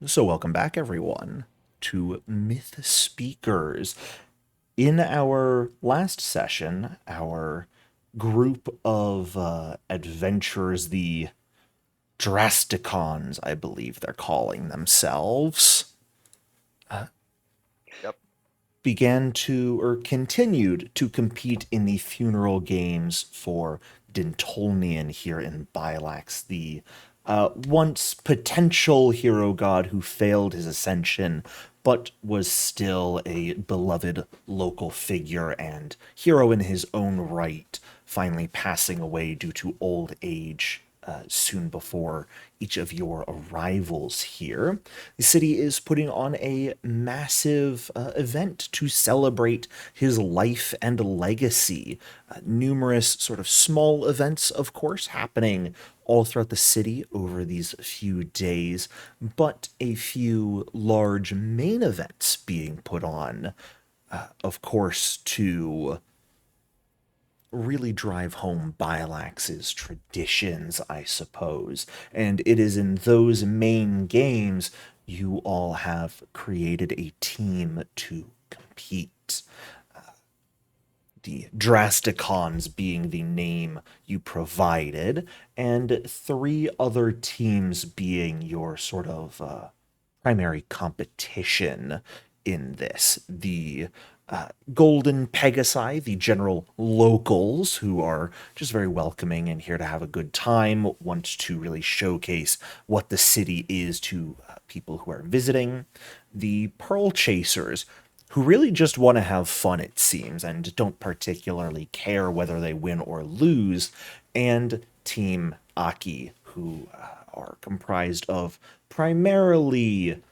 So welcome back, everyone, to Myth Speakers. In our last session, our group of adventurers, the Drasticons, I believe they're calling themselves, Yep. began to, or continued to compete in the funeral games for Dintolnian here in Bilax, the once potential hero god who failed his ascension, but was still a beloved local figure and hero in his own right, finally passing away due to old age soon before each of your arrivals here. The city is putting on a massive event to celebrate his life and legacy. Numerous sort of small events, of course, happening all throughout the city over these few days, but a few large main events being put on, of course, to really drive home Bilax's traditions, I suppose. And it is in those main games you all have created a team to compete. The Drasticons being the name you provided, and three other teams being your sort of primary competition in this. The Golden Pegasi, the general locals who are just very welcoming and here to have a good time, want to really showcase what the city is to people who are visiting. The Pearl Chasers, who really just want to have fun, it seems, and don't particularly care whether they win or lose. And Team Aki, who are comprised of primarily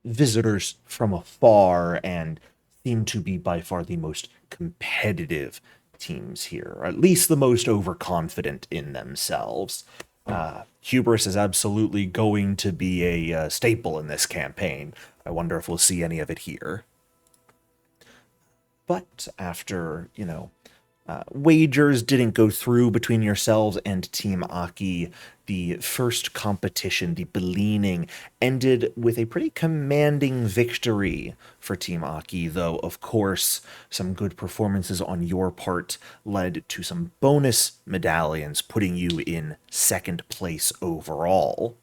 visitors from afar and seem to be by far the most competitive teams here, or at least the most overconfident in themselves. Hubris is absolutely going to be a staple in this campaign. I wonder if we'll see any of it here. But after, wagers didn't go through between yourselves and Team Aki, the first competition, the Beleaning, ended with a pretty commanding victory for Team Aki, though, of course, some good performances on your part led to some bonus medallions, putting you in second place overall.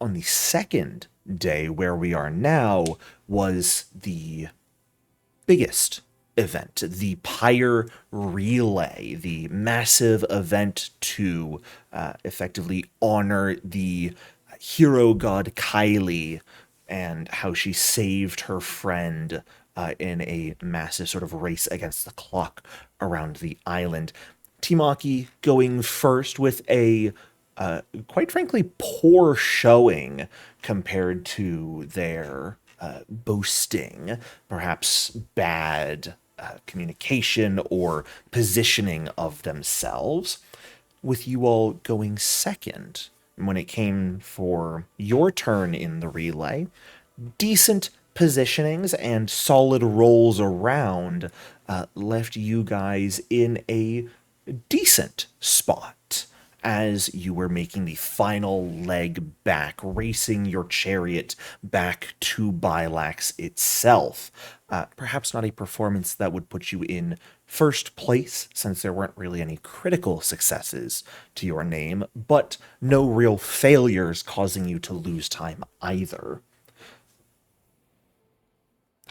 On the second day, where we are now, was the biggest event, the Pyre Relay, the massive event to effectively honor the hero god Kylie and how she saved her friend in a massive sort of race against the clock around the island. Timaki going first with a quite frankly poor showing compared to their boasting, perhaps bad communication or positioning of themselves, with you all going second. When it came for your turn in the relay, decent positionings and solid rolls around left you guys in a decent spot as you were making the final leg back, racing your chariot back to Bilax itself. Perhaps not a performance that would put you in first place, since there weren't really any critical successes to your name, but no real failures causing you to lose time either.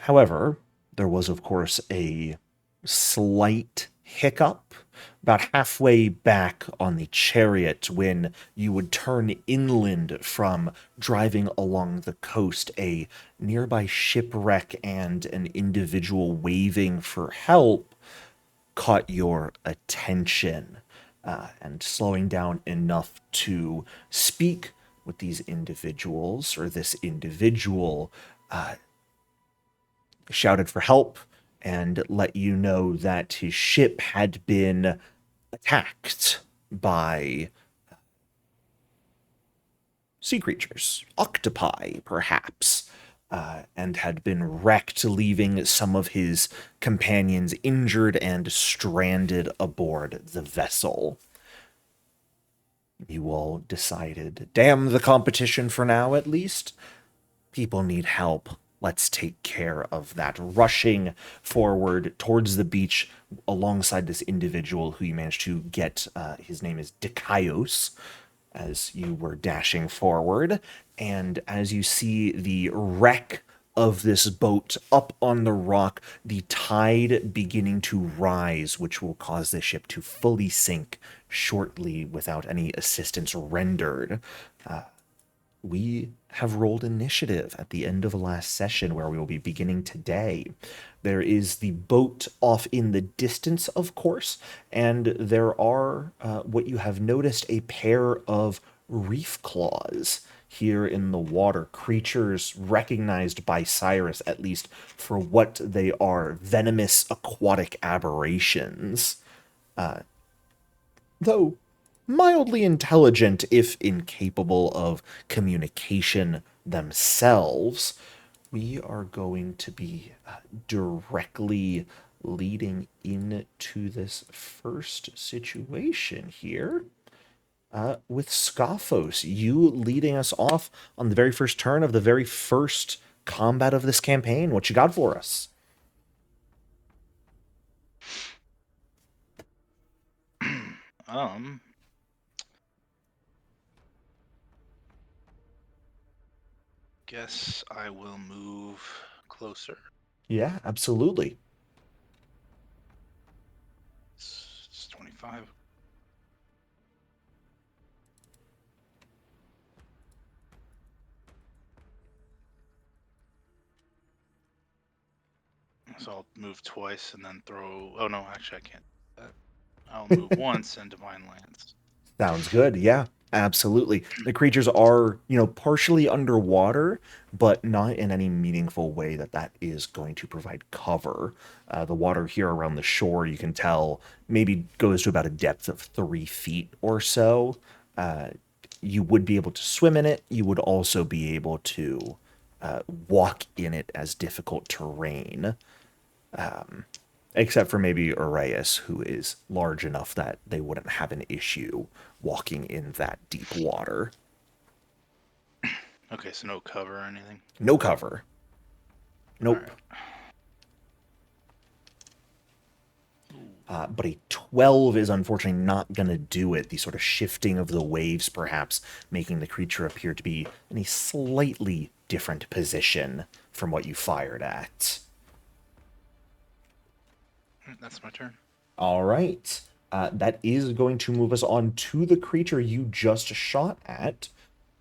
However, there was, of course, a slight hiccup about halfway back on the chariot when you would turn inland from driving along the coast. A nearby shipwreck and an individual waving for help caught your attention, and slowing down enough to speak with these individuals, or this individual shouted for help and let you know that his ship had been attacked by sea creatures, octopi, perhaps, and had been wrecked, leaving some of his companions injured and stranded aboard the vessel. You all decided, damn the competition for now, at least. People need help. Let's take care of that. Rushing forward towards the beach alongside this individual who you managed to get, his name is Dikaios, as you were dashing forward. And as you see the wreck of this boat up on the rock, the tide beginning to rise, which will cause the ship to fully sink shortly without any assistance rendered. We have rolled initiative at the end of the last session where we will be beginning today. There is the boat off in the distance, of course, and there are what you have noticed a pair of reef claws here in the water, creatures recognized by Cyrus at least for what they are, venomous aquatic aberrations. Though mildly intelligent if incapable of communication themselves, we are going to be directly leading into this first situation here with Scophos. You leading us off on the very first turn of the very first combat of this campaign. What you got for us? Guess I will move closer. Yeah, absolutely. It's 25. So I'll move twice and then throw. Oh no, actually I can't do that. I'll move once and divine lance. Sounds good. Yeah, absolutely. The creatures are, partially underwater, but not in any meaningful way that is going to provide cover. The water here around the shore, you can tell, maybe goes to about a depth of 3 feet or so. You would be able to swim in it. You would also be able to walk in it as difficult terrain. Except for maybe Uraeus, who is large enough that they wouldn't have an issue walking in that deep water. Okay, so no cover or anything? No cover. Nope. But a 12 is unfortunately not going to do it. The sort of shifting of the waves, perhaps, making the creature appear to be in a slightly different position from what you fired at. That's my turn. All right. That is going to move us on to the creature you just shot at,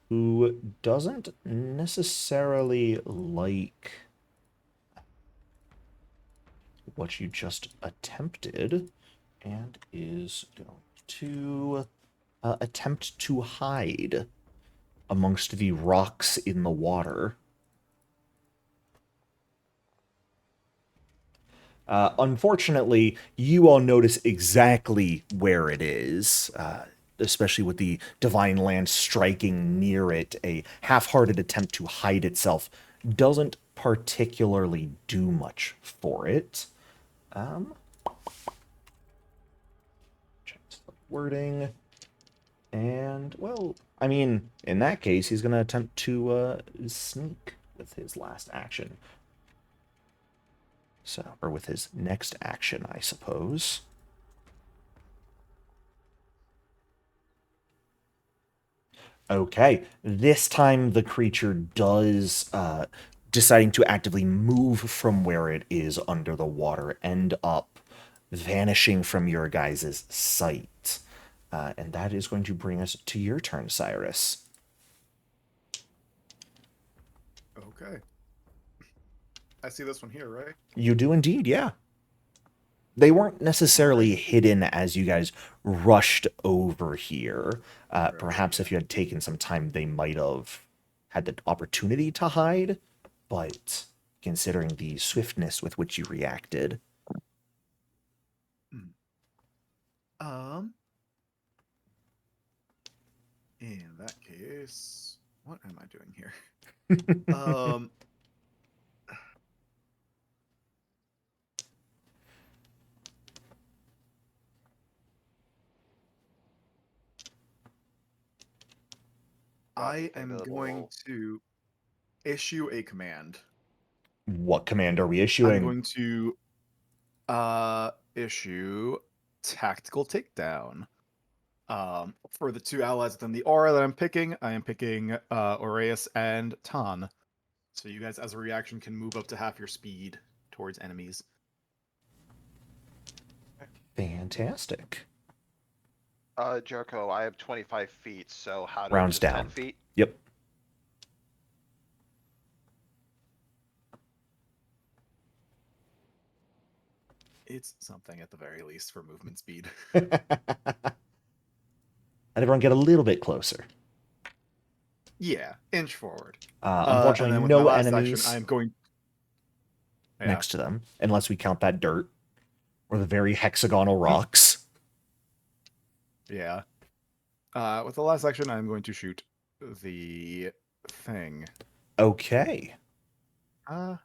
who doesn't necessarily like what you just attempted and is going to attempt to hide amongst the rocks in the water. Unfortunately, you all notice exactly where it is, especially with the divine land striking near it. A half-hearted attempt to hide itself doesn't particularly do much for it. Check the wording. And, well, I mean, in that case, he's going to attempt to sneak with his last action. So, or with his next action, I suppose. Okay, this time the creature does, deciding to actively move from where it is under the water, end up vanishing from your guys' sight. And that is going to bring us to your turn, Cyrus. Okay. I see this one here, right? You do indeed, yeah. They weren't necessarily hidden as you guys rushed over here. Perhaps if you had taken some time, they might have had the opportunity to hide, but considering the swiftness with which you reacted. Um, in that case, what am I doing here? um, I am going to issue a command. What command are we I'm issuing? going to issue tactical takedown. For the two allies within the aura that I'm picking, I am picking Aureus and Tan. So you guys, as a reaction, can move up to half your speed towards enemies. Fantastic. Jericho, I have 25 feet, so how do Rounds just down. 10 feet? Yep. It's something at the very least for movement speed. Let everyone get a little bit closer. Yeah, inch forward. Unfortunately, and then with my no last enemies action, I'm going next to them, unless we count that dirt or the very hexagonal rocks. Yeah. With the last action, I'm going to shoot the thing. Okay. I'm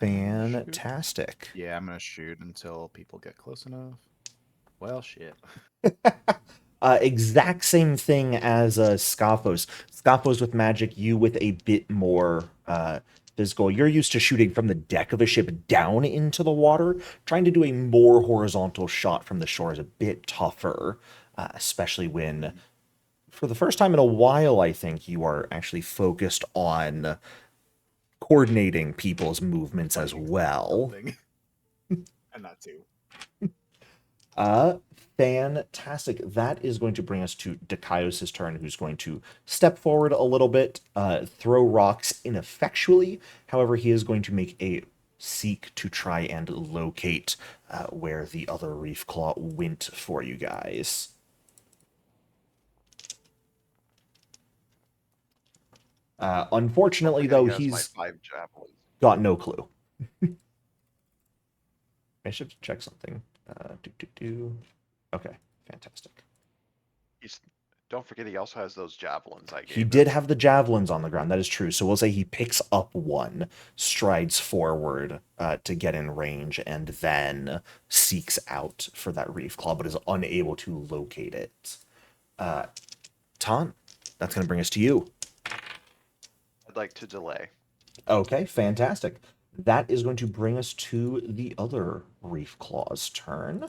gonna shoot. Fantastic. Yeah, I'm gonna shoot until people get close enough. Well, shit. Exact same thing as Scophos. Scophos with magic, you with a bit more physical. You're used to shooting from the deck of a ship down into the water. Trying to do a more horizontal shot from the shore is a bit tougher, especially when, for the first time in a while, I think you are actually focused on coordinating people's movements as well. And that too. Fantastic. That is going to bring us to Dikaios' turn, who's going to step forward a little bit, throw rocks ineffectually. However, he is going to make a seek to try and locate where the other reef claw went for you guys. Unfortunately, though, he's my 5 javelins. got no clue. I should check something. Okay, fantastic. Don't forget he also has those javelins I gave He him. did have the javelins on the ground. That is true. So we'll say he picks up one, strides forward to get in range, and then seeks out for that reef claw, but is unable to locate it. Ton, that's going to bring us to you. I'd like to delay. Okay, fantastic. That is going to bring us to the other reef claw's turn,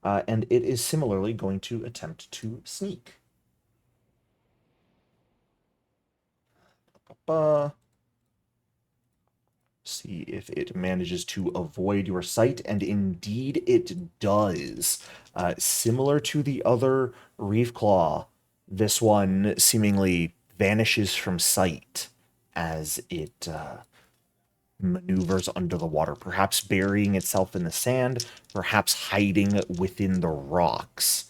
and it is similarly going to attempt to sneak. See if it manages to avoid your sight, and indeed it does. Similar to the other reef claw, this one seemingly vanishes from sight as it maneuvers under the water, perhaps burying itself in the sand, perhaps hiding within the rocks.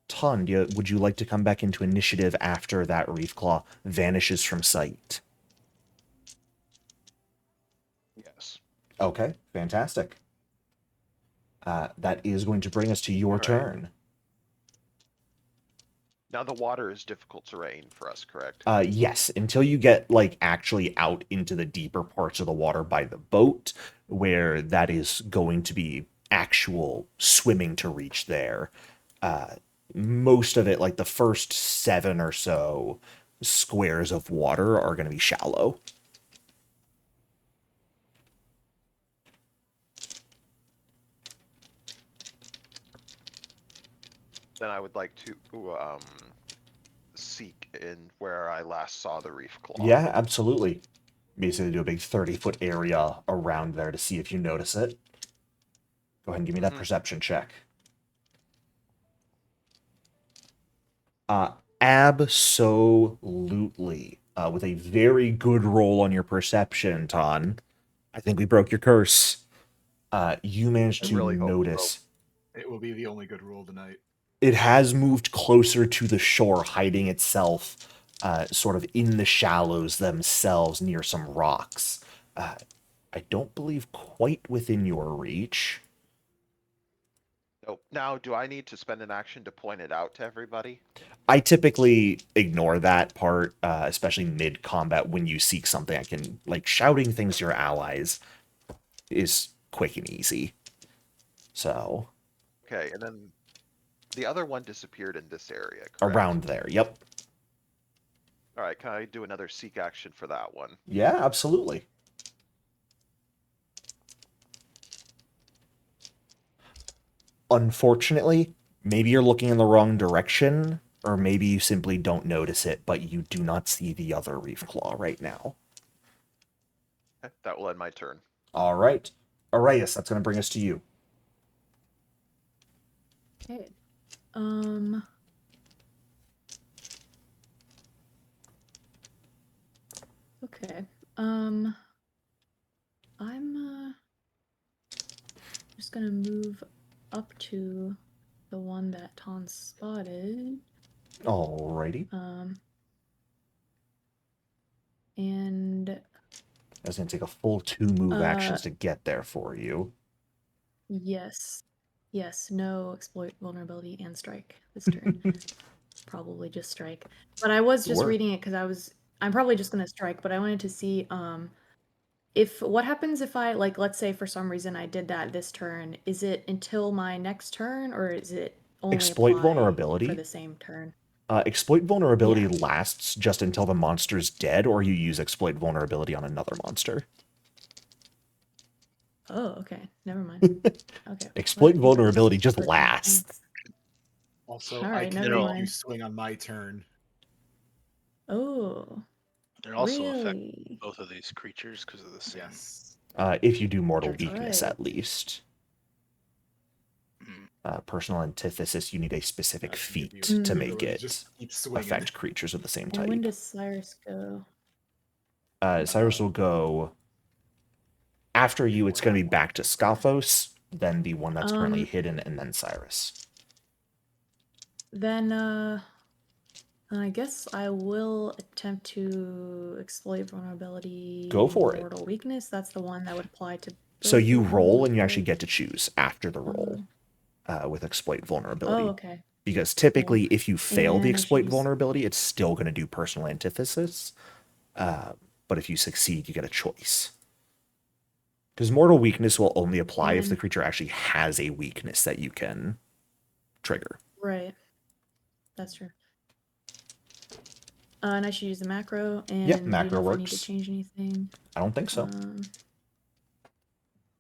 Ton, would you like to come back into initiative after that reef claw vanishes from sight? Yes. Okay, fantastic. That is going to bring us to your All right. turn. Now the water is difficult terrain for us, correct? Yes, until you get like actually out into the deeper parts of the water by the boat, where that is going to be actual swimming to reach there. Most of it, like the first 7 or so squares of water, are going to be shallow. Then I would like to seek in where I last saw the reef claw. Yeah, absolutely. Basically do a big 30-foot area around there to see if you notice it. Go ahead and give me that perception check. Absolutely. With a very good roll on your perception, Ton. I think we broke your curse. You managed to really hope so. notice. It will be the only good roll tonight. It has moved closer to the shore, hiding itself sort of in the shallows themselves near some rocks. I don't believe quite within your reach. Nope. Now, do I need to spend an action to point it out to everybody? I typically ignore that part, especially mid-combat when you seek something. I can, like, shouting things to your allies is quick and easy. So. Okay, and then the other one disappeared in this area, correct? Around there, yep. All right, can I do another seek action for that one? Yeah, absolutely. Unfortunately, maybe you're looking in the wrong direction, or maybe you simply don't notice it, but you do not see the other reef claw right now. Okay, that will end my turn. All right. Arias, that's going to bring us to you. Okay. Okay. I'm just gonna move up to the one that Ton spotted. Alrighty. And That's going to take a full 2 move actions to get there for you. yes. Yes, no exploit vulnerability and strike this turn. Probably just strike. But I was just Sure. reading it because I'm probably just gonna strike, but I wanted to see if what happens if I, like, let's say for some reason I did that this turn, is it until my next turn or is it only Exploit apply vulnerability. for the same turn? Exploit vulnerability Yeah. lasts just until the monster's dead, or you use exploit vulnerability on another monster. Oh, okay. Never mind. Okay. Exploit Well, vulnerability just for lasts. thanks. Also, All I right, can never make mind. you swing on my turn. Oh, It also affect really? both of these creatures because of the same. Yes. If you do mortal That's weakness, right. at least. Mhm. Personal antithesis, you need a specific I can give you feat the to Mm. make ability to it just keep swinging. affect creatures of the same And when type. does Cyrus go? Cyrus will go after you. It's going to be back to Scophos, then the one that's currently hidden, and then Cyrus. Then I guess I will attempt to exploit vulnerability. Go for it. Mortal weakness. That's the one that would apply to. So both you of roll, those, and you actually right? get to choose after the roll with exploit vulnerability. Oh, okay. Because typically, if you fail the And I should exploit use- vulnerability, it's still going to do personal antithesis. But if you succeed, you get a choice. Because mortal weakness will only apply if the And- creature actually has a weakness that you can trigger. Right. That's true. And I should use the macro. And Yep, do you macro know if I need to works. change anything? I don't think so.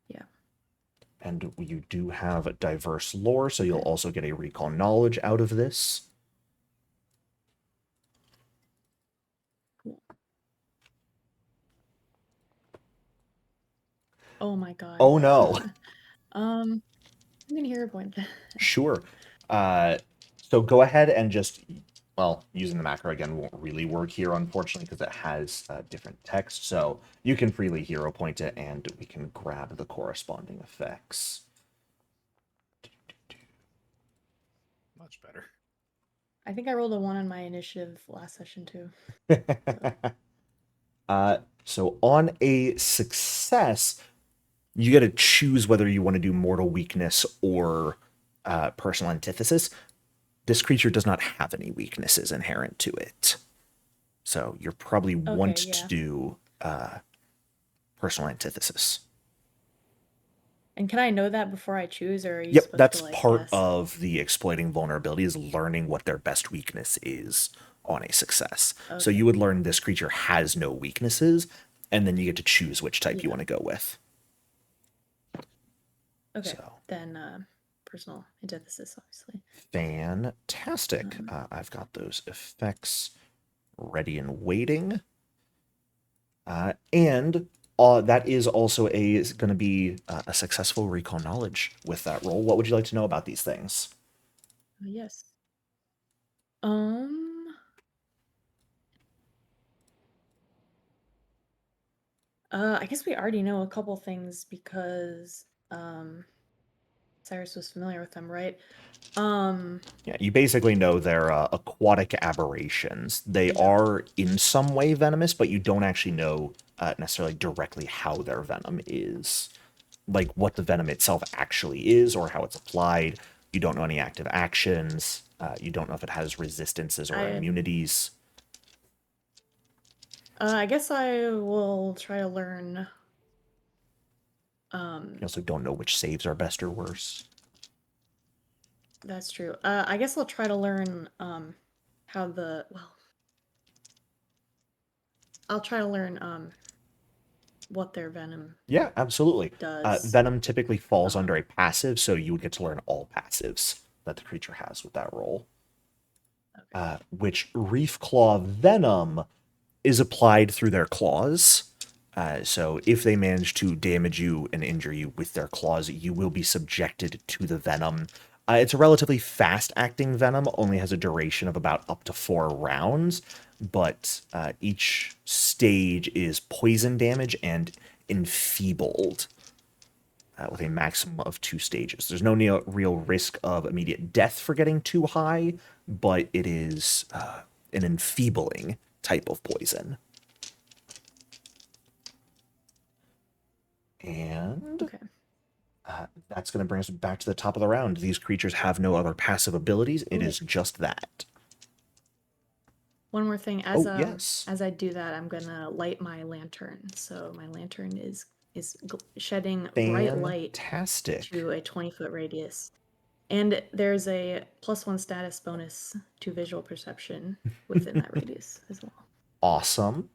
Yeah. And you do have diverse lore, so you'll also get a recall knowledge out of this. Cool. Oh my god. Oh no. I'm gonna hear a point. Sure. So go ahead and just, well, using the macro again won't really work here, unfortunately, because it has different text. So you can freely hero point it, and we can grab the corresponding effects. Much better. I think I rolled a 1 on my initiative last session too. So on a success, you get to choose whether you want to do mortal weakness or personal antithesis. This creature does not have any weaknesses inherent to it. So you're probably want to do personal antithesis. And can I know that before I choose, or are you Yep, supposed that's to, like, part guess? of the exploiting vulnerability, is learning what their best weakness is on a success. Okay. So you would learn this creature has no weaknesses, and then you get to choose which type you want to go with. Okay, So. then personal antithesis, obviously. Fantastic. I've got those effects ready and waiting. And that is also going to be a successful recall knowledge with that roll. What would you like to know about these things? Yes. I guess we already know a couple things because Cyrus was familiar with them, right? Yeah, you basically know they're aquatic aberrations. They are in some way venomous, but you don't actually know necessarily directly how their venom is. Like what the venom itself actually is or how it's applied. You don't know any active actions. You don't know if it has resistances or immunities. I guess I will try to learn. You also don't know which saves are best or worse. That's true. I guess I'll try to learn how the I'll try to learn what their venom Yeah, absolutely. does. Venom typically falls under a passive, so you would get to learn all passives that the creature has with that roll. Which Reef Claw Venom is applied through their claws. So if they manage to damage you and injure you with their claws, you will be subjected to the venom. It's a relatively fast-acting venom, only has a duration of about up to 4 rounds, but each stage is poison damage and enfeebled with a maximum of 2 stages. There's no real risk of immediate death for getting too high, but it is an enfeebling type of poison. And Okay. that's going to bring us back to the top of the round. These creatures have no other passive abilities. It is just that. One more thing, as yes. as I do that, I'm gonna light my lantern. So my lantern is shedding bright light Fantastic. to a 20-foot radius, and there's a +1 status bonus to visual perception within that radius as well. Awesome.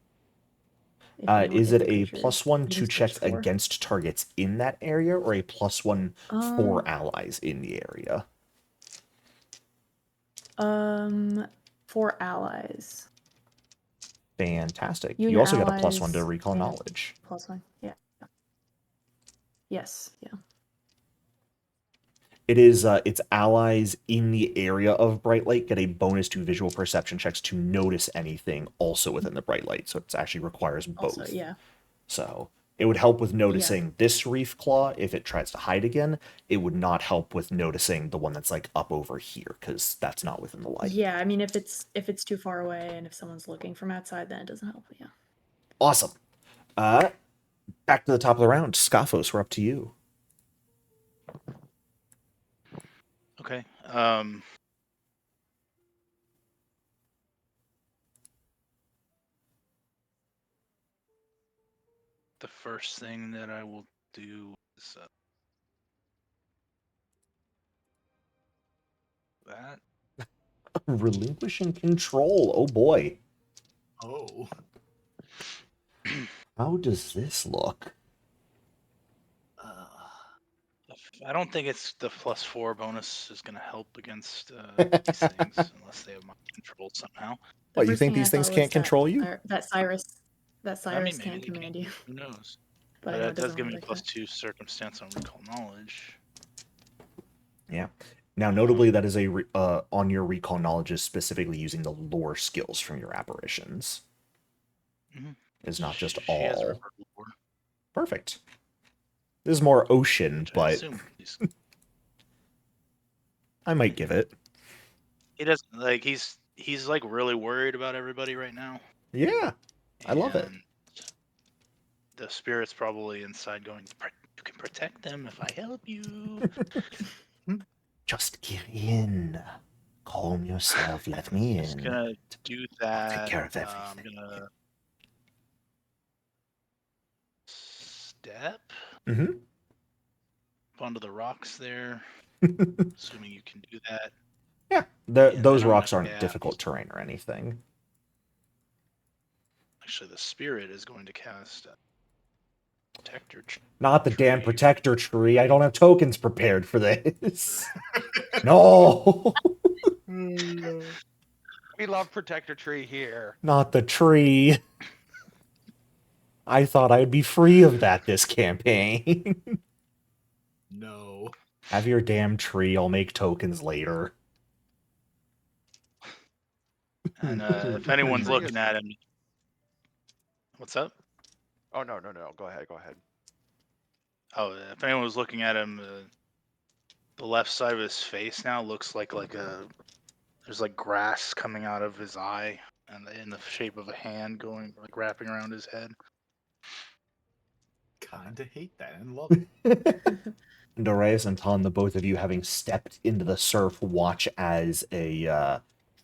If Is if it the a creature +1 to even checks stretch 4. against targets in that area, or a +1 for allies in the area? For allies. Fantastic. You and You your also get a +1 to allies recall gain a knowledge. +1. Yeah. Yes. Yeah. It is its allies in the area of bright light get a bonus to visual perception checks to notice anything also within the bright light. So it actually requires both. Also, yeah. So it would help with noticing this reef claw if it tries to hide again. It would not help with noticing the one that's like up over here, because that's not within the light. Yeah, I mean, if it's too far away and if someone's looking from outside, then it doesn't help. Yeah. Awesome. Back to the top of the round. Scophos, we're up to you. Okay. The first thing that I will do is that. Relinquishing control. Oh boy. Oh. How does this look? I don't think it's the +4 bonus is going to help against these things unless they have mind control somehow. The What, you first think thing I these things thought can't was control you? that Cyrus I mean, maybe can't they command can. you. Who knows? But But I know it does doesn't give work me like that. +2 circumstance on recall knowledge. Yeah. Now, notably, that is on your recall knowledge is specifically using the lore skills from your apparitions. Mhm. It's not just She has all. river lore, Perfect. This is more ocean, which I but assume I might give it. he doesn't like. He's like really worried about everybody right now. Yeah, I love it. And the spirit's probably inside going, "You can protect them if I help you." Just give in. Calm yourself. Let me Just in. gonna do that. I'll take care of I'm everything. gonna step Mm-hmm. up onto the rocks there, assuming you can do that. Yeah, And those then I'm rocks gonna aren't cast- difficult terrain or anything. Actually, the spirit is going to cast protector. Not the damn Tree. protector tree. I don't have tokens prepared for this. No. We love Protector Tree here. Not the tree. I thought I'd be free of that this campaign. No. Have your damn tree. I'll make tokens later. And if anyone's Tree looking is- at him, what's up? Oh, no. Go ahead. Oh, if anyone was looking at him, the left side of his face now looks like there's like grass coming out of his eye, and in the shape of a hand going like wrapping around his head. Kinda hate that and love it. Dorias and Ton, the both of you having stepped into the surf, watch as a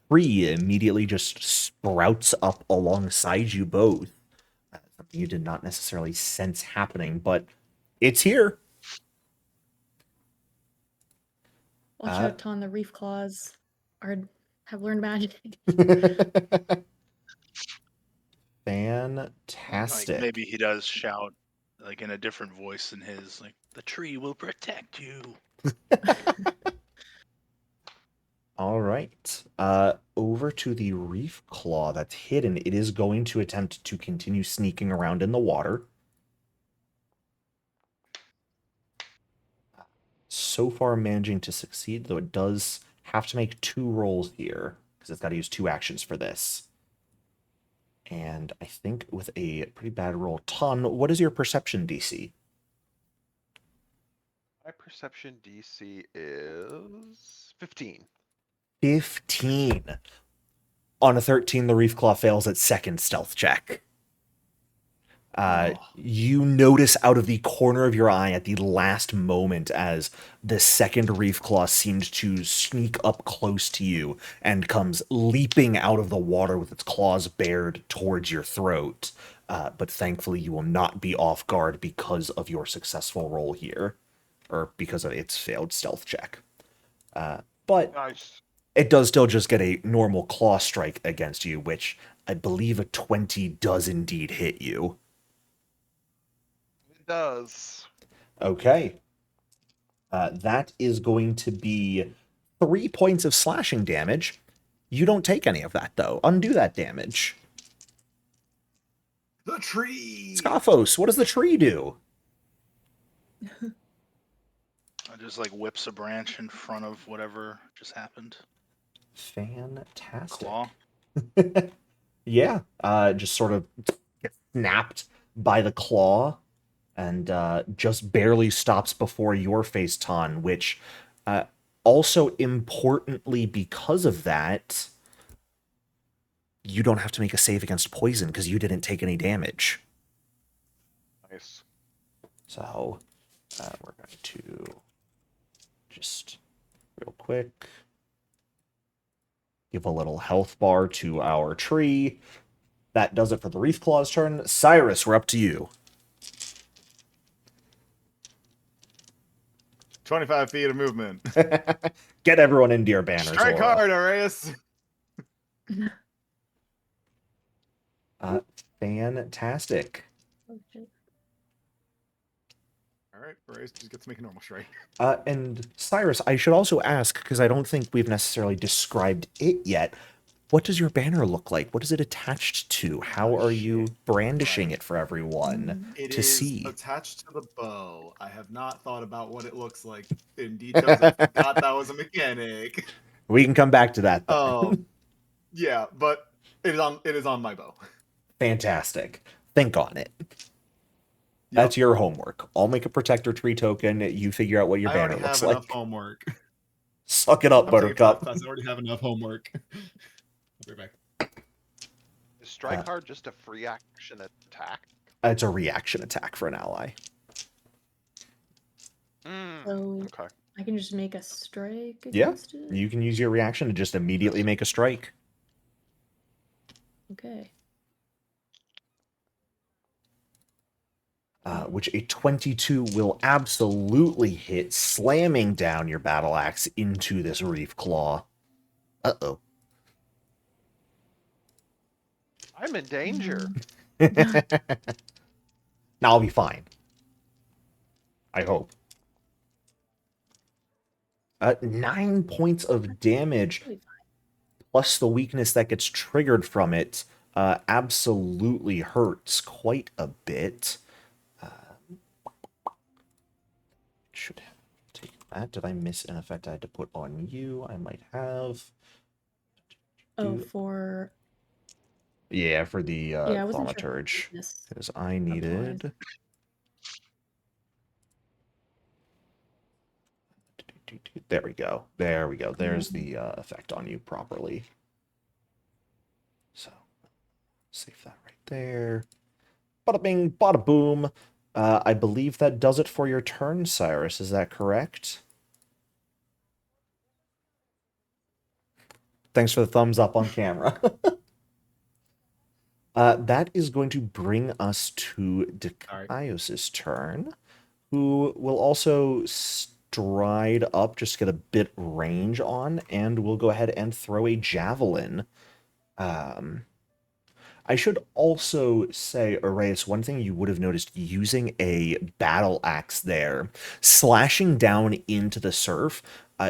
tree immediately just sprouts up alongside you both. Something you did not necessarily sense happening, but it's here. Watch out, Ton. The reef claws have learned magic. Fantastic. Like maybe he does shout like in a different voice than his, like the tree will protect you. All right. Over to the reef claw that's hidden. It is going to attempt to continue sneaking around in the water. So far managing to succeed, though it does have to make 2 rolls here, because it's got to use 2 actions for this. And I think with a pretty bad roll. Ton, what is your perception DC? My perception DC is 15. 15. On a 13, the reef claw fails its second stealth check. You notice out of the corner of your eye at the last moment as the second reef claw seemed to sneak up close to you and comes leaping out of the water with its claws bared towards your throat. But thankfully you will not be off guard because of your successful roll here, or because of its failed stealth check. But Nice. it does still just get a normal claw strike against you, which I believe a 20 does indeed hit you. It does. Okay. That is going to be 3 points of slashing damage. You don't take any of that, though. Undo that damage. The tree! Scophos, what does the tree do? I just like whips a branch in front of whatever just happened. Fantastic. Claw. Yeah, just sort of gets snapped by the claw and just barely stops before your face, Ton, which also importantly because of that, you don't have to make a save against poison because you didn't take any damage. Nice. So we're going to just real quick give a little health bar to our tree. That does it for the Reef Claw's turn. Cyrus, we're up to you. 25 feet of movement. Get everyone into your banners. Strike Aura. hard, Arius! Fantastic. Alright, Arius just gets to make a normal strike. And Cyrus, I should also ask, because I don't think we've necessarily described it yet, what does your banner look like? What is it attached to? How are you brandishing it for everyone It to is see? attached to the bow. I have not thought about what it looks like in details. I forgot that was a mechanic. We can come back to that, though. Yeah, but it is on my bow. Fantastic. Think on it. That's your homework. I'll make a protector tree token. You figure out what your I banner already looks have like. enough homework. Suck it up, I'm taking Buttercup. class. I already have enough homework. I'll be back. Is strike hard just a free action attack? It's a reaction attack for an ally. So Okay. I can just make a strike Yeah, against it? you can use your reaction to just immediately make a strike. Okay. Which a 22 will absolutely hit, slamming down your battle axe into this reef claw. Uh-oh. I'm in danger. Now I'll be fine. I hope. 9 points of damage, plus the weakness that gets triggered from it, absolutely hurts quite a bit. Should have taken that. Did I miss an effect I had to put on you? I might have. Oh, for... Yeah, for the Yeah, I wasn't sure. thaumaturge. Yes. Because I needed... There we go. There we go. There's the effect on you properly. So, save that right there. Bada bing, bada boom. I believe that does it for your turn, Cyrus. Is that correct? Thanks for the thumbs up on camera. That is going to bring us to Dikaios' turn, who will also stride up, just get a bit range on, and we'll go ahead and throw a javelin. I I should also say, Arrayus, one thing you would have noticed using a battle axe there, slashing down into the surf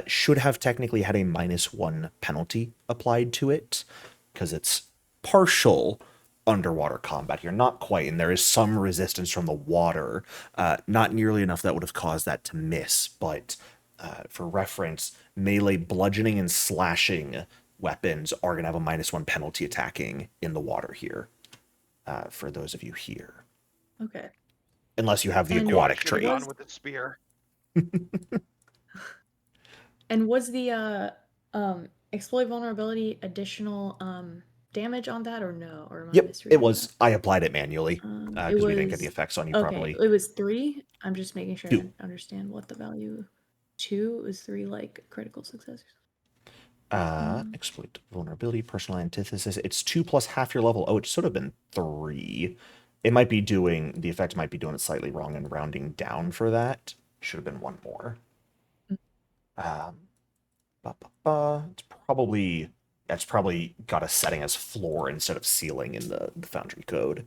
should have technically had a -1 penalty applied to it, because it's partial underwater combat here. Not quite, and there is some resistance from the water. Not nearly enough that would have caused that to miss, but for reference, melee bludgeoning and slashing weapons are going to have a -1 penalty attacking in the water here, for those of you here. Okay. Unless you have the And You aquatic should have trait. gone with the spear. And was the exploit vulnerability additional damage on that or no? Or am I Yep, it misreading was. I applied it manually that? because we didn't get the effects on you okay. properly. It was 3. I'm just making sure 2. I understand what the value. 2 it was 3 like critical success. Exploit vulnerability, personal antithesis. It's 2 plus half your level. Oh, it should have been 3. It might be doing, the effect might be doing it slightly wrong and rounding down for that. Should have been 1 more. It's probably got a setting as floor instead of ceiling in the Foundry code.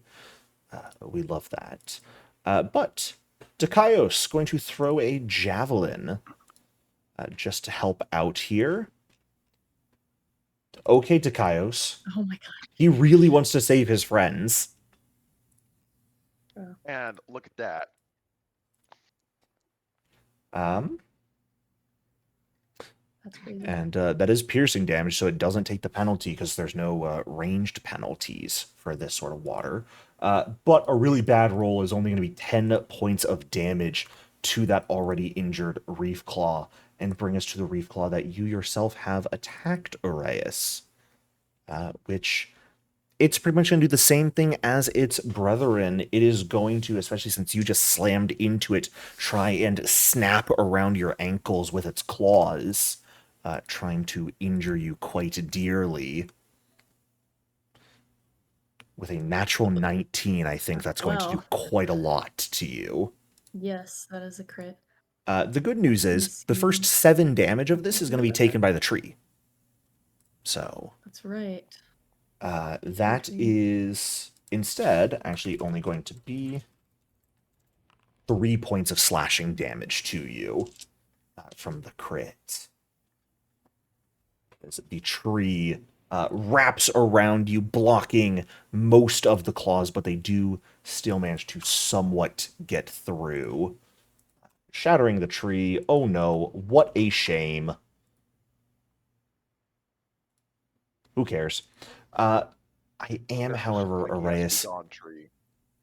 We love that. But Dakaios going to throw a javelin just to help out here. Okay, Dakaios. Oh my god. He really wants to save his friends. And look at that. That's crazy. And that is piercing damage, so it doesn't take the penalty because there's no ranged penalties for this sort of water. But a really bad roll is only going to be 10 points of damage to that already injured Reef Claw, and bring us to the Reef Claw that you yourself have attacked, Arrayus. Which, it's pretty much going to do the same thing as its brethren. It is going to, especially since you just slammed into it, try and snap around your ankles with its claws. Trying to injure you quite dearly. With a natural 19, I think that's going to do quite a lot to you. Yes, that is a crit. The good news is, the first 7 damage of this is going to be taken by the tree. So... That's right. That is, instead, actually only going to be 3 points of slashing damage to you from the crit. As the tree wraps around you, blocking most of the claws, but they do still manage to somewhat get through. Shattering the tree. Oh no, what a shame. Who cares? I am, however, Arrayus,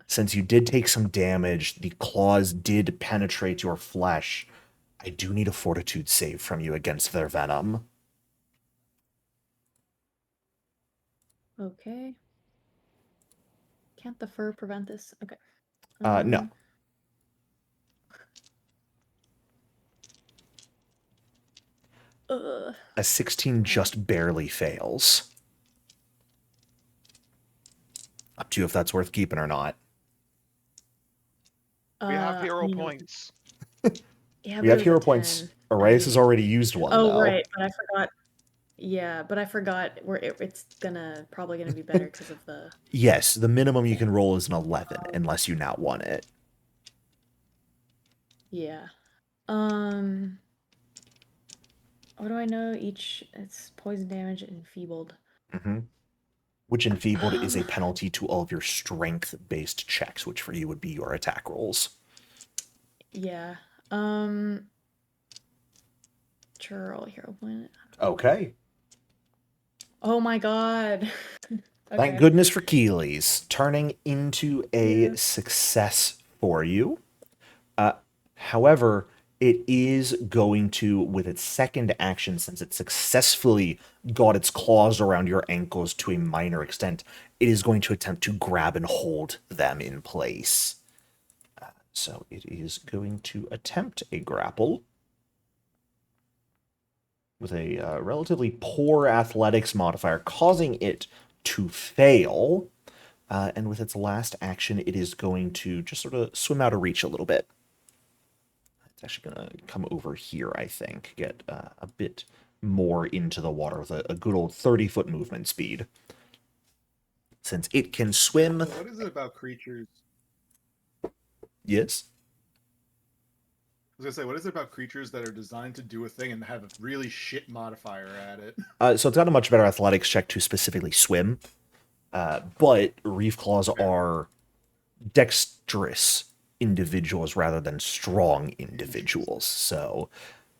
since you did take some damage, the claws did penetrate your flesh. I do need a fortitude save from you against their venom. Okay. Can't the fur prevent this? Okay. No. A 16 just barely fails. Up to you if that's worth keeping or not. We have hero points. Yeah, We have hero points. Arrayus has already used one, though. Oh, right, but I forgot. Yeah, but I forgot it's probably gonna be better because of the... Yes, the minimum you can roll is an 11, unless you now want it. Yeah. What do I know? It's poison damage and enfeebled. Which enfeebled is a penalty to all of your strength-based checks, which for you would be your attack rolls. Yeah. Sure, roll a hero point. Okay. Oh my god. Thank goodness for Keeley's. Turning into a success for you. However, it is going to, with its second action, since it successfully got its claws around your ankles to a minor extent, it is going to attempt to grab and hold them in place. So it is going to attempt a grapple with a relatively poor athletics modifier, causing it to fail. And with its last action, it is going to just sort of swim out of reach a little bit. It's actually going to come over here, I think, get a bit more into the water with a good old 30-foot movement speed. since it can swim. What is it about creatures? Yes. I was gonna say, what is it about creatures that are designed to do a thing and have a really shit modifier at it? So it's got a much better athletics check to specifically swim. But reef claws are dexterous individuals rather than strong individuals. So,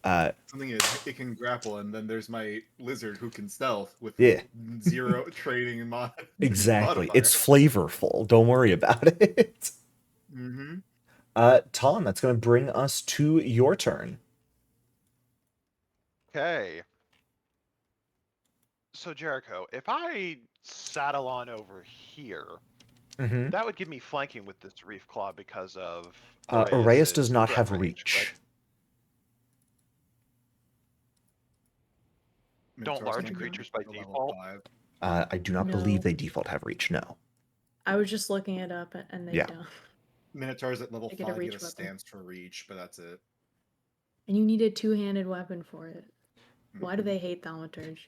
Something is, it can grapple, and then there's my lizard who can stealth with Yeah. 0 training and mod. exactly. modifier. It's flavorful. Don't worry about it. Mm-hmm. Tom, that's going to bring us to your turn. Okay. So Jericho, if I saddle on over here, Mm-hmm. that would give me flanking with this reef claw because of Arrayus does not threat have range, reach. Don't large creatures by default? I do not No. believe they default have reach, no. I was just looking it up, and they Yeah. don't. Minotaurs at level They get 5 a reach get a weapon. stance for reach, but that's it. And you need a two-handed weapon for it. Why do they hate thaumaturge?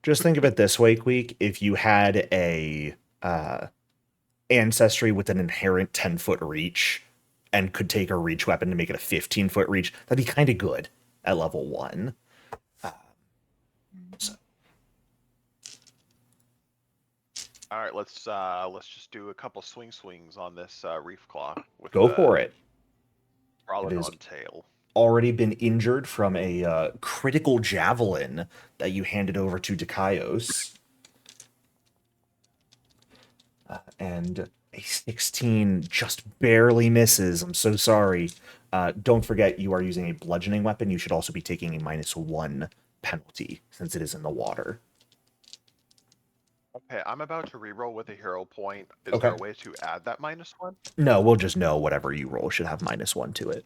Just think of it this way, Queek. If you had a ancestry with an inherent 10-foot reach and could take a reach weapon to make it a 15-foot reach, that'd be kind of good at level 1. All right, let's just do a couple swings on this reef claw. With, Go for it. Probably It is- on tail. Already been injured from a critical javelin that you handed over to Dikaios. And a 16 just barely misses. I'm so sorry. Don't forget, you are using a bludgeoning weapon. You should also be taking a -1 penalty since it is in the water. Okay, I'm about to reroll with a hero point. Is Okay. there a way to add that -1? No, we'll just know whatever you roll should have -1 to it.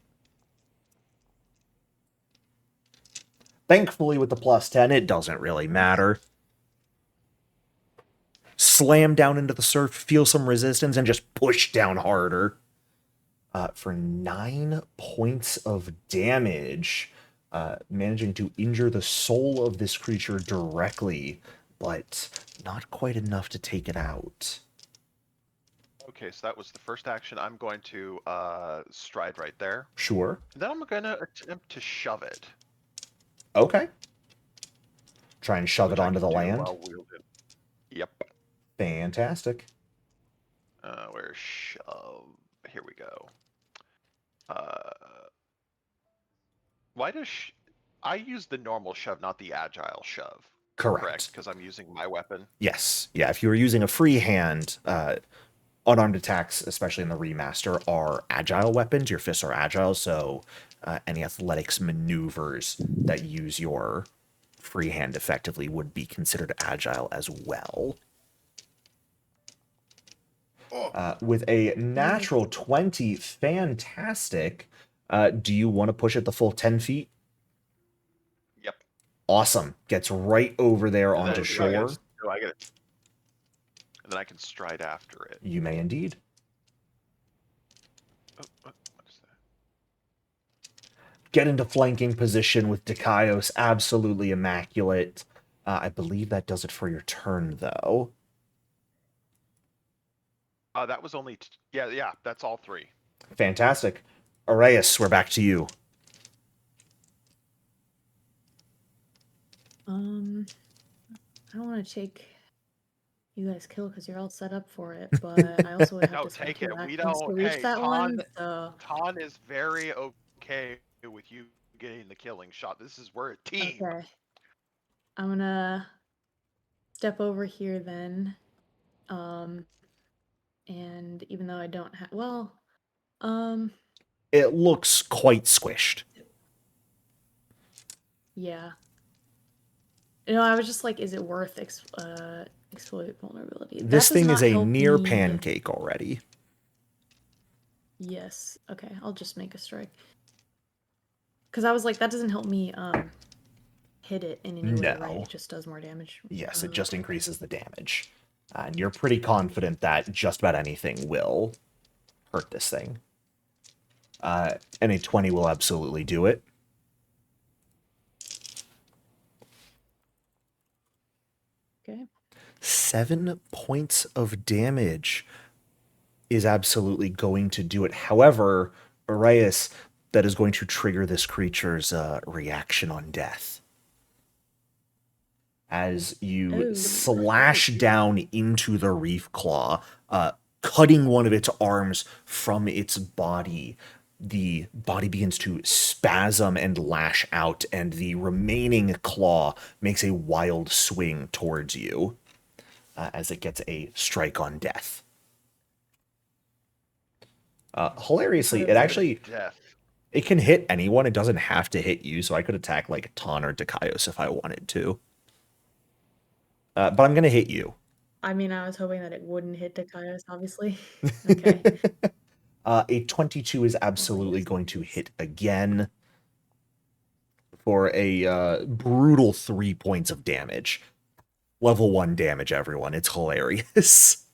Thankfully, with the +10, it doesn't really matter. Slam down into the surf, feel some resistance, and just push down harder. For 9 points of damage, managing to injure the soul of this creature directly, but not quite enough to take it out. Okay, so that was the first action. I'm going to stride right there. Sure. Then I'm gonna attempt to shove it. Okay. Try and shove which it I onto can the do land. while wielded. Yep. Fantastic. Where's shove? Here we go. Why does I use the normal shove, not the agile shove? Correct. Because I'm using my weapon. Yes. Yeah, if you were using a free hand, unarmed attacks, especially in the remaster, are agile weapons. Your fists are agile, so any athletics maneuvers that use your free hand effectively would be considered agile as well. With a natural 20, fantastic. Do you want to push it the full 10 feet? Yep. Awesome. Gets right over there And onto then shore. I get it. And then I can stride after it. You may indeed. Oh, what is that? Get into flanking position with Dikaios. Absolutely immaculate. I believe that does it for your turn, though. That was only yeah. That's all 3. Fantastic. Arrayus, we're back to you. I don't want to take you guys kill because you're all set up for it, but I also would have No, to spend take 2 it. We actions to don't. reach Hey, that one. Ton So is very okay with you getting the killing shot. We're a team. okay, I'm gonna step over here then. And even though I don't have, It looks quite squished. yeah. You know, I was just like, is it worth exploit vulnerability? That This does thing is not a help near me. pancake already. Yes. Okay, I'll just make a strike. Because I was like, that doesn't help me hit it in any way, right? No. It just does more damage. Yes, it just increases the damage. And you're pretty confident that just about anything will hurt this thing. And a 20 will absolutely do it. Okay. 7 points of damage is absolutely going to do it. However, Arias, that is going to trigger this creature's reaction on death. As you Oh. slash down into the reef claw, cutting one of its arms from its body, the body begins to spasm and lash out, and the remaining claw makes a wild swing towards you as it gets a strike on death. Hilariously, it actually Death. it can hit anyone. It doesn't have to hit you, so I could attack like Ton or Dakaios if I wanted to. But I'm gonna hit you. I mean, I was hoping that it wouldn't hit Dakaios, obviously. Okay. A 22 is absolutely going to hit again for a brutal 3 points of damage. Level 1 damage, everyone. It's hilarious.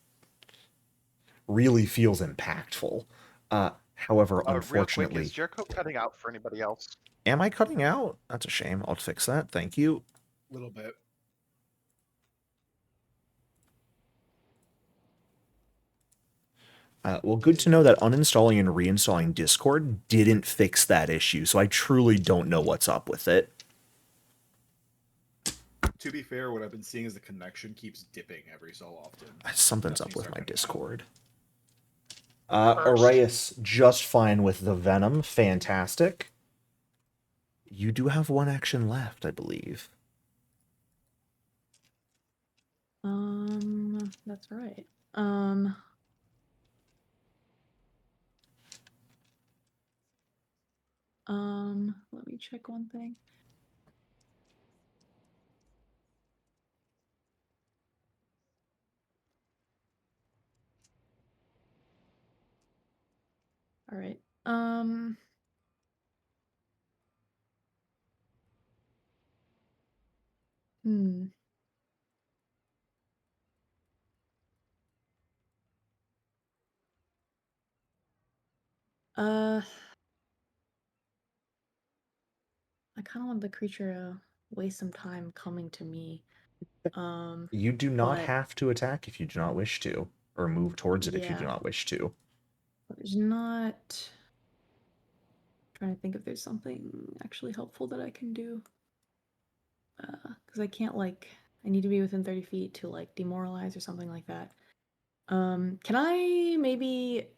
Really feels impactful. However, Real unfortunately... quick, is Jericho cutting out for anybody else? Am I cutting out? That's a shame. I'll fix that. Thank you. A little bit. Well, good to know that uninstalling and reinstalling Discord didn't fix that issue, so I truly don't know what's up with it. To be fair, what I've been seeing is the connection keeps dipping every so often. Something's up Nothing's with my starting to Discord. First. Arias, just fine with the Venom. Fantastic. You do have one action left, I believe. That's right. Let me check one thing. All right. Hmm. I kind of want the creature to waste some time coming to me. You do not But- have to attack if you do not wish to, or move towards it if you do Yeah. not wish to. There's not. Trying to think if there's something actually helpful that I can do. Because I can't I need to be within 30 feet to demoralize or something like that. Can I maybe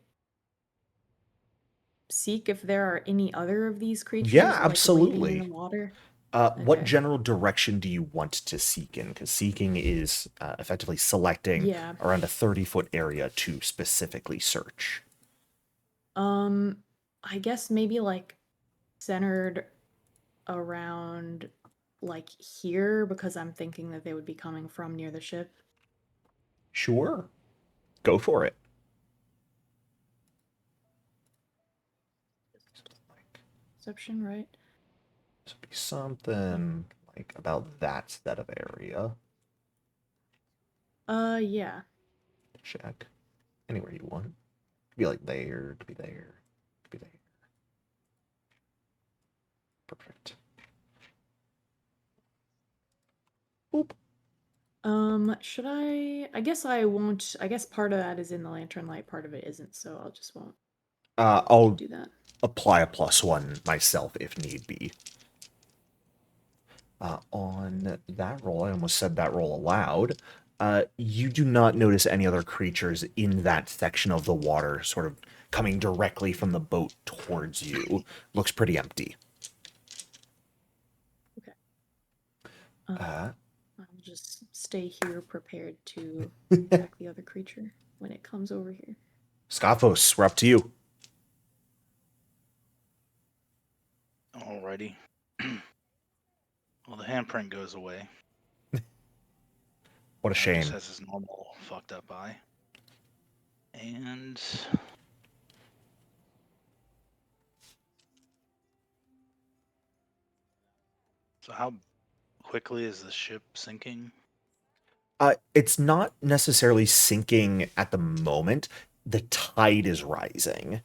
seek if there are any other of these creatures Yeah, waiting absolutely. in the water? What Okay. general direction do you want to seek in? Because seeking is effectively selecting Yeah. around a 30-foot area to specifically search. I guess maybe centered around here because I'm thinking that they would be coming from near the ship. Sure. Go for it. Perception, right? This would be something like about that set of area. Yeah. Check. Anywhere you want. Could be like there, could be there, could be there. Perfect. Boop. Should I guess I won't. I guess part of that is in the lantern light, part of it isn't, so I'll just won't I'll do that. apply a +1 myself if need be. On that roll, I almost said that roll aloud. You do not notice any other creatures in that section of the water, sort of coming directly from the boat towards you. Looks pretty empty. I'll just stay here prepared to attack the other creature when it comes over here. Scophos, we're up to you. Alrighty. Well, the handprint goes away. What a Now it shame. just has his normal fucked up eye. And so how quickly is the ship sinking? It's not necessarily sinking at the moment. The tide is rising.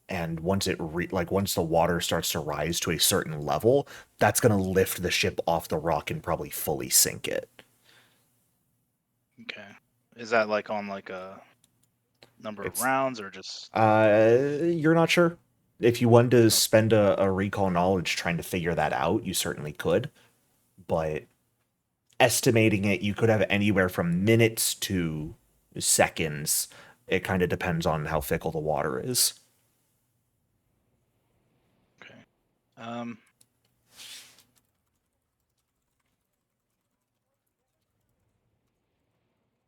And once once the water starts to rise to a certain level, that's going to lift the ship off the rock and probably fully sink it. Okay. Is that like on like a number of It's- rounds or just? You're not sure? If you wanted to spend a recall knowledge trying to figure that out, you certainly could. But estimating it, you could have anywhere from minutes to seconds. It kind of depends on how fickle the water is. Okay.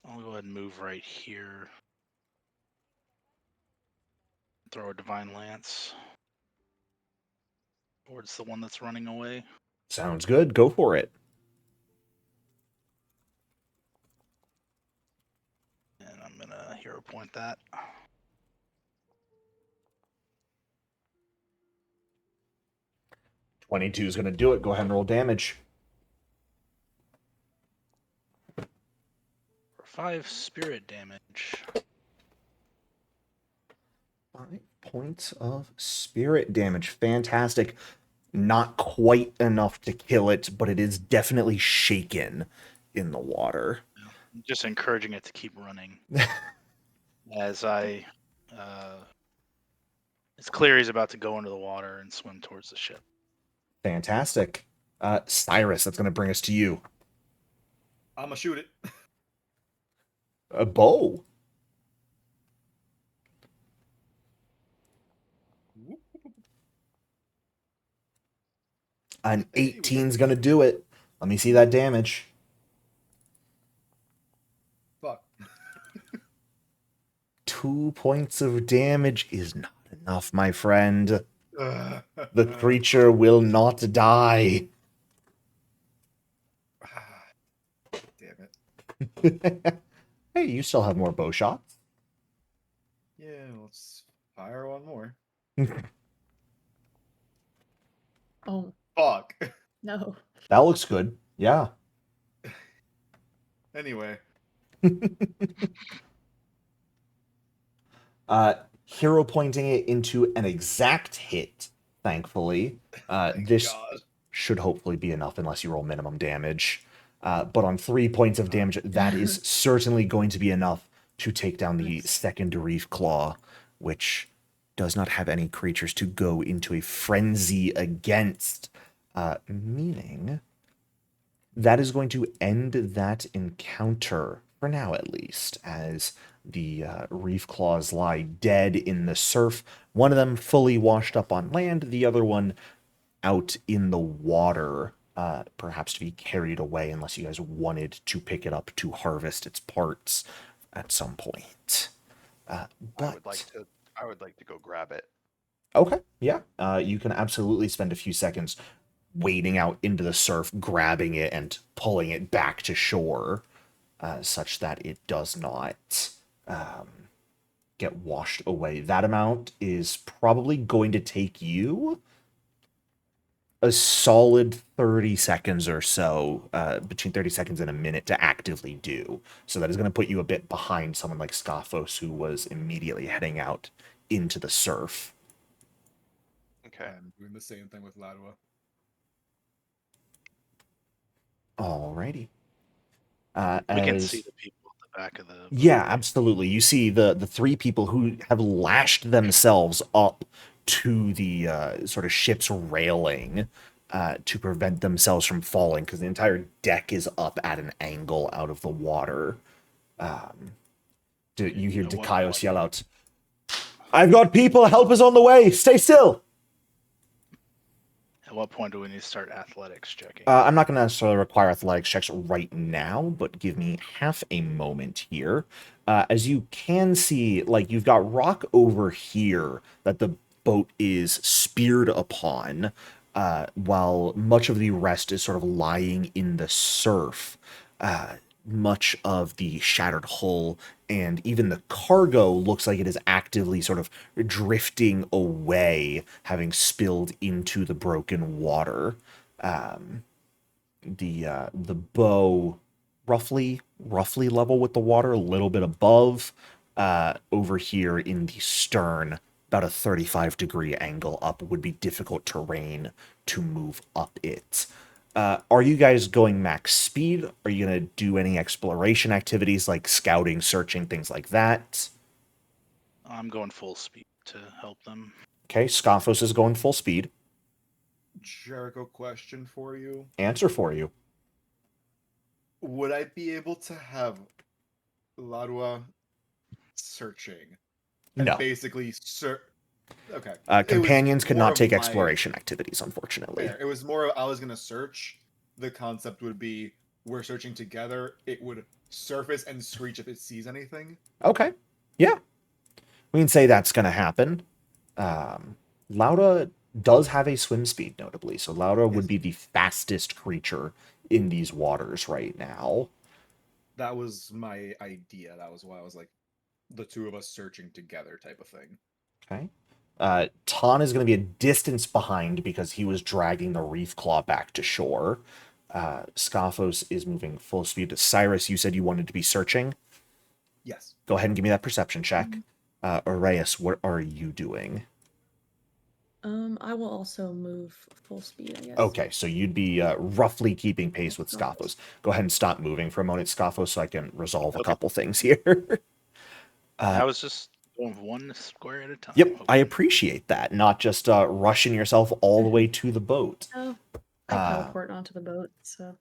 I'll go ahead and move right here. Throw a divine lance towards the one that's running away. Sounds good. Go for it. And I'm gonna hero point that. 22 is going to do it. Go ahead and roll damage. For 5 spirit damage. 5 points of spirit damage. Fantastic. Not quite enough to kill it, but it is definitely shaken in the water. I'm just encouraging it to keep running. As I... it's clear he's about to go into the water and swim towards the ship. Fantastic. Cyrus, that's going to bring us to you. I'm gonna shoot it. A bow. An 18's going to do it. Let me see that damage. Fuck. 2 points of damage is not enough, my friend. The creature will not die. Damn it. Hey, you still have more bow shots. Yeah, let's fire one more. Oh Fuck. no. That looks good. Yeah. Anyway. Hero pointing it into an exact hit, thankfully. Thank This God. should hopefully be enough unless you roll minimum damage. But on 3 points of damage, that is certainly going to be enough to take down the Nice. second reef claw, which does not have any creatures to go into a frenzy against. Meaning that is going to end that encounter, for now at least, as the reef claws lie dead in the surf. One of them fully washed up on land, the other one out in the water, perhaps to be carried away unless you guys wanted to pick it up to harvest its parts at some point. I But would like to go grab it. okay, yeah, you can absolutely spend a few seconds wading out into the surf, grabbing it and pulling it back to shore, such that it does not get washed away. That amount is probably going to take you a solid 30 seconds or so, between 30 seconds and a minute to actively do. So that is going to put you a bit behind someone like Scophos, who was immediately heading out into the surf. Okay. I'm doing the same thing with Ladua. Alrighty. We can as- see the people at the back of the... Yeah, absolutely. You see the 3 people who have lashed themselves up to the sort of ship's railing to prevent themselves from falling, because the entire deck is up at an angle out of the water. You hear At what Dikaios point? yell out, "I've got people! Help is on the way! Stay still!" At what point do we need to start athletics checking? I'm not going to necessarily require athletics checks right now, but give me half a moment here. As you can see, like, you've got rock over here that the boat is speared upon, while much of the rest is sort of lying in the surf. Much of the shattered hull and even the cargo looks like it is actively sort of drifting away, having spilled into the broken water. The bow roughly level with the water, a little bit above. Over here in the stern, about a 35-degree angle up would be difficult terrain to move up it. Are you guys going max speed? Are you going to do any exploration activities like scouting, searching, things like that? I'm going full speed to help them. Okay, Scophos is going full speed. Jericho, question for you. Answer for you. Would I be able to have Ladua searching? And No. basically, okay. It was Companions could more not of take my- exploration activities, unfortunately. Fair. It was more of, I was going to search. The concept would be we're searching together. It would surface and screech if it sees anything. Okay. Yeah. We can say that's going to happen. Lauda does have a swim speed, notably. So Lauda would Yes. be the fastest creature in these waters right now. That was my idea. That was why I was like, the two of us searching together type of thing. Okay. Ton is going to be a distance behind because he was dragging the reef claw back to shore. Scophos is moving full speed to Cyrus. You said you wanted to be searching. Yes. Go ahead and give me that perception check. Aureus, what are you doing? I will also move full speed, I guess. Okay, so you'd be roughly keeping pace with Scophos. Scophos. Go ahead and stop moving for a moment, Scophos, so I can resolve a Okay. couple things here. I was just going one square at a time. Yep, I Okay. appreciate that. Not just rushing yourself all the way to the boat. Oh, I teleport onto the boat, so.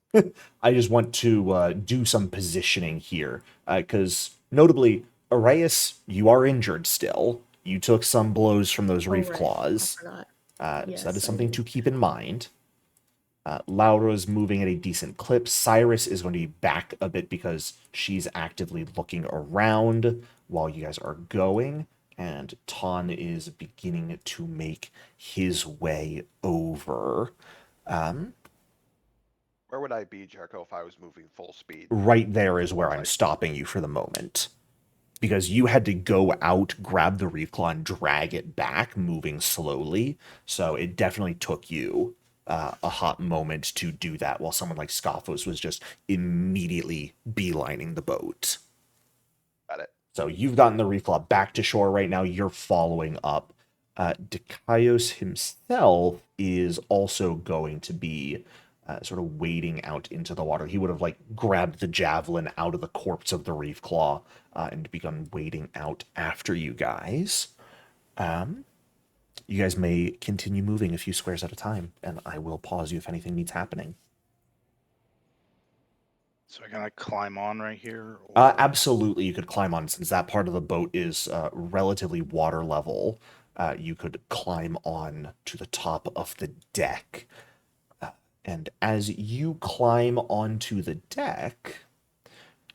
I just want to do some positioning here, because notably, Aureus, you are injured still. You took some blows from those reef right. claws. I forgot. So that Yes, is I something did. to keep in mind. Laura's moving at a decent clip. Cyrus is going to be back a bit because she's actively looking around while you guys are going. And Ton is beginning to make his way over. Where would I be, Jericho, if I was moving full speed? Right there is where I'm stopping you for the moment. Because you had to go out, grab the reef claw, and drag it back, moving slowly. So it definitely took you a hot moment to do that, while someone like Scophos was just immediately beelining the boat. Got it. So you've gotten the reef claw back to shore right now. You're following up. Dikaios himself is also going to be sort of wading out into the water. He would have like grabbed the javelin out of the corpse of the reef claw and begun wading out after you guys. You guys may continue moving a few squares at a time, and I will pause you if anything needs happening. So I can like climb on right here? Absolutely, you could climb on since that part of the boat is relatively water level. You could climb on to the top of the deck. And as you climb onto the deck,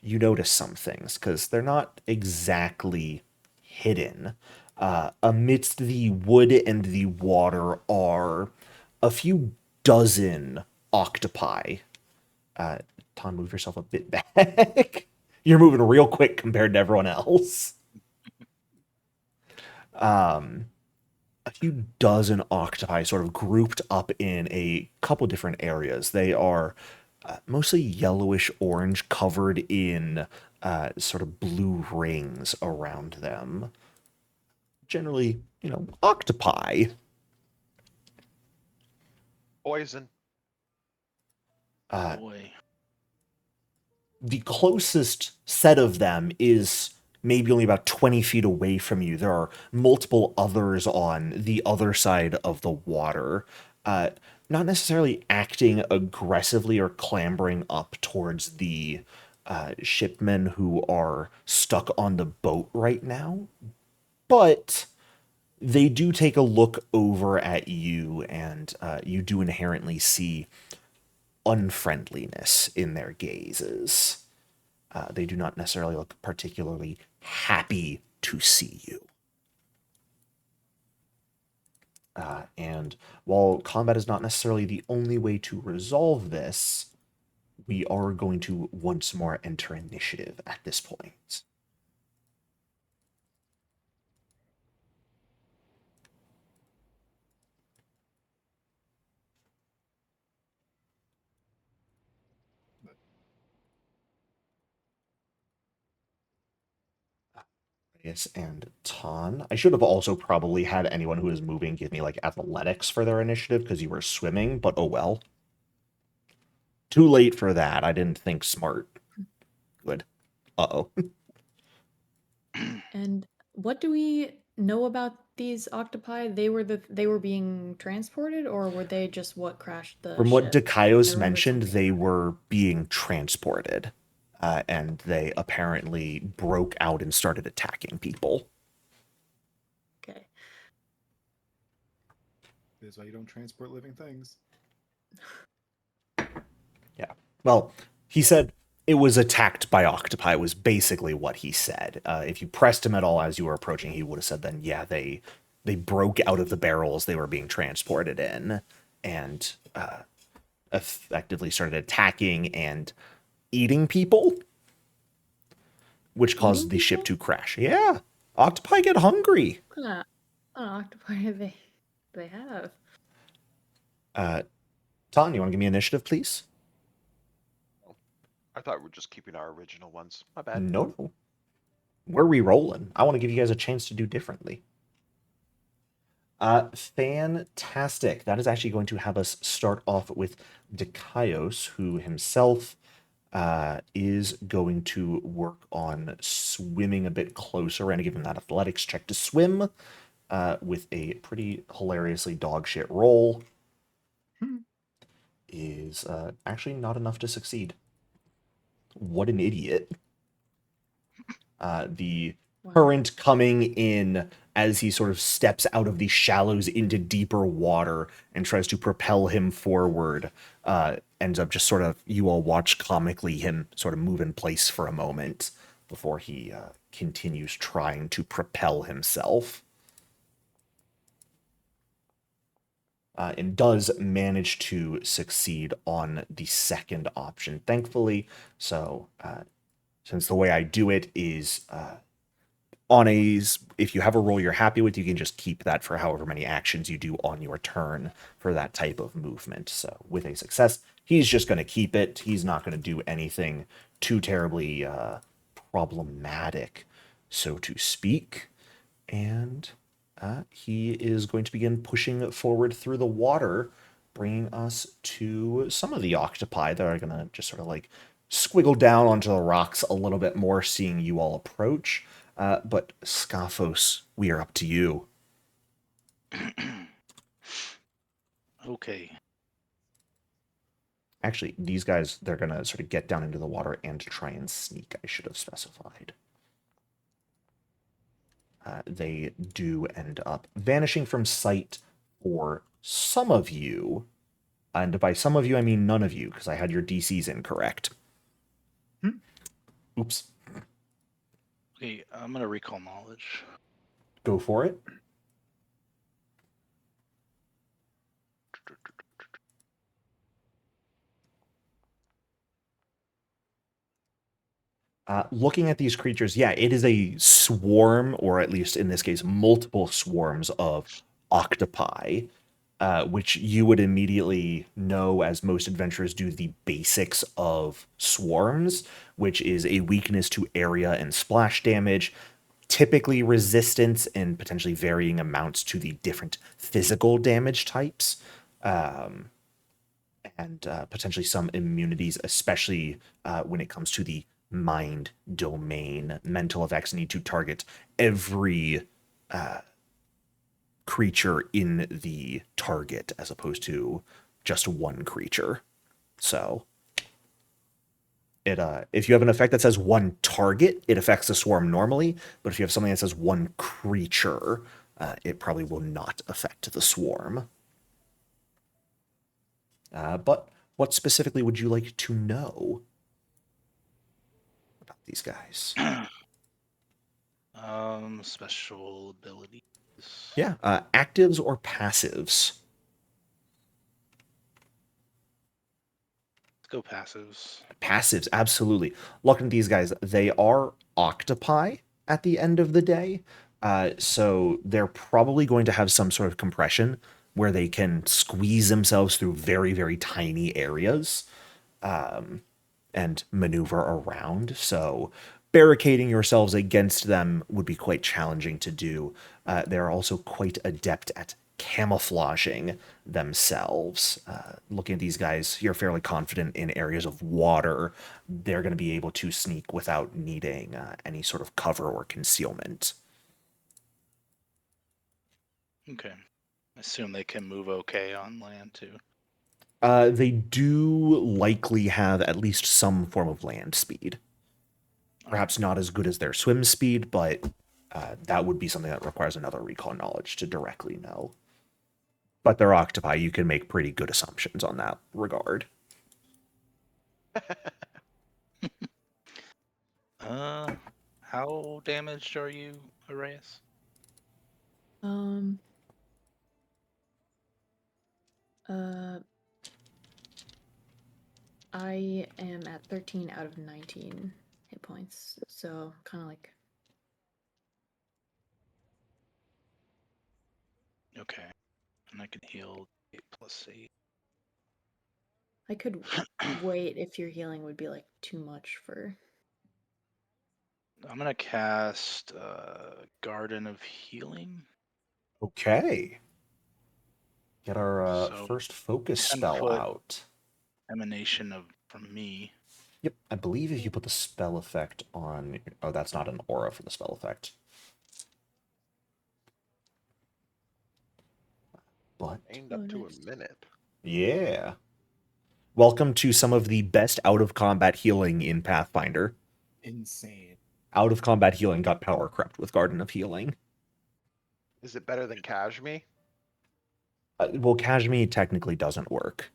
you notice some things because they're not exactly hidden. Amidst the wood and the water are a few dozen octopi. Ton, move yourself a bit back. You're moving real quick compared to everyone else. A few dozen octopi sort of grouped up in a couple different areas. They are mostly yellowish orange, covered in sort of blue rings around them. Generally, octopi. Poison. Boy. The closest set of them is maybe only about 20 feet away from you. There are multiple others on the other side of the water, not necessarily acting aggressively or clambering up towards the shipmen who are stuck on the boat right now, but they do take a look over at you, and you do inherently see unfriendliness in their gazes. They do not necessarily look particularly happy to see you. And while combat is not necessarily the only way to resolve this, we are going to once more enter initiative at this point. And Ton. I should have also probably had anyone who is moving give me like athletics for their initiative because you were swimming, but oh well. Too late for that. I didn't think smart. Good. Uh-oh. And what do we know about these octopi? They were being transported, or were they just what crashed the From what ship? I Dikaios remember mentioned, something they about were being transported. And they apparently broke out and started attacking people. it. Okay. That's why you don't transport living things. Yeah. Well, he said it was attacked by octopi was basically what he said. If you pressed him at all as you were approaching, he would have said then, yeah, they broke out of the barrels they were being transported in and effectively started attacking and eating people, which caused Eating the ship people? to crash. Yeah. Octopi get hungry. What kind of octopi do they have? Ton, you want to give me initiative, please? I thought we were just keeping our original ones. My bad. No. We're re-rolling. I want to give you guys a chance to do differently. Fantastic. That is actually going to have us start off with Dikaios, who himself is going to work on swimming a bit closer and give him that athletics check to swim with a pretty hilariously dogshit roll. Is actually not enough to succeed. What an idiot. The Wow. current coming in as he sort of steps out of the shallows into deeper water and tries to propel him forward, ends up just sort of, you all watch comically him sort of move in place for a moment before he continues trying to propel himself. And does manage to succeed on the second option, thankfully. So, since the way I do it is if you have a roll you're happy with, you can just keep that for however many actions you do on your turn for that type of movement. So with a success, he's just going to keep it. He's not going to do anything too terribly problematic, so to speak. And he is going to begin pushing forward through the water, bringing us to some of the octopi that are going to just sort of like squiggle down onto the rocks a little bit more, seeing you all approach. But Scaphos, we are up to you. Okay. Actually, these guys, they're going to sort of get down into the water and try and sneak, I should have specified. They do end up vanishing from sight for some of you. And by some of you, I mean none of you, because I had your DCs incorrect. Oops. Okay, I'm gonna recall knowledge. Go for it. Looking at these creatures, yeah, it is a swarm, or at least in this case, multiple swarms of octopi, which you would immediately know, as most adventurers do, the basics of swarms, which is a weakness to area and splash damage, typically resistance and potentially varying amounts to the different physical damage types, and potentially some immunities, especially when it comes to the mind domain. Mental effects need to target every creature in the target as opposed to just one creature. So if you have an effect that says one target, it affects the swarm normally, but if you have something that says one creature, it probably will not affect the swarm. But what specifically would you like to know about these guys? Special abilities. Yeah, actives or passives? Let's go passives. Passives, absolutely. Looking at these guys, they are octopi at the end of the day. So they're probably going to have some sort of compression where they can squeeze themselves through very, very tiny areas and maneuver around. So barricading yourselves against them would be quite challenging to do. They're also quite adept at camouflaging themselves. Looking at these guys, you're fairly confident in areas of water, they're going to be able to sneak without needing any sort of cover or concealment. Okay. I assume they can move okay on land too. They do likely have at least some form of land speed. Perhaps not as good as their swim speed, but that would be something that requires another recon knowledge to directly know. But they're octopi, you can make pretty good assumptions on that regard. How damaged are you, Arias? Um. Uh. I am at 13 out of 19 hit points, so kind of like. Okay. And I can heal 8+8. I could wait if your healing would be like too much for. I'm gonna cast Garden of Healing. Okay. Get our So, first focus 10 spell foot. out. Emanation from me. Yep, I believe if you put the spell effect on... Oh, that's not an aura for the spell effect. But... Aimed up to nice. a minute. Yeah. Welcome to some of the best out-of-combat healing in Pathfinder. Insane. Out-of-combat healing got power crept with Garden of Healing. Is it better than Kashmi? Well, Kashmi technically doesn't work.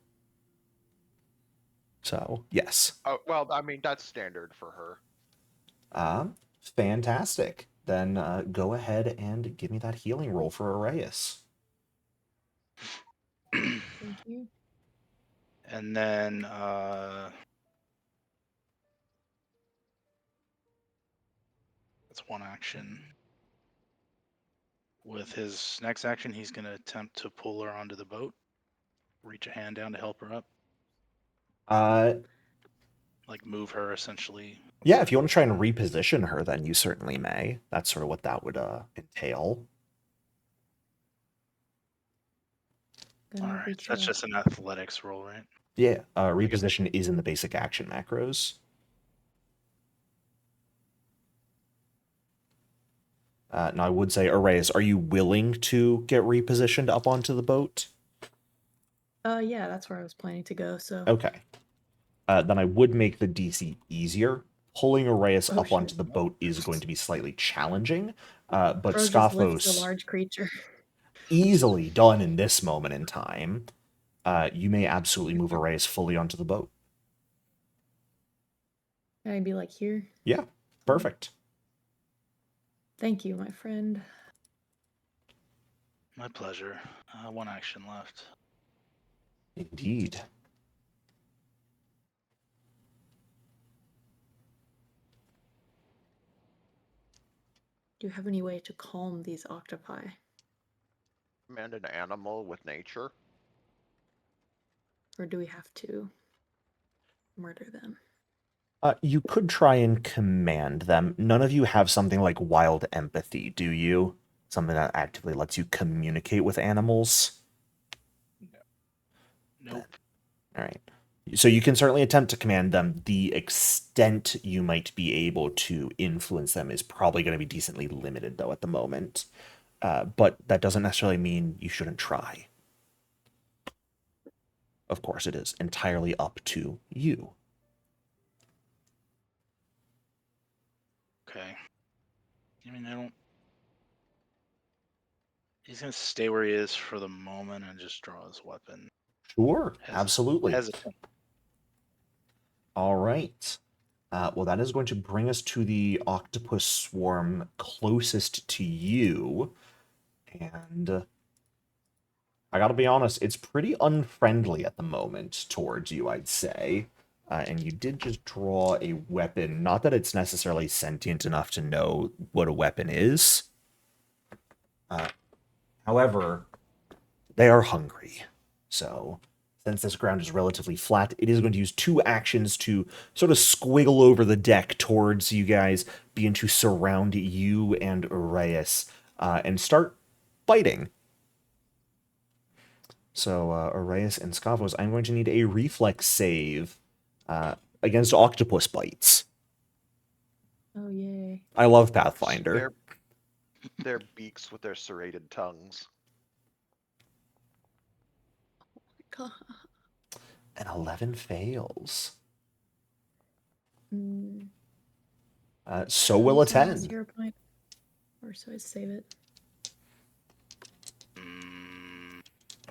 So, yes. Oh, well, I mean, that's standard for her. Fantastic. Then go ahead and give me that healing roll for Arias. Thank you. And then that's one action. With his next action, he's going to attempt to pull her onto the boat. Reach a hand down to help her up. Like move her essentially. Yeah, if you want to try and reposition her, then you certainly may. That's sort of what that would entail. Gonna All right, reach that's up. just an athletics roll, right? Yeah, reposition is in the basic action macros. Now, I would say, Arias, are you willing to get repositioned up onto the boat? Yeah, that's where I was planning to go. So. Okay. Then I would make the DC easier. Pulling Arias Oh, up shit. onto the boat is going to be slightly challenging, but Bro just lifts a Scophos, large creature. easily done in this moment in time. You may absolutely move Arias fully onto the boat. Can I be like here? Yeah, perfect. Thank you, my friend. My pleasure. One action left. Indeed. Do you have any way to calm these octopi? Command an animal with nature. Or do we have to murder them? You could try and command them. None of you have something like wild empathy, do you? Something that actively lets you communicate with animals? Nope. All right. So you can certainly attempt to command them. The extent you might be able to influence them is probably going to be decently limited, though, at the moment. But that doesn't necessarily mean you shouldn't try. Of course, it is entirely up to you. Okay. I mean, I don't. He's gonna stay where he is for the moment and just draw his weapon. Sure, absolutely. Hesitant. All right. Well, that is going to bring us to the octopus swarm closest to you. And I gotta be honest, it's pretty unfriendly at the moment towards you, I'd say. And you did just draw a weapon. Not that it's necessarily sentient enough to know what a weapon is. However, they are hungry. So, since this ground is relatively flat, it is going to use 2 actions to sort of squiggle over the deck towards you guys, begin to surround you and Arias, and start fighting. So, Arias and Scavos, I'm going to need a reflex save against octopus bites. Oh yay! I love Pathfinder. Their beaks with their serrated tongues. God. And 11 fails. Mm, So will a use my last 10. hero point, or so I save it.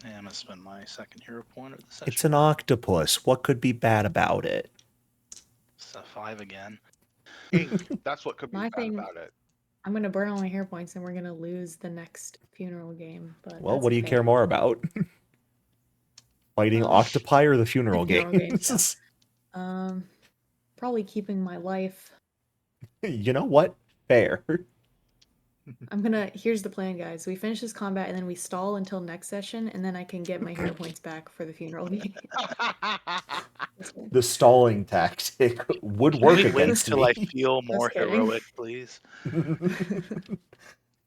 Yeah, I'm gonna spend my second hero point of the session. It's an octopus. What could be bad about it? It's a 5 again. Ink. That's what could be My bad thing- about it. I'm gonna burn all my hero points, and we're gonna lose the next funeral game. But Well, that's what do you okay. care more about? Fighting octopi or the funeral funeral games, games? Probably keeping my life. You know what? Fair. Here's the plan, guys. We finish this combat, and then we stall until next session, and then I can get my hero points back for the funeral game. The stalling tactic would Can work we wait against till I me. feel more kidding. heroic, please?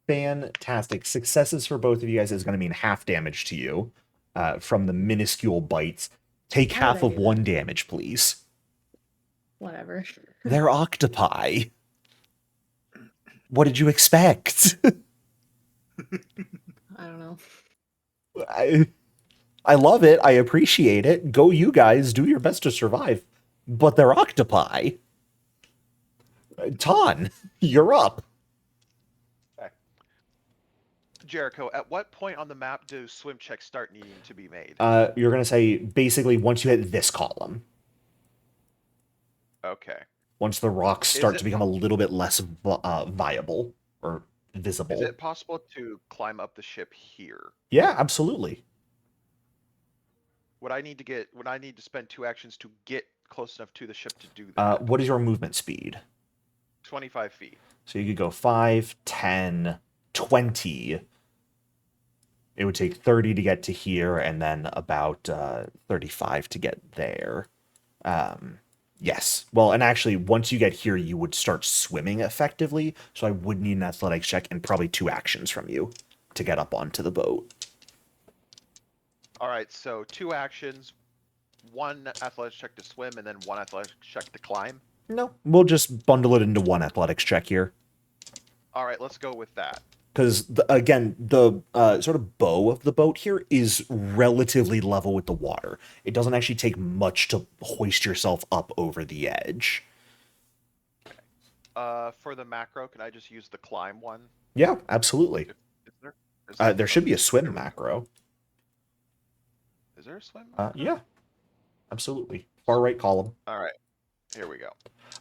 Fantastic. Successes for both of you guys is going to mean half damage to you from the minuscule bites. Take Why half would I of do 1 damage, please. Whatever. They're octopi. What did you expect? I don't know. I love it. I appreciate it. Go you guys. Do your best to survive. But they're octopi. Ton, you're up. Jericho, at what point on the map do swim checks start needing to be made? You're going to say basically once you hit this column. Okay. Once the rocks Is start it to become a little bit less viable or visible. Is it possible to climb up the ship here? Yeah, absolutely. Would I need to spend 2 actions to get close enough to the ship to do that? What is your movement speed? 25 feet. So you could go 5, 10, 20. It would take 30 to get to here, and then about 35 to get there. Yes. Well, and actually, once you get here, you would start swimming effectively, so I would need an athletics check and probably 2 actions from you to get up onto the boat. All right, so 2 actions, 1 athletics check to swim, and then 1 athletics check to climb. No, we'll just bundle it into 1 athletics check here. All right, let's go with that. Because, again, the sort of bow of the boat here is relatively level with the water. It doesn't actually take much to hoist yourself up over the edge. For the macro, can I just use the climb one? Yeah, absolutely. Is there? There should be a swim macro. Is there a swim? Yeah, absolutely. Far right column. All right, here we go.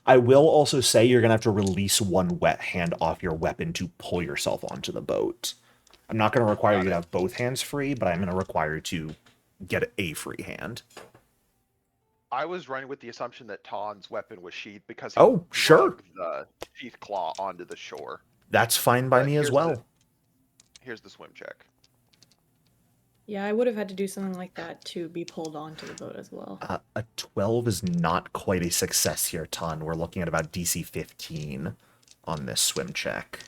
I will also say you're going to have to release 1 wet hand off your weapon to pull yourself onto the boat. I'm not going to require you to have both hands free, but I'm going to require you to get a free hand. I was running with the assumption that Ton's weapon was sheathed because he sure. lugged the sheath claw onto the shore. That's fine by me as well. Here's the swim check. Yeah, I would have had to do something like that to be pulled onto the boat as well. A 12 is not quite a success here, Ton. We're looking at about DC 15 on this swim check.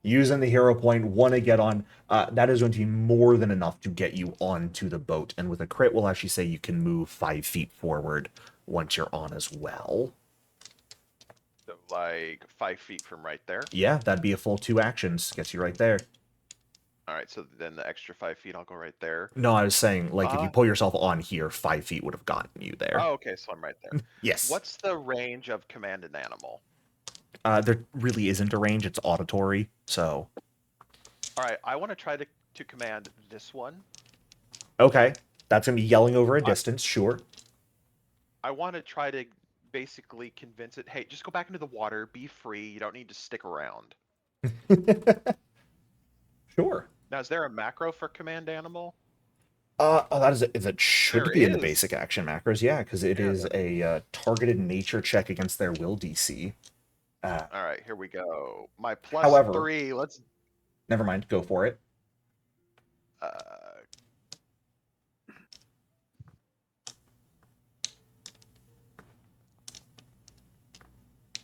Using the hero point, 1 to get on, that is going to be more than enough to get you onto the boat. And with a crit, we'll actually say you can move 5 feet forward once you're on as well. So like 5 feet from right there? Yeah, that'd be a full 2 actions. Gets you right there. All right, so then the extra 5 feet, I'll go right there. No, I was saying, like, if you pull yourself on here, 5 feet would have gotten you there. Oh, okay, so I'm right there. Yes. What's the range of command an animal? There really isn't a range. It's auditory, so... All right, I want to try to command this one. Okay, that's going to be yelling over a distance, sure. I want to try to basically convince it, hey, just go back into the water, be free, you don't need to stick around. Sure. Now, is there a macro for command animal? That is it should There be in the is. basic action macros, yeah, because it is a targeted nature check against their will DC. All right, here we go. My plus However- 3, let's... Never mind, go for it.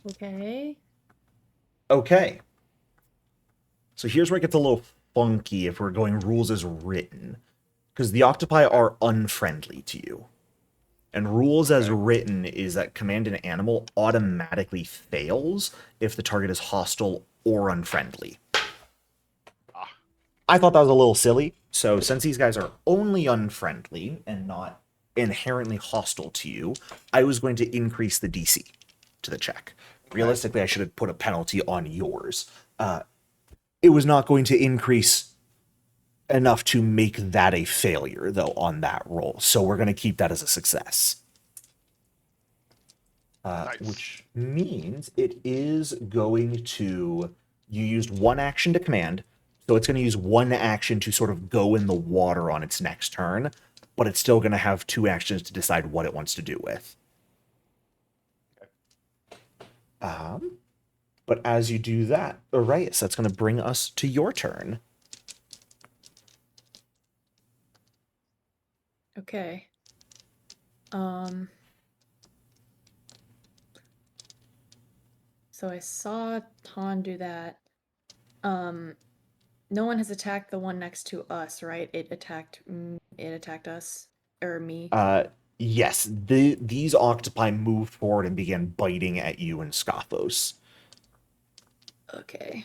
Okay. Okay. So here's where it gets a little funky if we're going rules as written. because the octopi are unfriendly to you. And rules as Okay. written is that command an animal automatically fails if the target is hostile or unfriendly. Ah. I thought that was a little silly. So since these guys are only unfriendly and not inherently hostile to you, I was going to increase the DC to the check. Realistically, I should have put a penalty on yours. It was not going to increase enough to make that a failure, though, on that roll. So we're going to keep that as a success. Nice. Which means it is going to... You used one action to command, so it's going to use one action to sort of go in the water on its next turn, but it's still going to have 2 actions to decide what it wants to do with. But as you do that, Arias, that's going to bring us to your turn. Okay. So I saw Ton do that. No one has attacked the one next to us, right? It attacked us or me. Yes, these octopi moved forward and began biting at you and Scothos. Okay.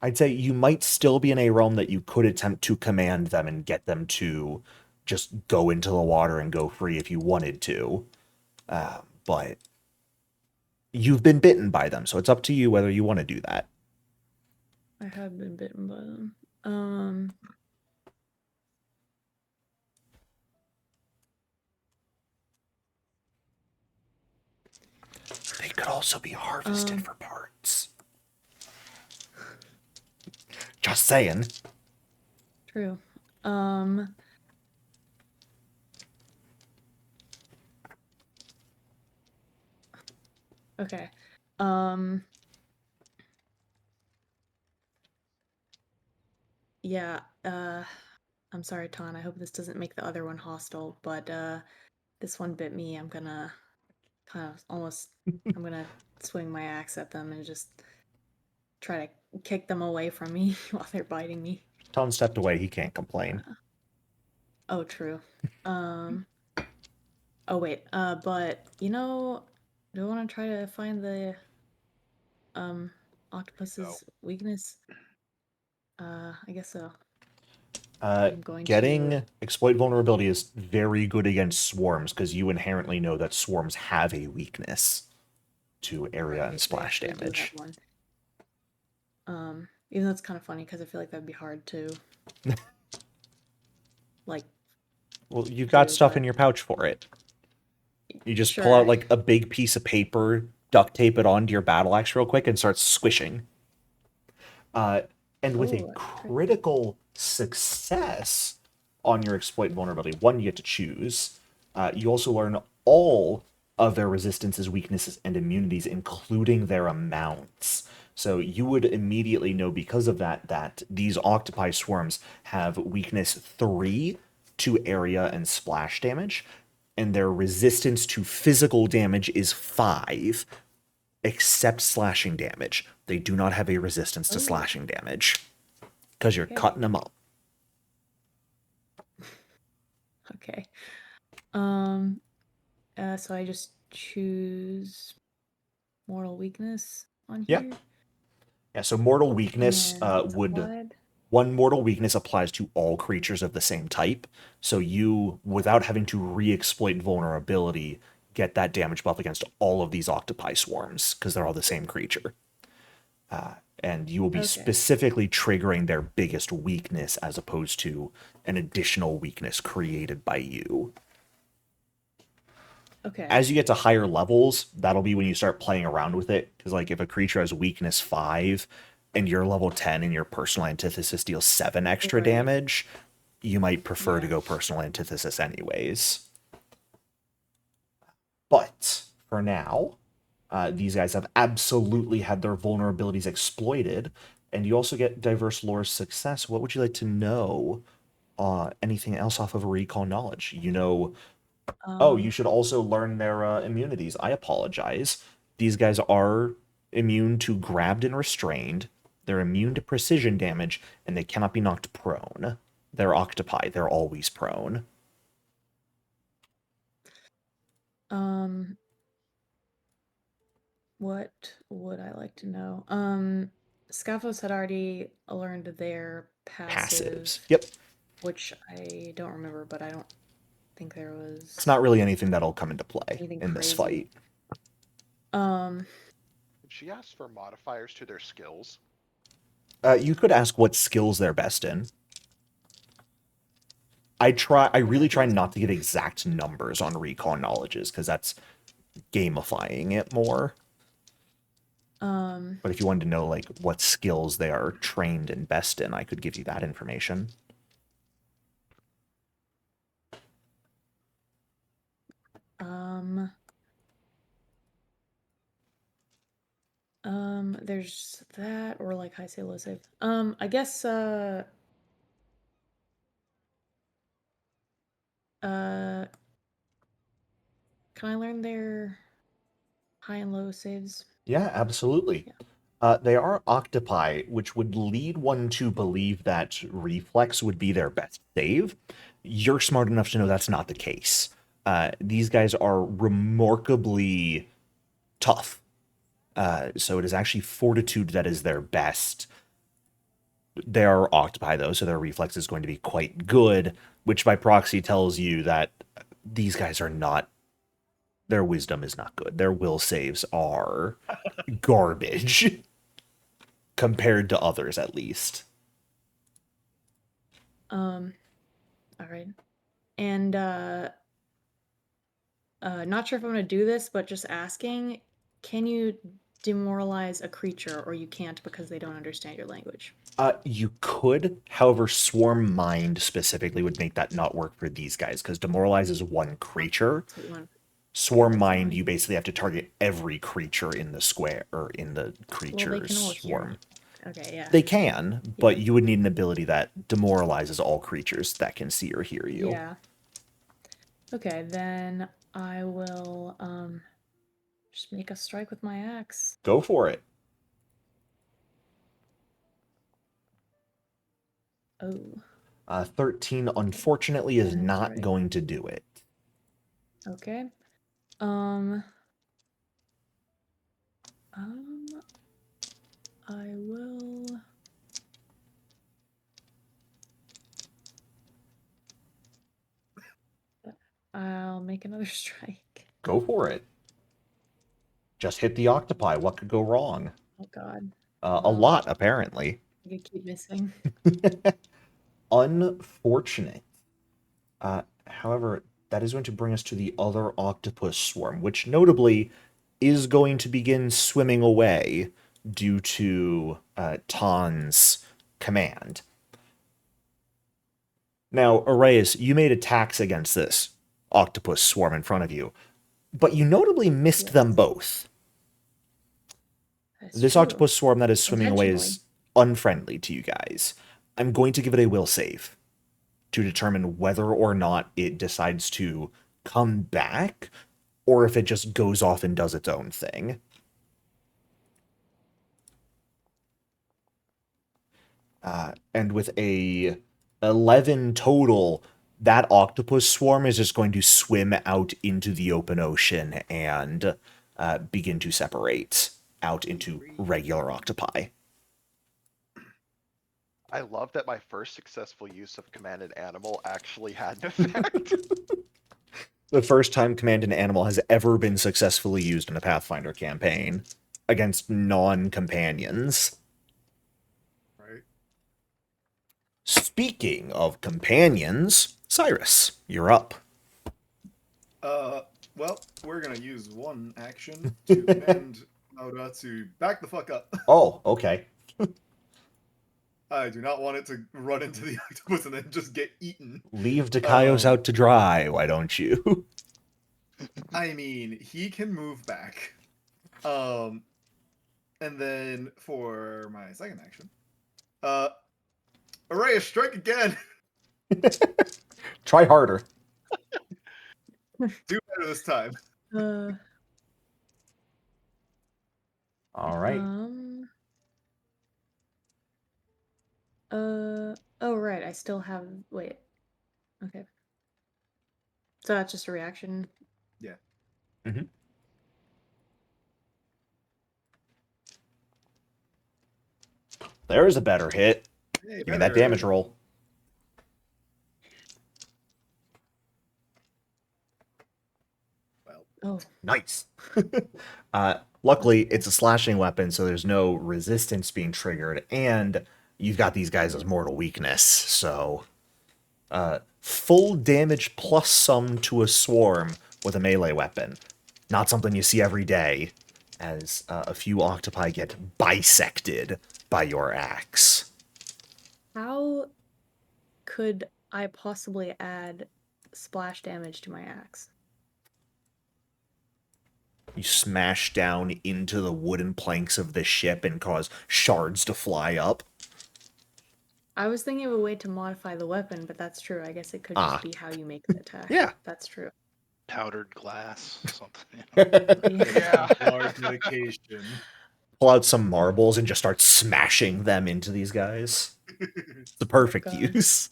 I'd say you might still be in a realm that you could attempt to command them and get them to just go into the water and go free if you wanted to. But you've been bitten by them, so it's up to you whether you want to do that. I have been bitten by them. They could also be harvested for parts. Just saying. True. Okay. Yeah, I'm sorry, Ton. I hope this doesn't make the other one hostile, but this one bit me. I'm gonna I'm gonna swing my axe at them and just try to kick them away from me while they're biting me. Tom stepped away, he can't complain. Oh, true. Oh wait, but do I want to try to find the octopus's weakness? I guess so. I'm going Getting to... exploit vulnerability is very good against swarms because you inherently know that swarms have a weakness to area and splash they actually do damage. have one. Even though it's kind of funny because I feel like that'd be hard to like. Well, you've got stuff but... in your pouch for it. You just Sure. pull out like a big piece of paper, duct tape it onto your battle axe real quick, and start squishing. And with a critical success on your exploit vulnerability, one, you get to choose. You also learn all of their resistances, weaknesses, and immunities, including their amounts. So you would immediately know because of that these octopi swarms have weakness 3 to area and splash damage, and their resistance to physical damage is 5, except slashing damage. They do not have a resistance to slashing damage because you're cutting them up. Okay. So I just choose mortal weakness on here. Yeah. So mortal weakness applied? one mortal weakness applies to all creatures of the same type. So you, without having to re-exploit vulnerability, get that damage buff against all of these octopi swarms because they're all the same creature. And you will be specifically triggering their biggest weakness as opposed to an additional weakness created by you. Okay. As you get to higher levels, that'll be when you start playing around with it. Because like if a creature has weakness 5 and you're level 10 and your personal antithesis deals 7 extra damage, you might prefer to go personal antithesis anyways. But for now, these guys have absolutely had their vulnerabilities exploited, and you also get diverse lore success. What would you like to know? Anything else off of recall knowledge? You know, you should also learn their immunities. I apologize. These guys are immune to grabbed and restrained. They're immune to precision damage, and they cannot be knocked prone. They're octopi. They're always prone. What would I like to know? Scaphos had already learned their passive, Yep. which I don't remember, but I don't think there was It's not really anything that'll come into play anything in this crazy. fight. Did she ask for modifiers to their skills? You could ask what skills they're best in. I really try not to give exact numbers on recon knowledges, because that's gamifying it more. But if you wanted to know, like, what skills they are trained and best in, I could give you that information. There's that, or like high save, low save. I guess, can I learn their high and low saves? Yeah, absolutely. Yeah. They are octopi, which would lead one to believe that reflex would be their best save. You're smart enough to know that's not the case. These guys are remarkably tough. So it is actually fortitude that is their best. They are octopi, though, so their reflex is going to be quite good, which by proxy tells you that these guys are not. Their wisdom is not good. Their will saves are garbage compared to others, at least. All right. And not sure if I'm gonna do this, but just asking, can you demoralize a creature, or you can't because they don't understand your language? You could, however, Swarm Mind specifically would make that not work for these guys, because Demoralize is one creature. So you want- Swarm that's Mind, fine. you basically have to target every creature in the square, or in the Well, they creature's can all hear. swarm. Okay, yeah. They can, but you would need an ability that demoralizes all creatures that can see or hear you. Yeah. Okay, then I will just make a strike with my axe. Go for it. Oh, 13, unfortunately, is That's not right. going to do it. Okay. I will. I'll make another strike. Go for it. Just hit the octopi. What could go wrong? Oh God. A lot, apparently. I could keep missing. Unfortunate. However, that is going to bring us to the other octopus swarm, which notably is going to begin swimming away due to Tan's command. Now, Arias, you made attacks against this octopus swarm in front of you, but you notably missed them both. That's This true. octopus swarm that is swimming away is Intentionally. unfriendly to you guys. I'm going to give it a will save to determine whether or not it decides to come back, or if it just goes off and does its own thing. And with a 11 total, that octopus swarm is just going to swim out into the open ocean and begin to separate out into regular octopi. I love that my first successful use of commanded animal actually had an effect. The first time Command an Animal has ever been successfully used in a Pathfinder campaign against non-companions. Right. Speaking of companions, Cyrus, you're up. Well, we're gonna use one action to command Oda to back the fuck up. Oh, okay. I do not want it to run into the octopus and then just get eaten. Leave Dikaios out to dry, why don't you? I mean, he can move back. And then for my second action, Array, strike again. Try harder. Do better this time. All right. I still have. Wait. Okay. So that's just a reaction. Yeah. There's a better hit. Hey, Give me that damage roll. Well, Oh. Nice. Luckily, it's a slashing weapon, so there's no resistance being triggered, and you've got these guys as mortal weakness, so full damage plus some to a swarm with a melee weapon. Not something you see every day, as a few octopi get bisected by your axe. How could I possibly add splash damage to my axe? You smash down into the wooden planks of the ship and cause shards to fly up. I was thinking of a way to modify the weapon, but that's true. I guess it could Ah. just be how you make the attack. Yeah. That's true. Powdered glass, something. You know? Yeah. large medication. Pull out some marbles and just start smashing them into these guys. It's the perfect God. use.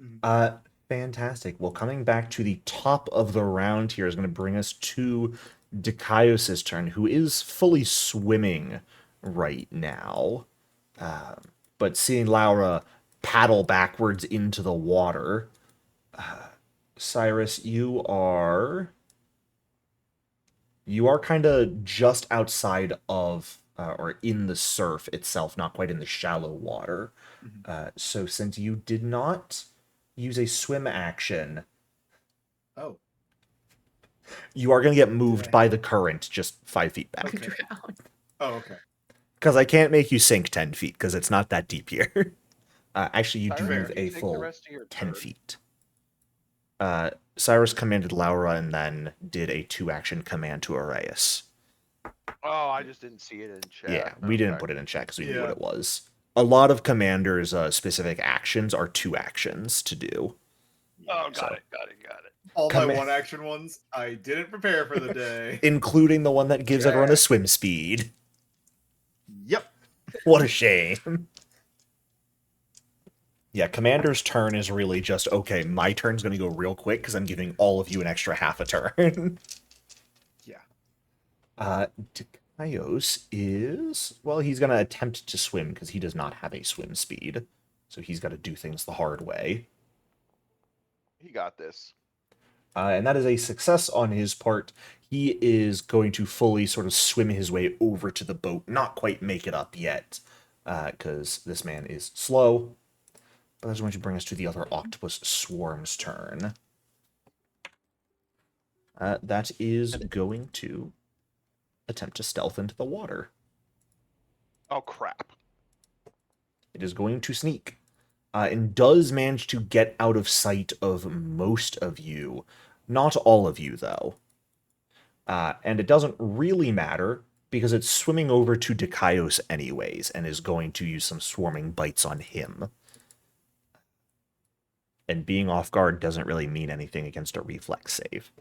Mhm. Fantastic. Well, coming back to the top of the round here is going to bring us to Dikaios' turn, who is fully swimming right now. But seeing Laura paddle backwards into the water, Cyrus, you are kind of just outside of or in the surf itself, not quite in the shallow water. So since you did not use a swim action, Oh, you are going to get moved Okay. by the current just 5 feet back. Okay. Drown. oh, okay. Because I can't make you sink 10 feet, because it's not that deep here. Actually, you do Cyrus, move can you a take the full rest of your 10 turn? feet. Cyrus commanded Laura and then did a 2-action command to Arias. Oh, I just didn't see it in chat. Yeah, we didn't Okay. put it in chat because we knew Yeah. what it was. A lot of commanders' specific actions are 2 actions to do. Oh, So- got it. All Come my in. one-action ones, I didn't prepare for the day. Including the one that gives everyone a Check. swim speed. Yep. What a shame. Yeah, Commander's turn is really just, okay, my turn's going to go real quick because I'm giving all of you an extra half a turn. Yeah. Dikaios is, well, he's going to attempt to swim because he does not have a swim speed. So he's got to do things the hard way. He got this. And that is a success on his part. He is going to fully sort of swim his way over to the boat, not quite make it up yet, because this man is slow. But that's going to bring us to the other octopus swarm's turn. That is going to attempt to stealth into the water. Oh, crap. It is going to sneak. And does manage to get out of sight of most of you. Not all of you, though. And it doesn't really matter, because it's swimming over to Dikaios anyways, and is going to use some swarming bites on him. And being off guard doesn't really mean anything against a reflex save.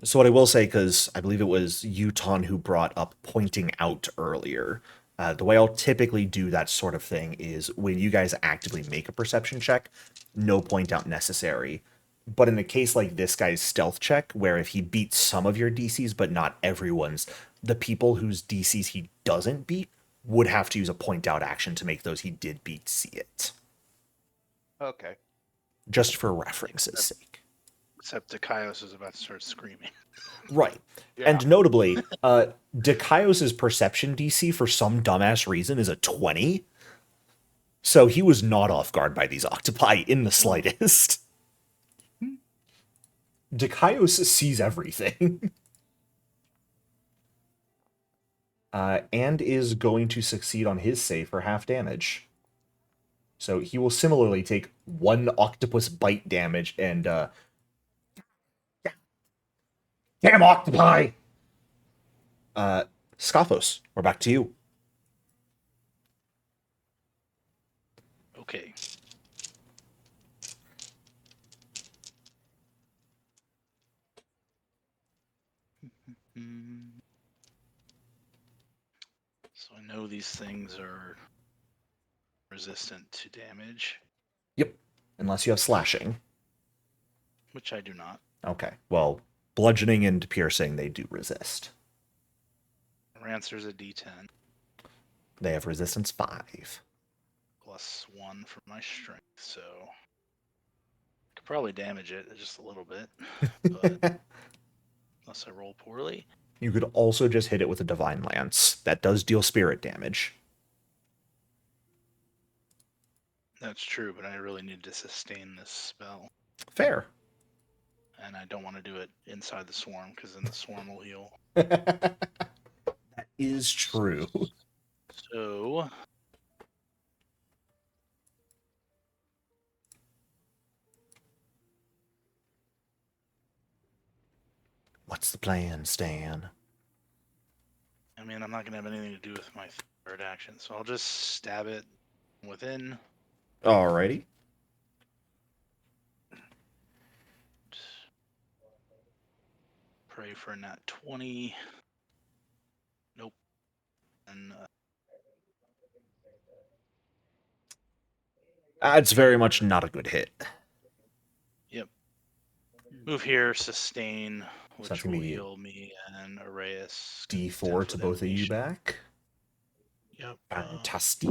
So what I will say, because I believe it was Uton who brought up pointing out earlier, the way I'll typically do that sort of thing is when you guys actively make a perception check, no point out necessary. But in a case like this guy's stealth check, where if he beats some of your DCs but not everyone's, the people whose DCs he doesn't beat would have to use a point out action to make those he did beat see it. Okay. Just for reference's sake. Except Dikaios is about to start screaming. Right. Yeah. And notably, Dikaios' perception DC for some dumbass reason is a 20. So he was not off guard by these octopi in the slightest. Dikaios sees everything. And is going to succeed on his save for half damage. So he will similarly take 1 octopus bite damage and damn octopi! Scophos, we're back to you. Okay. So I know these things are resistant to damage, Yep. Unless you have slashing. which I do not. Okay. Well, bludgeoning and piercing, they do resist. Rancer's a D10 They have resistance 5. plus 1 for my strength, so I could probably damage it just a little bit, but unless I roll poorly. You could also just hit it with a Divine Lance. That does deal spirit damage. That's true, but I really need to sustain this spell. Fair. And I don't want to do it inside the swarm, because then the swarm will heal. That is true. So... What's the plan, Stan? I mean, I'm not going to have anything to do with my third action, so I'll just stab it within. Alrighty. Pray for a nat 20. Nope. And It's very much not a good hit. move here, sustain, that's which gonna will be heal me and Arrayus. D4 to both of you back. Yep. Fantastic.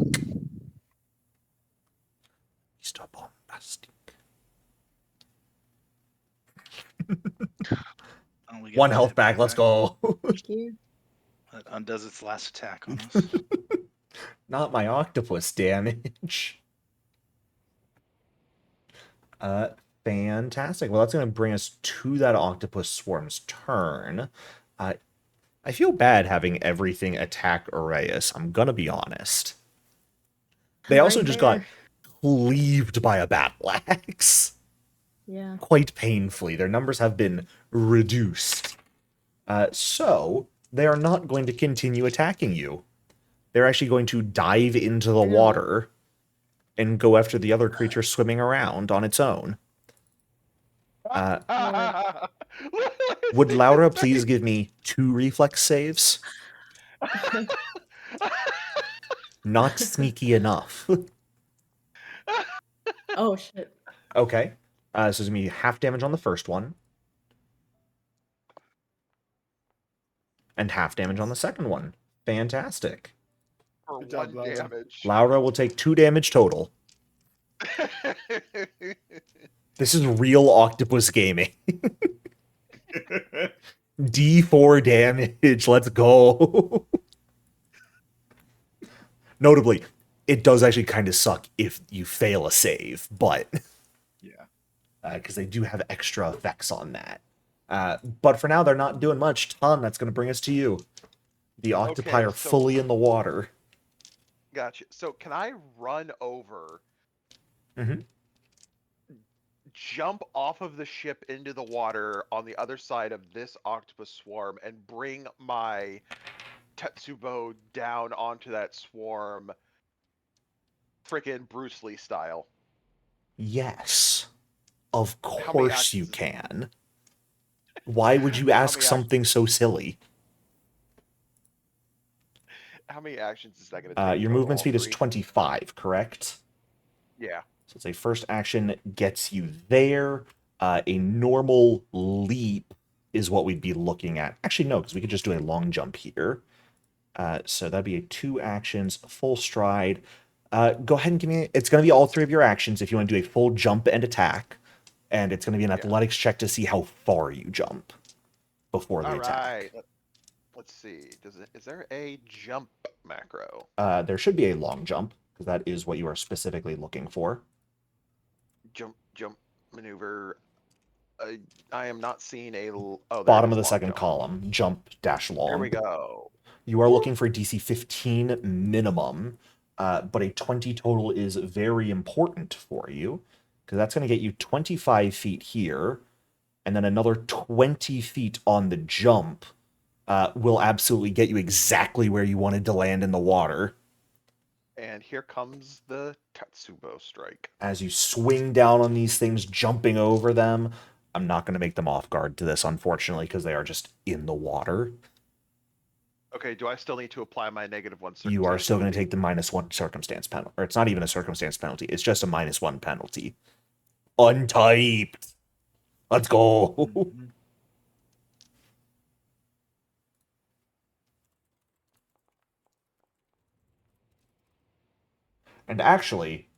Mr. Bombastic. We get 1 my health hit back, let's go. Thank you. That undoes its last attack on us. Not my octopus damage. Fantastic. Well, that's going to bring us to that octopus swarm's turn. I feel bad having everything attack Arrayus. I'm going to be honest. They also Right just there. got cleaved by a battle axe. Yeah. Quite painfully. Their numbers have been reduced. So, they are not going to continue attacking you. They're actually going to dive into the Ew. water and go after the other creature swimming around on its own. Would Laura please give me 2 reflex saves? Not sneaky enough. Oh shit. Okay. So it's going to be half damage on the first one. And half damage on the second one. Fantastic. For Good job, 1 Laura. damage. Laura will take 2 damage total. This is real octopus gaming. D4 damage. Let's go. Notably, it does actually kind of suck if you fail a save, but Yeah. because they do have extra effects on that. But for now, they're not doing much. Ton, that's going to bring us to you. The octopi Okay, are so- fully in the water. Gotcha. So can I run over, Mhm. jump off of the ship into the water on the other side of this octopus swarm, and bring my Tetsubo down onto that swarm, frickin' Bruce Lee style? Yes. Of many course you actions- can. Why would you ask many something so silly? How many actions is that going to take? Your total? movement All speed is 3? 25, correct? Yeah. So it's a first action gets you there. A normal leap is what we'd be looking at. Actually, no, because we could just do a long jump here. So that'd be a 2 actions, full stride. Go ahead and give me... It's going to be all 3 of your actions if you want to do a full jump and attack. And it's going to be an athletics check to see how far you jump before the All attack. right. Let's see. Is there a jump macro? There should be a long jump, because that is what you are specifically looking for. Jump maneuver. I am not seeing a. Oh, there Bottom it of is, the long second jump. column, jump dash long. There we go. You are looking for a DC 15 minimum, but a 20 total is very important for you, because that's going to get you 25 feet here, and then another 20 feet on the jump will absolutely get you exactly where you wanted to land in the water. And here comes the Tetsubo strike. As you swing down on these things, jumping over them, I'm not going to make them off guard to this, unfortunately, because they are just in the water. Okay, do I still need to apply my -1 circumstance? You are still going to penalty? take the -1 circumstance penalty. Or it's not even a circumstance penalty. It's just a -1 penalty. Untyped. Let's go. Mhm. And actually,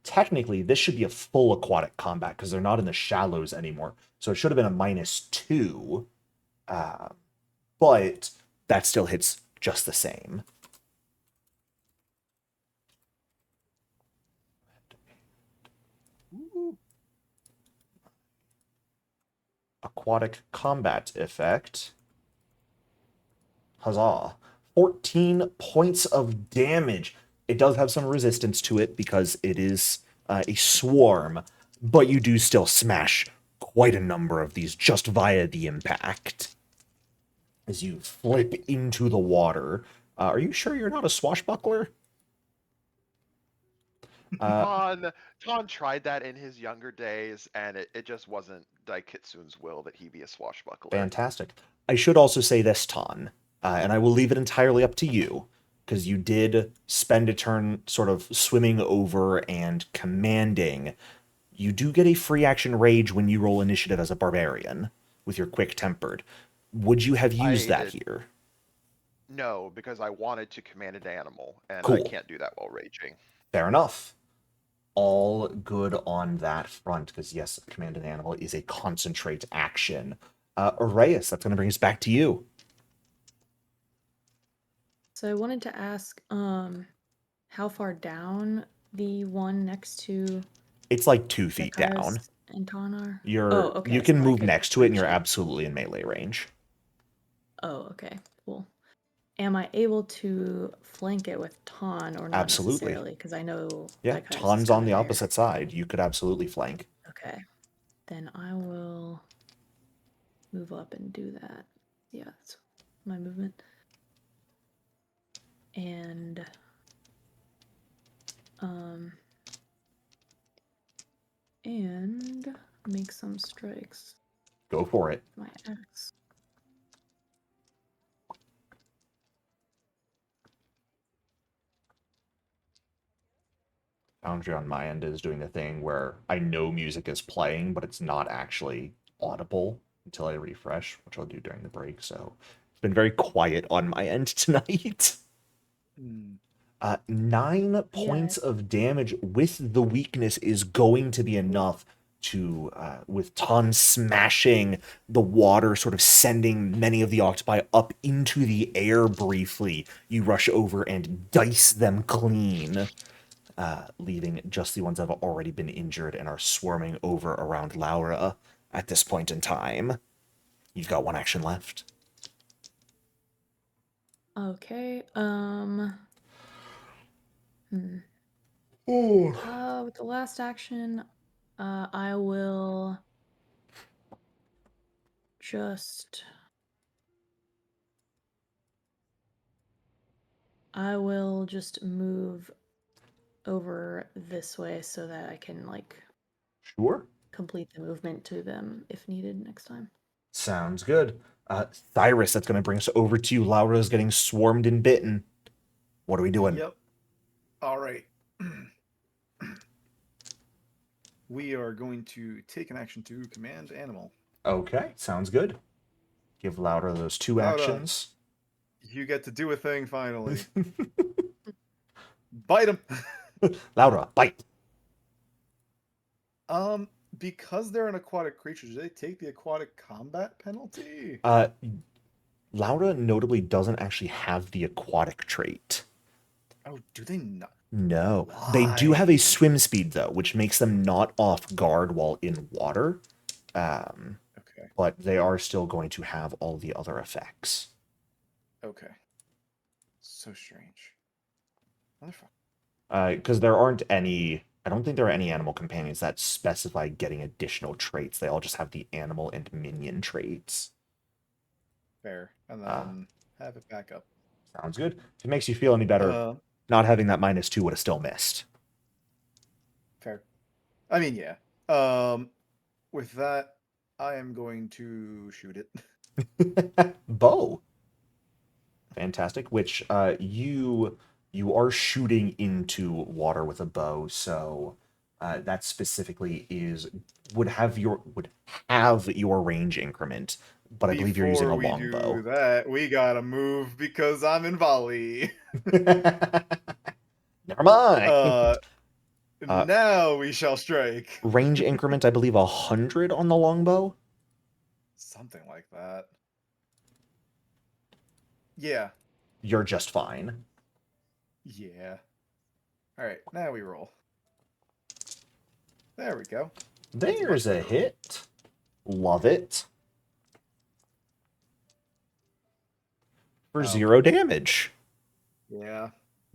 technically, this should be a full aquatic combat because they're not in the shallows anymore. So it should have been a -2. But that still hits just the same. Ooh. Aquatic combat effect. Huzzah. 14 points of damage. It does have some resistance to it because it is a swarm, but you do still smash quite a number of these just via the impact. As you flip into the water. Are you sure you're not a swashbuckler? Ton tried that in his younger days, and it just wasn't Daikitsun's will that he be a swashbuckler. Fantastic. I should also say this, Ton, and I will leave it entirely up to you, because you did spend a turn sort of swimming over and commanding. You do get a free action rage when you roll initiative as a barbarian with your quick-tempered. Would you have used that here? No, because I wanted to command an animal, and I Cool. can't do that while raging. Fair enough. All good on that front, because yes, command an animal is a concentrate action. Arrayus, that's going to bring us back to you. So I wanted to ask, how far down the one next to It's like 2 feet down. Kairos and Ton are? You're Oh, okay. you can so I move could next to it, and you're actually- absolutely in melee range. Oh, okay. Cool. Am I able to flank it with Ton or not Absolutely. necessarily? Because I know Yeah, that Kairos is Ton's on kinda the there. opposite side. You could absolutely flank. Okay. Then I will move up and do that. Yeah, that's my movement. And and make some strikes. Go for it. My axe. Foundry on my end is doing the thing where I know music is playing, but it's not actually audible until I refresh, which I'll do during the break. So it's been very quiet on my end tonight. 9 points of damage with the weakness is going to be enough to, with Ton smashing the water, sort of sending many of the octopi up into the air briefly. You rush over and dice them clean, leaving just the ones that have already been injured and are swarming over around Laura at this point in time. You've got 1 action left. Okay. With the last action, I will just move over this way so that I can Sure. complete the movement to them if needed next time. Sounds good. Cyrus, that's going to bring us over to you. Laura's getting swarmed and bitten. What are we doing? Yep. All right. We are going to take an action to command animal. Okay, sounds good. Give Laura those 2 Laura. actions. You get to do a thing finally. Bite him. Laura, bite. Because they're an aquatic creature, do they take the aquatic combat penalty? Laura notably doesn't actually have the aquatic trait. Oh, do they not? No. They do have a swim speed, though, which makes them not off guard while in water. Okay. But they are still going to have all the other effects. Okay. So strange. Motherfucker. Because there aren't any... I don't think there are any animal companions that specify getting additional traits. They all just have the animal and minion traits. Fair. And then have it back up. Sounds good. If it makes you feel any better, not having that -2 would have still missed. Fair. I mean, yeah. With that, I am going to shoot it. Bow. Fantastic. Which you are shooting into water with a bow, so that specifically would have your range increment, but I believe you're using a Before we do longbow. that, we gotta move because I'm in volley. Never mind. Now we shall strike. Range increment, I believe 100 on the longbow. Something like that. Yeah. You're just fine. Yeah. Alright, now we roll. There we go. There's a hit. Love it. For 0 damage. Yeah.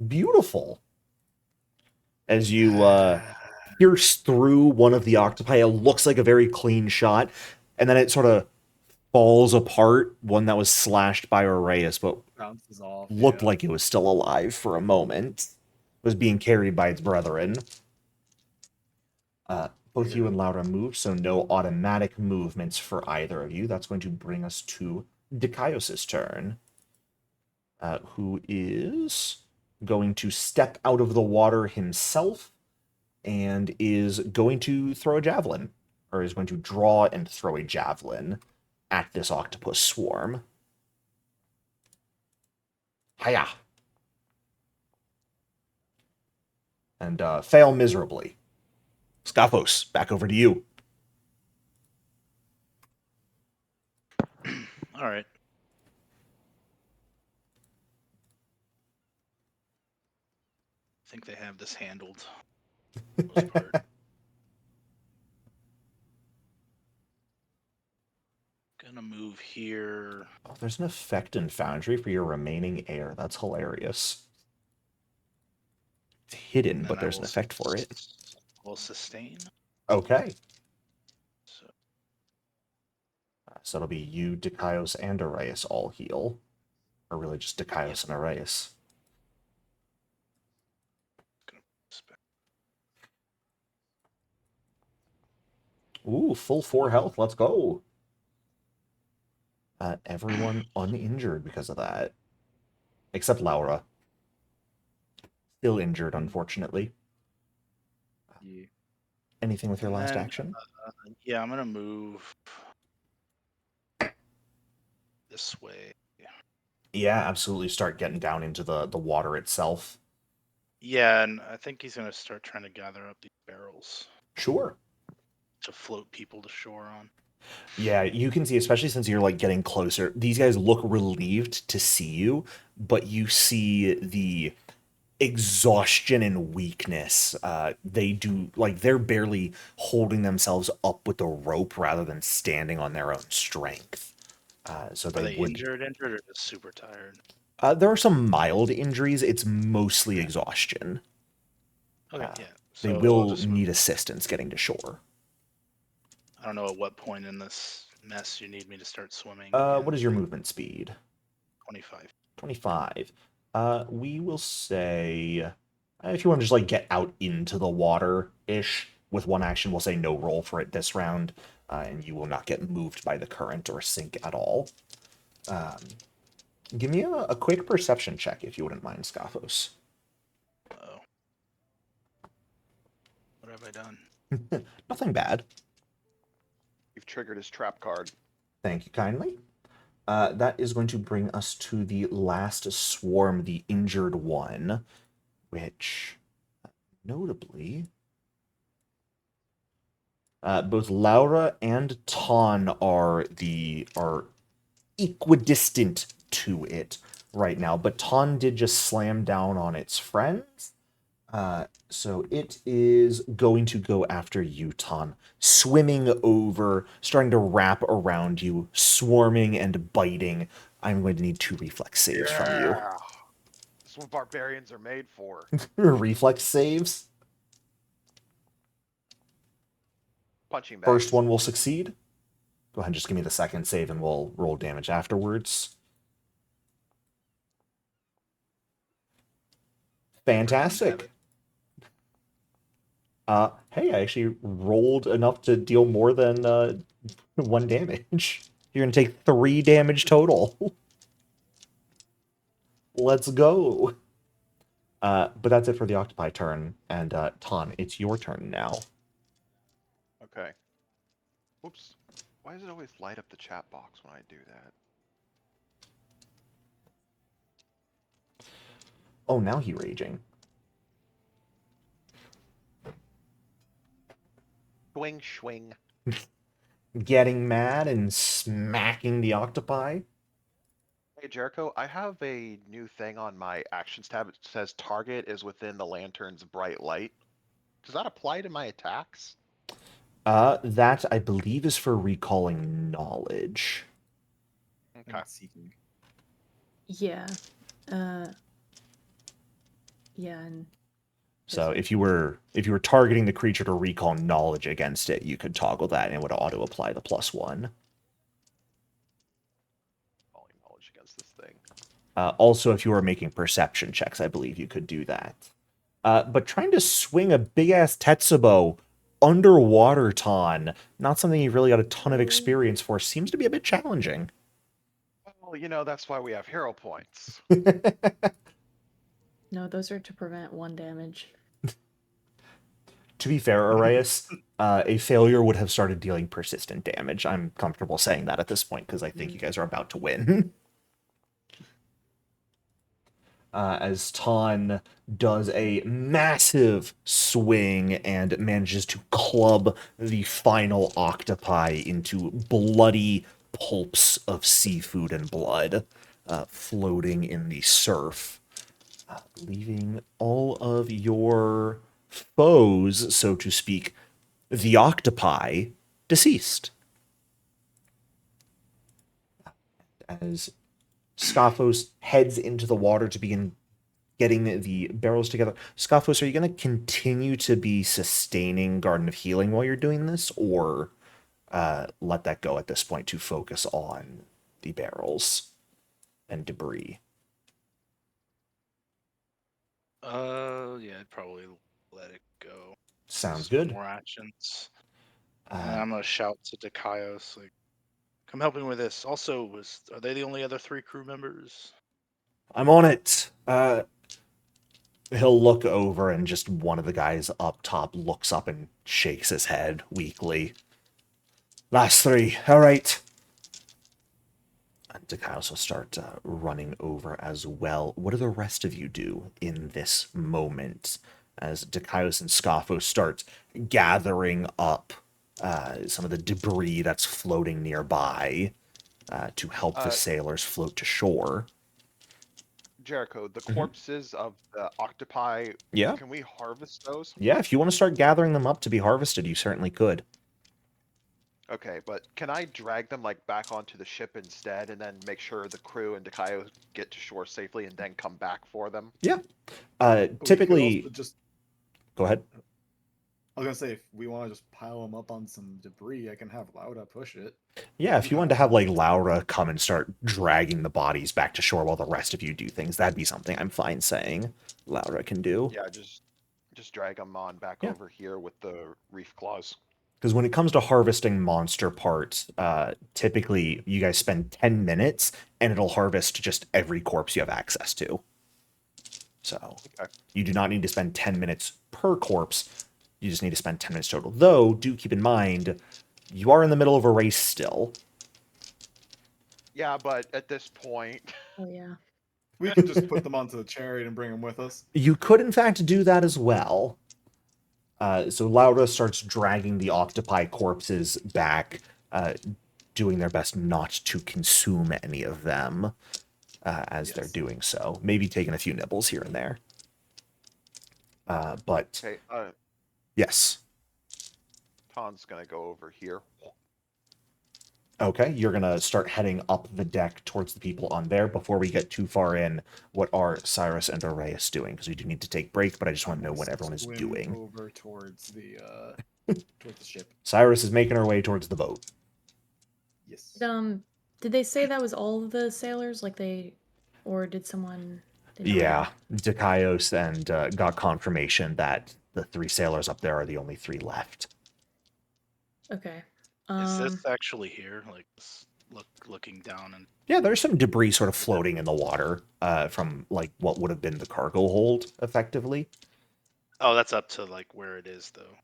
Beautiful. As you pierce through one of the octopi, it looks like a very clean shot, and then it sort of falls apart, one that was slashed by Aureus, but Bounces off. looked like it was still alive for a moment. It was being carried by its brethren. Both you and Laura move, so no automatic movements for either of you. That's going to bring us to Dikaios' turn, who is going to step out of the water himself and is going to throw a javelin, or is going to draw and throw a javelin at this octopus swarm. Hiya! And fail miserably. Scaphos, back over to you. All right. I think they have this handled. For the most part. Gonna move here. Oh, there's an effect in Foundry for your remaining air. That's hilarious. It's hidden, And but I there's an will effect for it. Will sustain. Okay. So So it'll be you, Dikaios, and Aureus all heal. Or really just Dikaios and Aureus. Ooh, full 4 health. Let's go. Everyone uninjured because of that. Except Laura. Still injured, unfortunately. Yeah. Anything with your And last then, action? yeah, I'm gonna move this way. Yeah, absolutely. Start getting down into the water itself. Yeah, and I think he's gonna start trying to gather up these barrels Sure. to float people to shore on. Yeah, you can see, especially since you're like getting closer, these guys look relieved to see you, but you see the exhaustion and weakness. They do, like, they're barely holding themselves up with the rope rather than standing on their own strength. So Are they they would. injured, or just super tired? There are some mild injuries. It's mostly exhaustion. Okay, yeah. They So I'll will just need assistance getting to shore. I don't know at what point in this mess you need me to start swimming. What is your movement speed? 25. 25. We will say, if you want to just like get out into the water-ish with one action, we'll say no roll for it this round, and you will not get moved by the current or sink at all. Give me a quick perception check if you wouldn't mind, Scaphos. Uh-oh. What have I done? Nothing bad. You've triggered his trap card. Thank you kindly. That is going to bring us to the last swarm, the injured one, which, notably, both Laura and Ton are equidistant to it right now, but Ton did just slam down on its friends. So it is going to go after you, Ton, swimming over, starting to wrap around you, swarming and biting. I'm going to need 2 reflex saves from you. That's what barbarians are made for. Reflex saves. Punching bags. First one will succeed. Go ahead and just give me the second save and we'll roll damage afterwards. Fantastic. Hey, I actually rolled enough to deal more than 1 damage. You're going to take 3 damage total. Let's go. But that's it for the octopi turn. And Ton, it's your turn now. Okay. Oops. Why does it always light up the chat box when I do that? Oh, now he raging. Swing, swing. Getting mad and smacking the octopi. Hey Jericho, I have a new thing on my actions tab. It says target is within the lantern's bright light. Does that apply to my attacks? That, I believe, is for recalling knowledge. Okay. And seeking. Yeah. Yeah, and So if you were targeting the creature to recall knowledge against it, you could toggle that and it would auto apply the +1. Calling knowledge against this thing. Also, if you were making perception checks, I believe you could do that. But trying to swing a big-ass Tetsubo underwater, Ton, not something you've really got a ton of experience for, seems to be a bit challenging. Well, you know, that's why we have hero points. no, those are to prevent 1 damage. To be fair, Arias, a failure would have started dealing persistent damage. I'm comfortable saying that at this point, because I think you guys are about to win. As Ton does a massive swing and manages to club the final octopi into bloody pulps of seafood and blood, floating in the surf, leaving all of your foes, so to speak, the octopi, deceased. As Scophos heads into the water to begin getting the barrels together. Scophos, are you going to continue to be sustaining Garden of Healing while you're doing this, or let that go at this point to focus on the barrels and debris? Yeah, I'd probably let it go. Sounds Just good. More actions. And I'm gonna shout to Dekaios, like, "Come help me with this." Also, are they the only other 3 crew members? I'm on it. He'll look over and just one of the guys up top looks up and shakes his head weakly. Last 3. All right. And Dekaios will start running over as well. What do the rest of you do in this moment as Dekaios and Scophos start gathering up some of the debris that's floating nearby to help the sailors float to shore? Jericho, the corpses of the octopi, Yeah. can we harvest those? Yeah, if you want to start gathering them up to be harvested, you certainly could. Okay, but can I drag them like back onto the ship instead and then make sure the crew and Dekaios get to shore safely and then come back for them? Yeah. We could Typically, also just, go ahead. I was gonna say, if we want to just pile them up on some debris, I can have Lauda push it. Yeah, if you wanted to have like Laura come and start dragging the bodies back to shore while the rest of you do things, that'd be something I'm fine saying Laura can do. Yeah, just drag them on back over here with the reef claws. Because when it comes to harvesting monster parts, typically you guys spend 10 minutes and it'll harvest just every corpse you have access to. So you do not need to spend 10 minutes per corpse. You just need to spend 10 minutes total. Though, do keep in mind, you are in the middle of a race still. Yeah, but at this point... Oh, yeah. We can just put them onto the chariot and bring them with us. You could, in fact, do that as well. So Laura starts dragging the octopi corpses back, doing their best not to consume any of them as they're doing so. Maybe taking a few nibbles here and there. But Okay, yes. Ton's gonna go over here. Okay, you're going to start heading up the deck towards the people on there. Before we get too far in, what are Cyrus and Arias doing? Because we do need to take break, but I just want to know what everyone is Swim doing. over towards the ship. Cyrus is making her way towards the boat. Yes. Did they say that was all of the sailors? Like or did someone? Yeah, Dekaios and got confirmation that the 3 sailors up there are the only 3 left. Okay. Is this actually here? Like, looking down and. Yeah, there's some debris sort of floating in the water from like what would have been the cargo hold, effectively. Oh, that's up to like where it is though.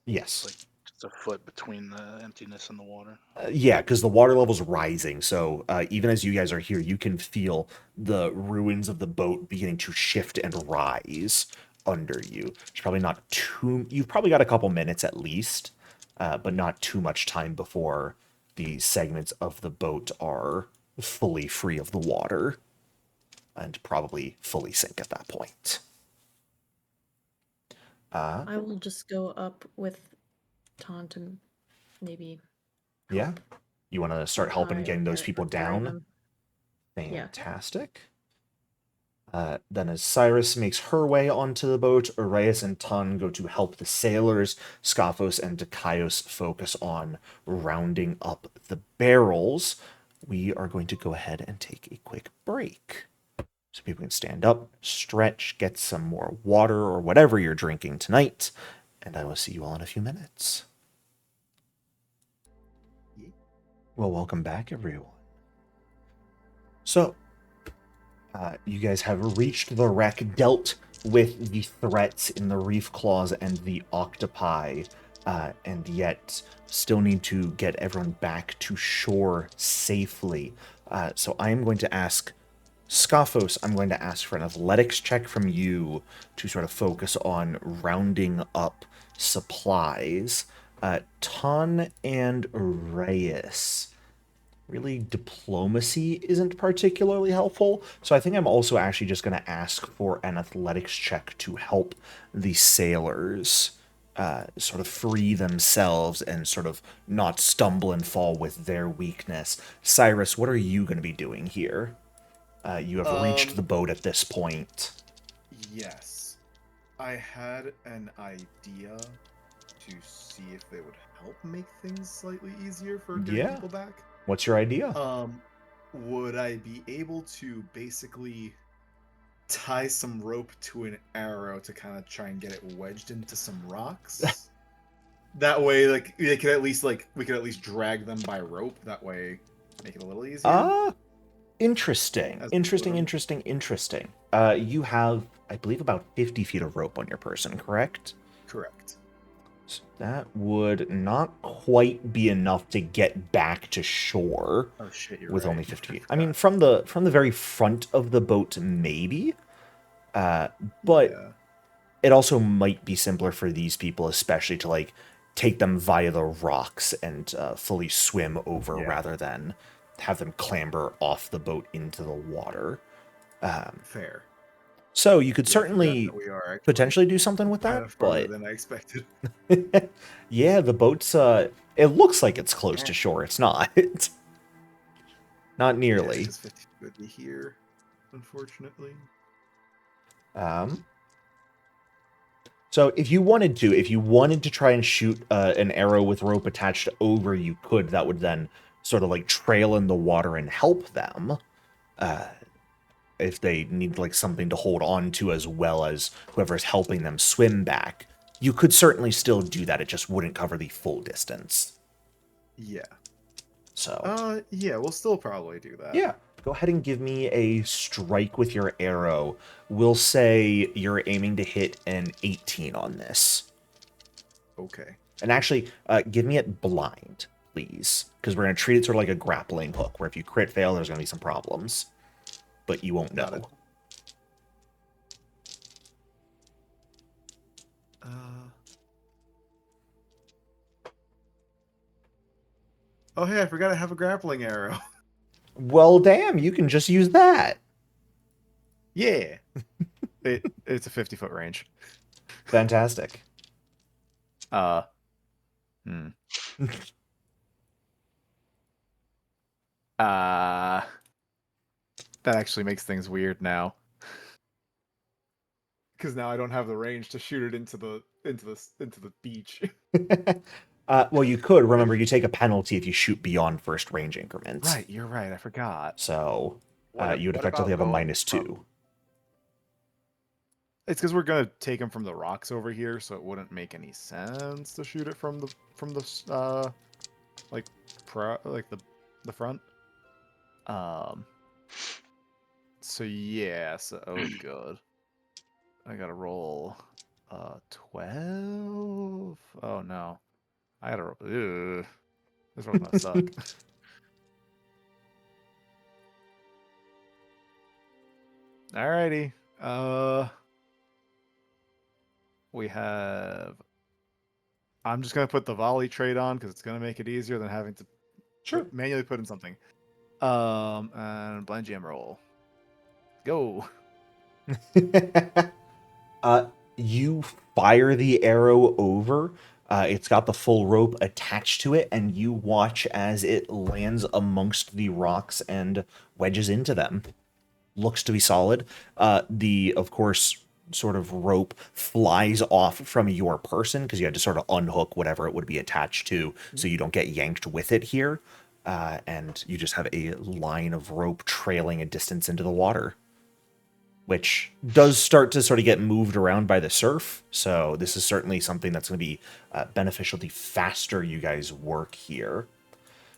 Yes. Like just a foot between the emptiness and the water. Yeah, because the water level's rising, so even as you guys are here, you can feel the ruins of the boat beginning to shift and rise under you. It's probably not too... You've probably got a couple minutes at least, but not too much time before the segments of the boat are fully free of the water and probably fully sink at that point. I will just go up with Taunt and maybe Yeah? You want to start helping Kai getting those or people carry down? them. Yeah. Fantastic. Then as Cyrus makes her way onto the boat, Uraeus and Tun go to help the sailors. Scophos and Dikaios focus on rounding up the barrels. We are going to go ahead and take a quick break. So people can stand up, stretch, get some more water or whatever you're drinking tonight. And I will see you all in a few minutes. Well, welcome back, everyone. So, you guys have reached the wreck, dealt with the threats in the reef claws and the octopi, and yet still need to get everyone back to shore safely. So I am going to ask Scophos, I'm going to ask for an athletics check from you to sort of focus on rounding up supplies. Ton and Reyes. Really, diplomacy isn't particularly helpful, so I think I'm also actually just going to ask for an athletics check to help the sailors sort of free themselves and sort of not stumble and fall with their weakness. Cyrus, what are you going to be doing here? You have reached the boat at this point. Yes. I had an idea to see if they would help make things slightly easier for getting people back. What's your idea? Would I be able to basically tie some rope to an arrow to kind of try and get it wedged into some rocks? That way, like we could at least drag them by rope. That way, make it a little easier. Interesting. As Interesting. You have, I believe, about 50 feet of rope on your person, correct? Correct. So that would not quite be enough to get back to shore. Oh shit, you're with right. only 50 feet. I mean, from the very front of the boat, maybe. But Yeah. it also might be simpler for these people, especially to like take them via the rocks and fully swim over rather than have them clamber off the boat into the water. Fair. So you could Yeah, certainly we are actually potentially do something with kind that, of farther but than I expected. yeah, the boat's it looks like it's close to shore. It's not. Not nearly. Yeah, it's just 50 would be here, unfortunately. So if you wanted to try and shoot an arrow with rope attached over, you could. That would then sort of like trail in the water and help them. If they need like something to hold on to as well as whoever's helping them swim back, you could certainly still do that. It just wouldn't cover the full distance. Yeah. So. Yeah, we'll still probably do that. Yeah. Go ahead and give me a strike with your arrow. We'll say you're aiming to hit an 18 on this. Okay. And actually, give me it blind, please. Because we're going to treat it sort of like a grappling hook, where if you crit fail, there's going to be some problems. But you won't know. Oh, hey, I forgot I have a grappling arrow. Well, damn, you can just use that. Yeah. It's a 50-foot range. Fantastic. That actually makes things weird now. Because now I don't have the range to shoot it into the beach. Well, you could. Remember, you take a penalty if you shoot beyond first range increments. Right, you're right. I forgot. So you would effectively have a -2. It's because we're gonna take him from the rocks over here, so it wouldn't make any sense to shoot it from the like the front. So yeah, oh good. I gotta roll 12. Oh no. I gotta roll. Ew. This one's gonna suck. Alrighty. We have. I'm just gonna put the volley trait on because it's gonna make it easier than having to manually put in something. And blind jam roll. Go. You fire the arrow over. It's got the full rope attached to it, and you watch as it lands amongst the rocks and wedges into them. Looks to be solid. Of course, sort of rope flies off from your person because you had to sort of unhook whatever it would be attached to so you don't get yanked with it here. And you just have a line of rope trailing a distance into the water, which does start to sort of get moved around by the surf. So this is certainly something that's going to be beneficial the faster you guys work here.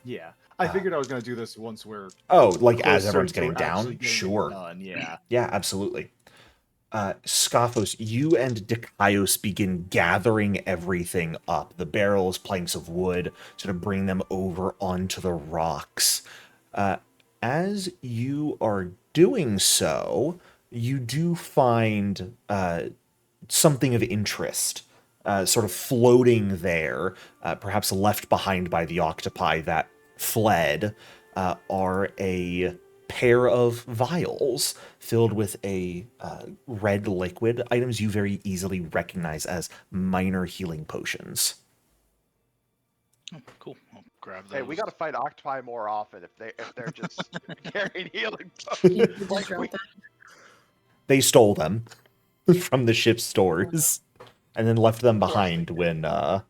Yeah. I figured I was going to do this once we're... like as closer everyone's to getting actually down? getting it Sure. done, yeah. Yeah, absolutely. Scophos, you and Dikaios begin gathering everything up. The barrels, planks of wood, sort of bring them over onto the rocks. As you are doing so, you do find something of interest sort of floating there, perhaps left behind by the octopi that fled, are a pair of vials filled with a red liquid, items you very easily recognize as minor healing potions. Oh, cool. I'll grab those. Hey, we got to fight octopi more often if they're just carrying healing Can you potions. just drop that? They stole them from the ship's stores and then left them Of course they behind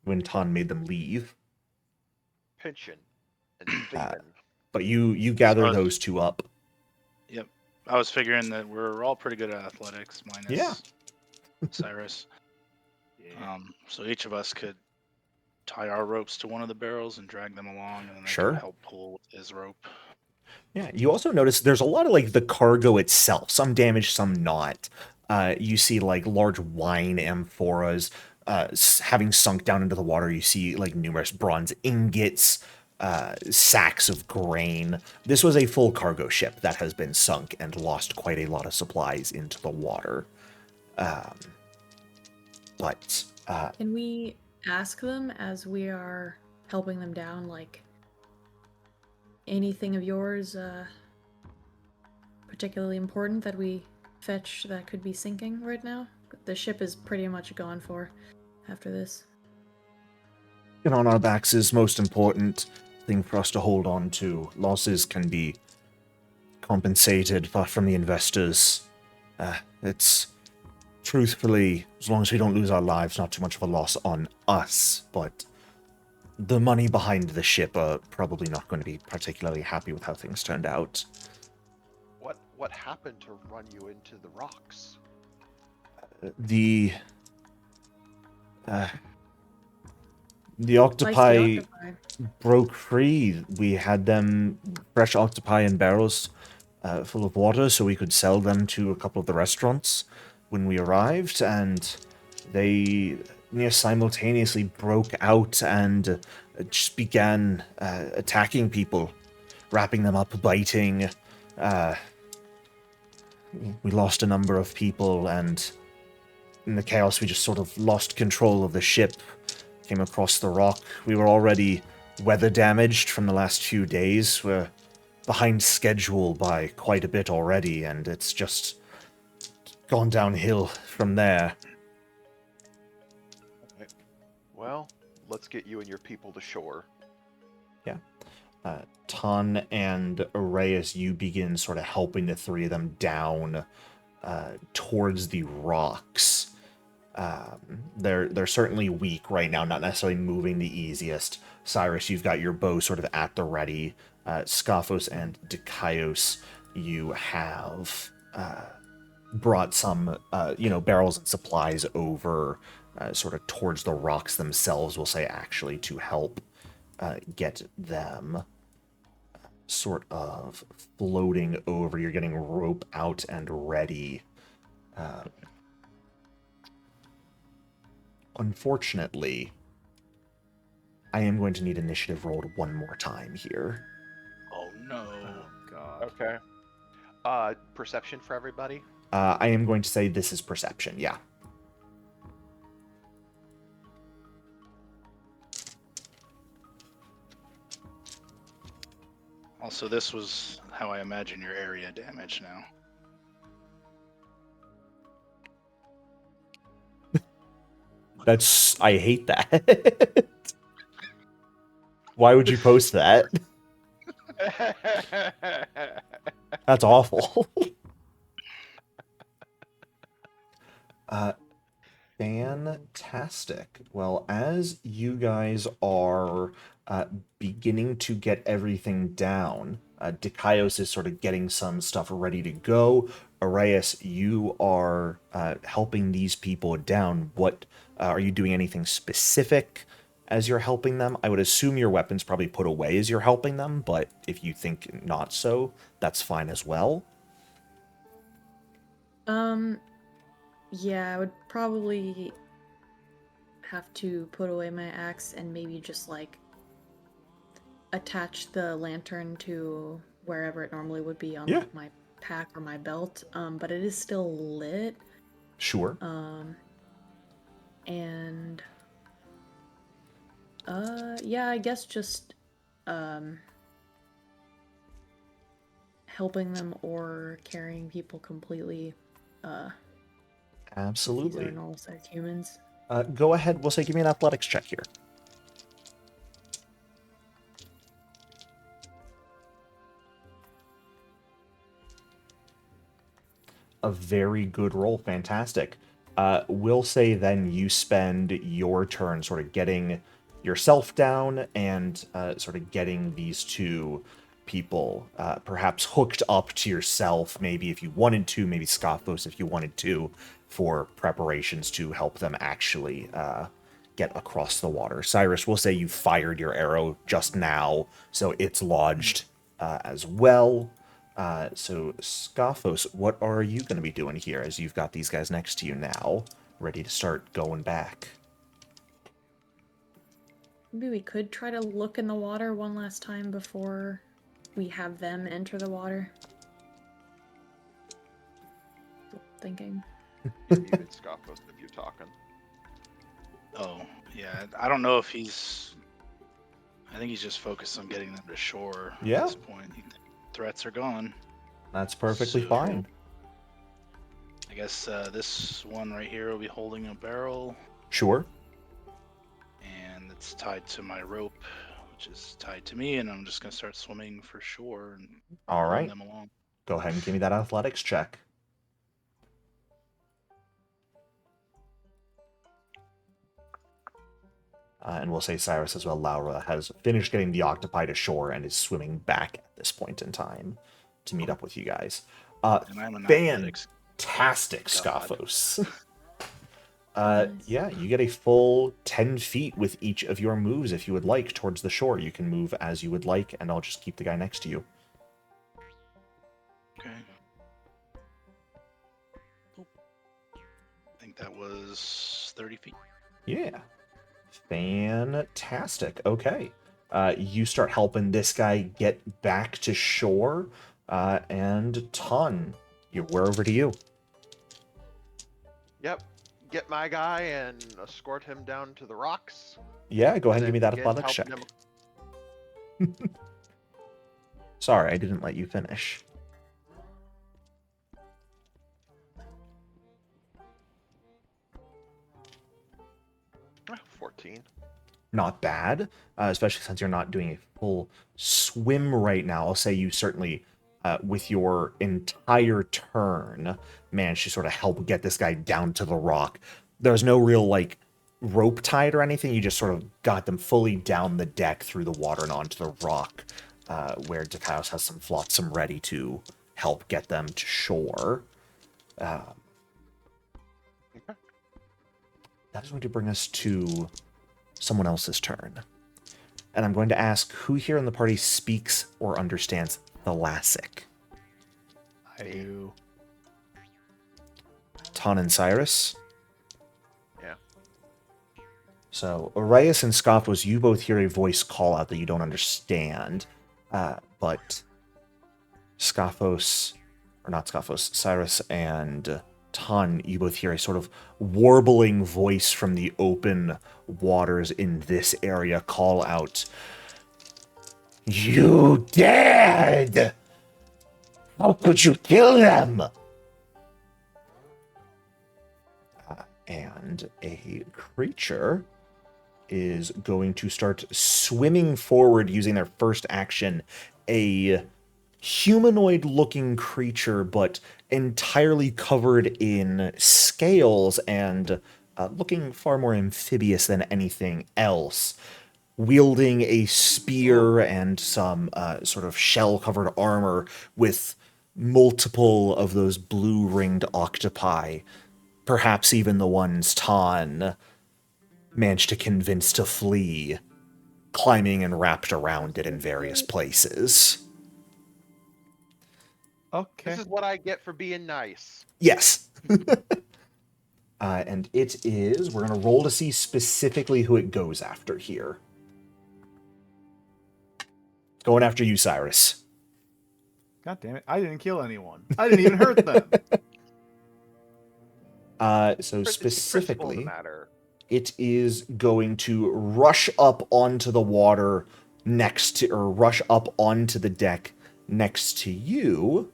when Ton made them leave. Pinchin and thieving. But you gather So- those two up. Yep. I was figuring that we're all pretty good at athletics, minus Yeah. Cyrus. Yeah. So each of us could tie our ropes to one of the barrels and drag them along, and then they Sure. could help pull with his rope. Yeah, you also notice there's a lot of like the cargo itself, some damaged, some not. You see like large wine amphoras having sunk down into the water. You see like numerous bronze ingots, sacks of grain. This was a full cargo ship that has been sunk and lost quite a lot of supplies into the water. But Can we ask them as we are helping them down, like, anything of yours particularly important that we fetch that could be sinking right now? The ship is pretty much gone for after this. and on our backs is most important thing for us to hold on to. Losses can be compensated from the investors. It's truthfully, as long as we don't lose our lives, not too much of a loss on us, but the money behind the ship are probably not going to be particularly happy with how things turned out. What happened to run you into the rocks? The Feisty octopi octopi. broke free. We had them fresh octopi in barrels full of water so we could sell them to a couple of the restaurants when we arrived, and they near simultaneously broke out and just began attacking people, wrapping them up, biting. We lost a number of people, and in the chaos we just sort of lost control of the ship, came across the rock. We were already weather damaged from the last few days. We're behind schedule by quite a bit already, and it's just gone downhill from there. Well, let's get you and your people to shore. Ton and Arraius, you begin sort of helping the three of them down towards the rocks. They're certainly weak right now, not necessarily moving the easiest. Cyrus, you've got your bow sort of at the ready. Scophos and Dikaios, you have brought some barrels and supplies over sort of towards the rocks themselves, we'll say, actually, to help get them sort of floating over. You're getting rope out and ready. Unfortunately, I am going to need initiative rolled one more time here. Oh no. Oh god. Okay. Perception for everybody. I am going to say this is perception, yeah. Also, this was how I imagine your area damage now. I hate that. Why would you post that? That's awful. Fantastic. Well, as you guys are beginning to get everything down, Dikaios is sort of getting some stuff ready to go. Arias, you are helping these people down. What are you doing? Anything specific as you're helping them? I would assume your weapon's probably put away as you're helping them, but if you think not so, that's fine as well. Yeah, I would probably have to put away my axe and maybe just like attach the lantern to wherever it normally would be on like my pack or my belt. But it is still lit. Sure. And yeah, I guess just helping them or carrying people completely. These Absolutely. are normal-sized humans. Go ahead. We'll say give me an athletics check here. A very good roll. Fantastic. We'll say then you spend your turn sort of getting yourself down and sort of getting these two people perhaps hooked up to yourself, maybe if you wanted to, maybe Scoffos if you wanted to, for preparations to help them actually get across the water. Cyrus, we'll say you fired your arrow just now, so it's lodged as well. So, Scoffos, what are you going to be doing here as you've got these guys next to you now, ready to start going back? Maybe we could try to look in the water one last time before we have them enter the water. Thinking. You're muted, Scoffos, if you're talking. Oh, yeah. I don't know if I think he's just focused on getting them to shore Yeah. at this point. Threats are gone. That's perfectly So, fine. I guess this one right here will be holding a barrel, Sure. and it's tied to my rope, which is tied to me, and I'm just going to start swimming for shore and All pulling right. them along. Go ahead and give me that athletics check. And we'll say Cyrus as well. Laura has finished getting the octopi to shore and is swimming back at this point in time to meet up with you guys. And I'm an athletics. Fantastic, God. Scoffos. Nice. Yeah, you get a full 10 feet with each of your moves if you would like towards the shore. You can move as you would like, and I'll just keep the guy next to you. Okay. Oh. I think that was 30 feet. Yeah. Fantastic. Okay. You start helping this guy get back to shore, and Ton, we're over to you. Yep. Get my guy and escort him down to the rocks. Yeah, go ahead and give me that begin athletics check. helping him- Sorry, I didn't let you finish. Ah, 14. Not bad, especially since you're not doing a full swim right now. I'll say you certainly, with your entire turn, managed to sort of help get this guy down to the rock. There's no real, like, rope tied or anything. You just sort of got them fully down the deck through the water and onto the rock, where Dikaios has some flotsam ready to help get them to shore. That is going to bring us to someone else's turn. and I'm going to ask who here in the party speaks or understands Thalassic. I do. Ton and Cyrus. Yeah. So, Arias and Scophos, you both hear a voice call out that you don't understand. But Scophos, or not Scophos, Cyrus and Ton, you both hear a sort of warbling voice from the open waters in this area call out, "You dared! How could you kill them?" And a creature is going to start swimming forward using their first action. A humanoid-looking creature, but entirely covered in scales and looking far more amphibious than anything else, wielding a spear and some sort of shell-covered armor with multiple of those blue-ringed octopi, perhaps even the ones Tan managed to convince to flee, climbing and wrapped around it in various places. Okay. This is what I get for being nice. Yes. And it is, we're going to roll to see specifically who it goes after here. Going after you, Cyrus. God damn it. I didn't kill anyone. I didn't even hurt them. So It's the principle of the specifically, matter. it is going to rush up onto the water next to, or rush up onto the deck next to you,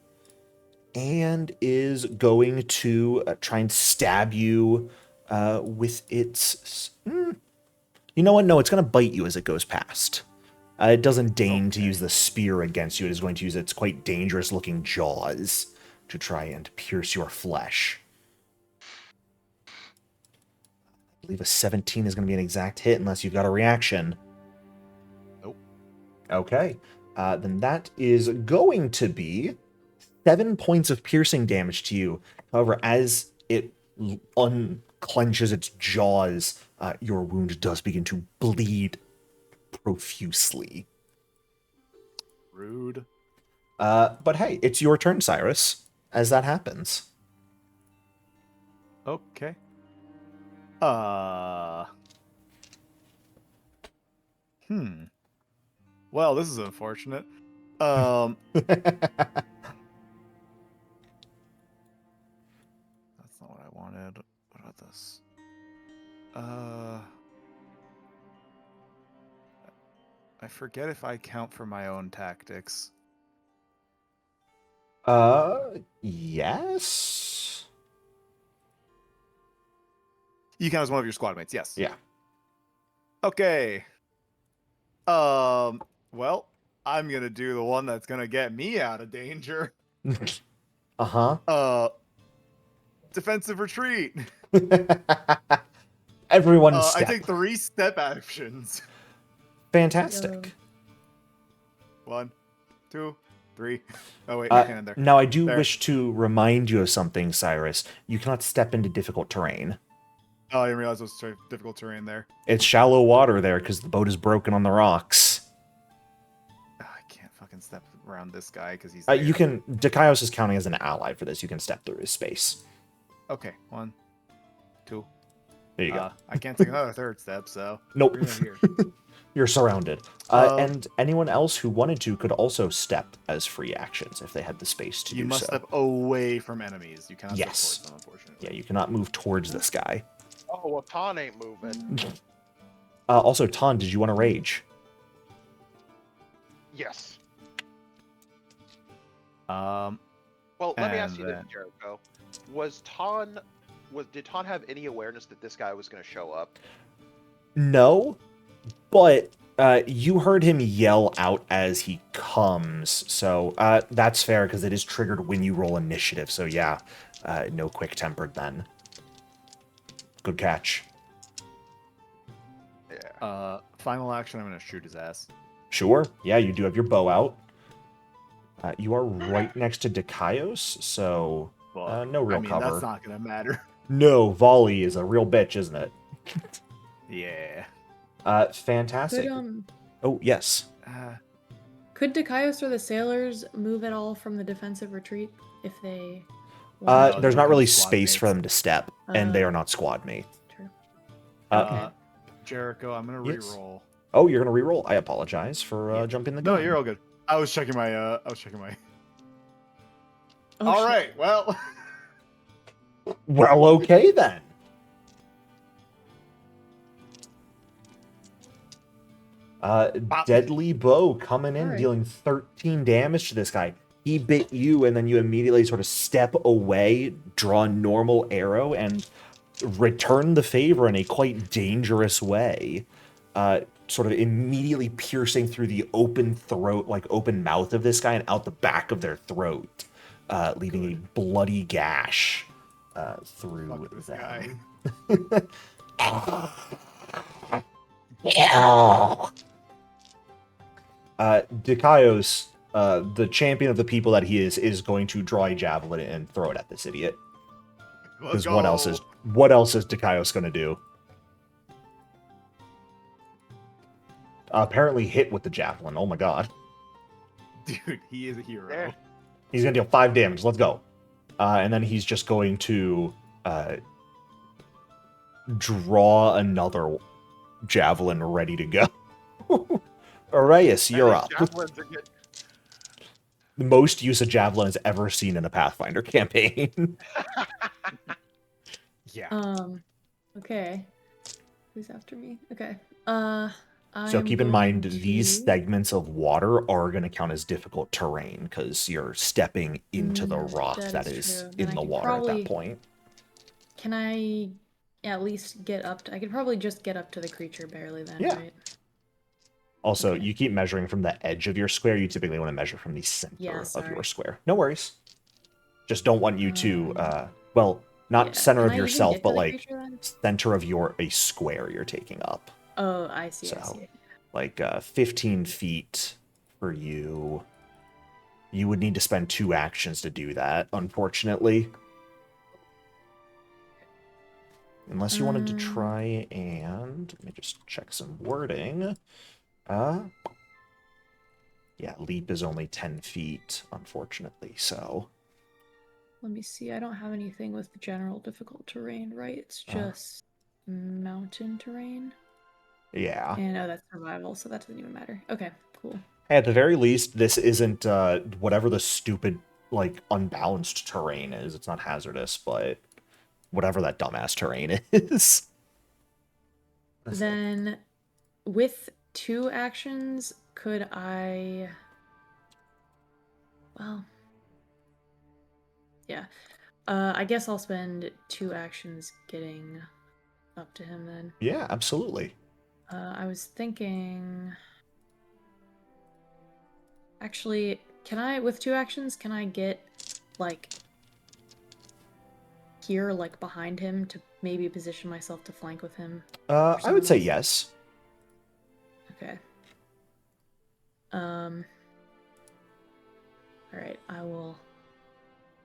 and is going to try and stab you with its... You know what? No, it's going to bite you as it goes past. It doesn't deign to use the spear against you. It is going to use its quite dangerous-looking jaws to try and pierce your flesh. I believe a 17 is going to be an exact hit unless you've got a reaction. Nope. Okay. Then that is going to be 7 points of piercing damage to you. However, as it unclenches its jaws, your wound does begin to bleed profusely. Rude. But hey, it's your turn, Cyrus, as that happens. Okay. Well, this is unfortunate. That's not what I wanted. What about this? I forget if I count for my own tactics. Yes? You count as one of your squad mates, yes. Yeah. Okay. Well, I'm gonna do the one that's gonna get me out of danger. Uh-huh. Defensive retreat. Everyone I step. take 3 step actions. Fantastic. 1, 2, 3. Oh wait, you can't there. Now, I do There. wish to remind you of something, Cyrus. You cannot step into difficult terrain. Oh, I didn't realize it was difficult terrain there. It's shallow water there because the boat is broken on the rocks. Oh, I can't fucking step around this guy because he's. You can. Dikaios is counting as an ally for this. You can step through his space. Okay, 1, 2. There you go. I can't take another third step, so. Nope. We're gonna here. You're surrounded. And anyone else who wanted to could also step as free actions if they had the space to You do must so. step away from enemies. You cannot Yes. step towards them, unfortunately. Yeah, you cannot move towards this guy. Oh, well, Ton ain't moving. Also, Ton, did you want to rage? Yes. Um, Well, let me ask And you this, Jericho. Did Ton have any awareness that this guy was going to show up? No, but you heard him yell out as he comes, so that's fair because it is triggered when you roll initiative. So yeah, no quick-tempered then. Good catch. Yeah. final action, I'm gonna shoot his ass. Sure. Yeah, you do have your bow out. You are right next to Dikaios, so Well, no real I mean, cover. that's not gonna matter. No, volley is a real bitch, isn't it? Yeah. Fantastic. Oh, yes. Could Dikaios or the sailors move at all from the defensive retreat if they? No, they There's not become really squad space for mates. them to step, and they are not squad mates. True. Jericho, I'm gonna Yes. reroll. Oh, you're gonna reroll. I apologize for jumping the gun. No, you're all good. I was checking my. Oh, All shit. right. Well. Well, okay then. Deadly bow coming in, Alright. dealing 13 damage to this guy. He bit you, and then you immediately sort of step away, draw a normal arrow, and return the favor in a quite dangerous way. Sort of immediately piercing through the open throat, like open mouth of this guy, and out the back of their throat, leaving a bloody gash through Fuck this them. guy. Dikaios, the champion of the people that he is going to draw a javelin and throw it at this idiot. Let's Because what else is Dikaios going to do? Apparently hit with the javelin. Oh my god. Dude, he is a hero. There. He's going to deal 5 damage. Let's go. And then he's just going to draw another javelin ready to go. Arias, you're Man, up. these javelins are good. The most use of javelin is ever seen in a Pathfinder campaign. Yeah. Okay. Who's after me? Okay. So keep in mind, going these to- segments of water are going to count as difficult terrain because you're stepping into the rock that is is true. Then in I the could water at probably- that point. Can I at least get up to... I could probably just get up to the creature barely then, Yeah. right? Also, Okay. you keep measuring from the edge of your square. You typically want to measure from the center Yeah, of sorry. your square. No worries. Just don't want you to, not Yeah. center Can of I even yourself, get to but the like creature then? center of a square you're taking up. Oh, I see, I So, see. like 15 feet for you. You would need to spend 2 actions to do that, unfortunately. Unless you wanted to try and... Let me just check some wording. Yeah, leap is only 10 feet, unfortunately, so... Let me see. I don't have anything with general difficult terrain, right? It's just mountain terrain. Yeah. And oh, that's survival, so that doesn't even matter. Okay, cool. Hey, at the very least, this isn't whatever the stupid, like, unbalanced terrain is. It's not hazardous, but whatever that dumbass terrain is. Then, with 2 actions, could I... Well... Yeah. I guess I'll spend 2 actions getting up to him then. Yeah, absolutely. I was thinking... Actually, with 2 actions, can I get, like, here, like, behind him to maybe position myself to flank with him? I would say else? yes. Okay. Alright, I will...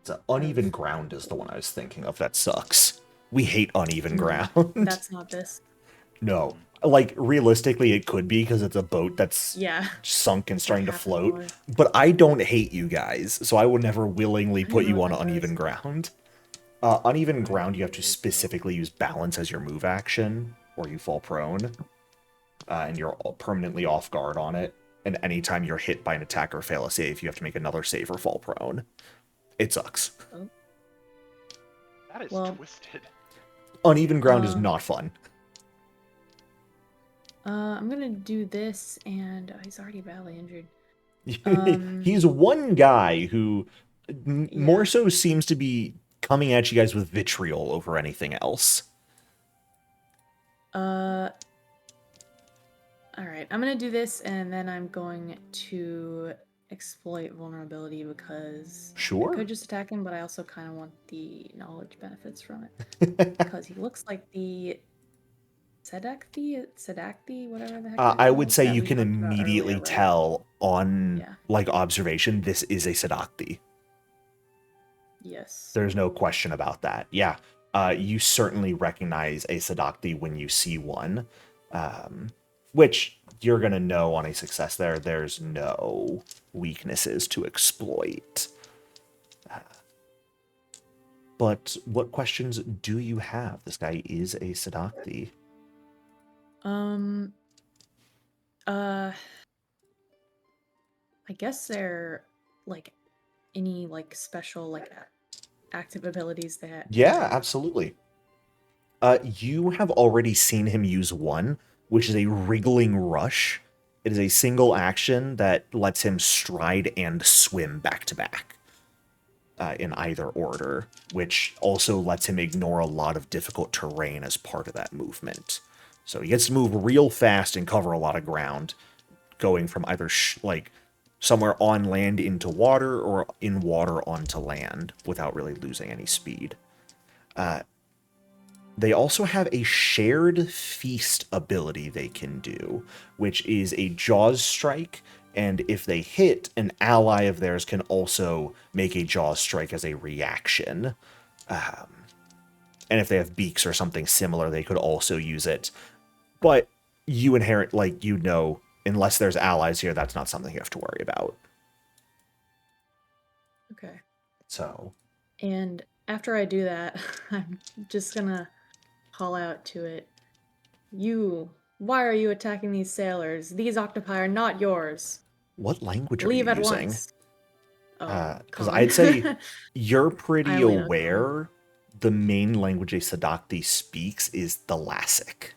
It's uneven ground is the one I was thinking of. That sucks. We hate uneven ground. That's not this. No. Like, realistically, it could be because it's a boat that's Yeah. sunk and starting to half an float. hour. But I don't hate you guys, so I would never willingly I put know you what on that does. uneven ground. Uneven ground, you have to specifically use balance as your move action, or you fall prone, and you're permanently off guard on it. And anytime you're hit by an attack or fail a save, you have to make another save or fall prone. It sucks. That is Well- twisted. Uneven ground is not fun. I'm gonna do this, and he's already badly injured. He's one guy who more Yeah. so seems to be coming at you guys with vitriol over anything else. Alright, I'm gonna do this, and then I'm going to exploit vulnerability because I Sure. could just attack him, but I also kind of want the knowledge benefits from it. Because he looks like the Sedacthy, whatever the heck. they're I would called, say that you we can talked about immediately earlier, right? tell on Yeah. like observation this is a Sedacthy. Yes. There's no question about that. Yeah. You certainly recognize a Sedacthy when you see one. which you're going to know on a success there. There's no weaknesses to exploit. But what questions do you have? This guy is a Sedacthy. I guess they're like any like special like active abilities that. Yeah, absolutely. You have already seen him use one, which is a wriggling rush. It is a single action that lets him stride and swim back to back in either order, which also lets him ignore a lot of difficult terrain as part of that movement. So he gets to move real fast and cover a lot of ground, going from either like somewhere on land into water or in water onto land without really losing any speed. They also have a shared feast ability they can do, which is a Jaws strike, and if they hit, an ally of theirs can also make a Jaws strike as a reaction. And if they have beaks or something similar, they could also use it. But you inherit, like, you know, unless there's allies here, that's not something you have to worry about. Okay. So. And after I do that, I'm just gonna call out to it. Why are you attacking these sailors? These octopi are not yours. What language are Leave you at using? once. Because I'd say you're pretty I only know aware the main language a Sedacthy speaks is Thalassic.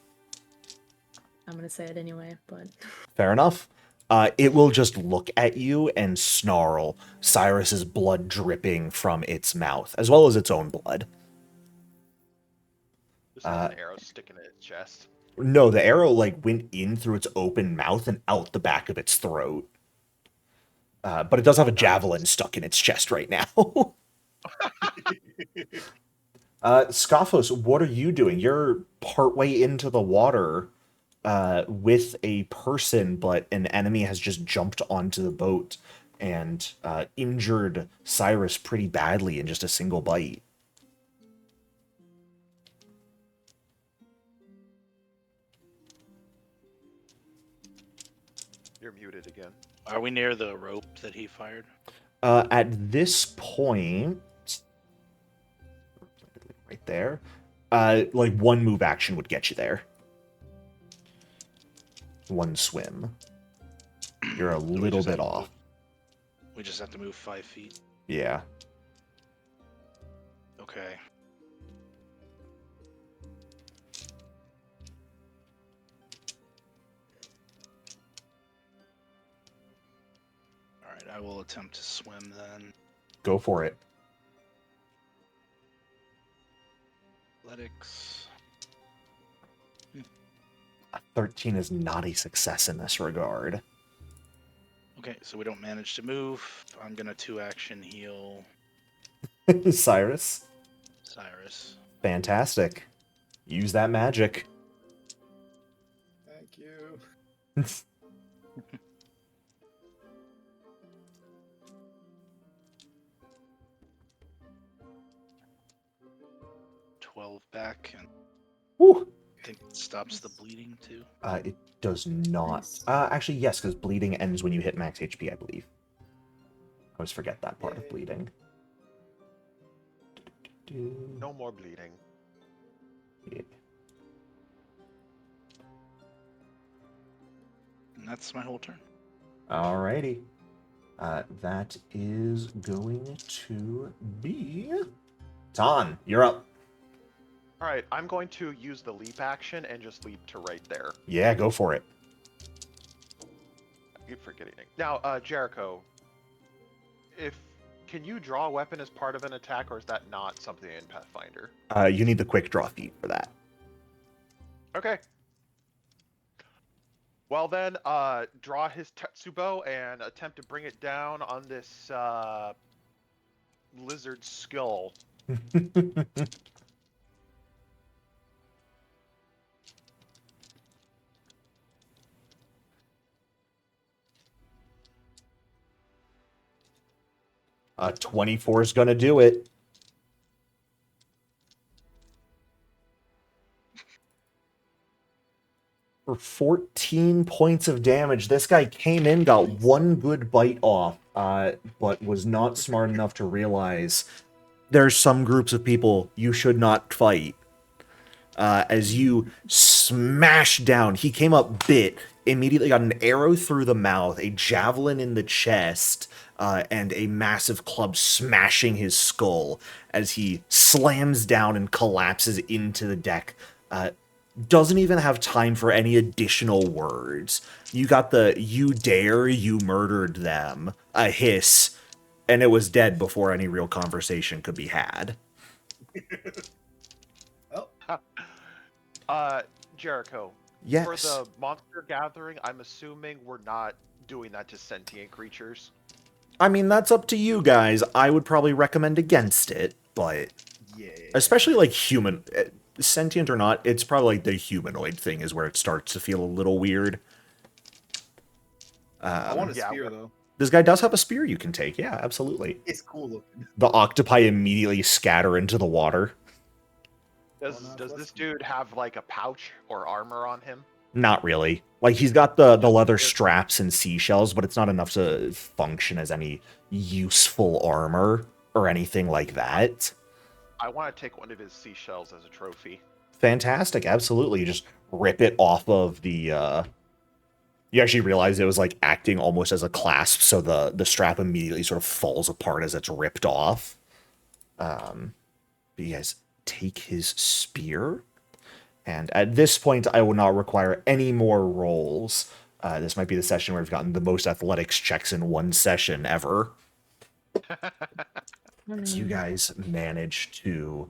I'm gonna say it anyway, but Fair enough. It will just look at you and snarl, Cyrus's blood dripping from its mouth, as well as its own blood. Just has an arrow sticking in its chest. No, the arrow like went in through its open mouth and out the back of its throat. But it does have a javelin stuck in its chest right now. Scophos, what are you doing? You're partway into the water with a person, but an enemy has just jumped onto the boat and injured Cyrus pretty badly in just a single bite. You're muted again. Are we near the rope that he fired? At this point, right there, like one move action would get you there. One swim. You're a Do we little just have bit to off. move- We just have to move 5 feet. Yeah. Okay. Alright, I will attempt to swim then. Go for it. Athletics. A 13 is not a success in this regard. Okay, so we don't manage to move. I'm gonna 2-action heal Cyrus, Cyrus. fantastic. Use that magic. Thank you. 12 back, and Woo! I think it stops the bleeding too. It does not. Nice. Actually, yes, because bleeding ends when you hit max HP, I believe. I always forget that part of Yay. bleeding. No more bleeding. Yeah. And that's my whole turn. Alrighty. That is going to be... Ton, you're up. All right, I'm going to use the leap action and just leap to right there. Yeah, go for it. I keep forgetting. Now, Jericho, can you draw a weapon as part of an attack, or is that not something in Pathfinder? You need the quick draw feat for that. Okay. Well then, draw his Tetsubo and attempt to bring it down on this lizard skull. A 24 is gonna do it. For 14 points of damage. This guy came in, got one good bite off, but was not smart enough to realize there's some groups of people you should not fight. As you smash down, he came up bit, immediately got an arrow through the mouth, a javelin in the chest, and a massive club smashing his skull as he slams down and collapses into the deck. Doesn't even have time for any additional words. You got the "you dare, you murdered them" a hiss, and it was dead before any real conversation could be had. Jericho. Yes. For the monster gathering, I'm assuming we're not doing that to sentient creatures. I mean, that's up to you guys. I would probably recommend against it, but Yeah. especially like human, sentient or not, it's probably like the humanoid thing is where it starts to feel a little weird. I want a yeah, spear though. This guy does have a spear you can take. Yeah, absolutely. It's cool looking. The octopi immediately scatter into the water. Does this dude have like a pouch or armor on him? Not really. Like, he's got the leather straps and seashells, but it's not enough to function as any useful armor or anything like that. I want to take one of his seashells as a trophy. Fantastic, absolutely. You just rip it off of the, You actually realize it was, like, acting almost as a clasp, so the strap immediately sort of falls apart as it's ripped off. But you guys take his spear. And at this point, I will not require any more rolls. This might be the session where we've gotten the most athletics checks in one session ever. So you guys manage to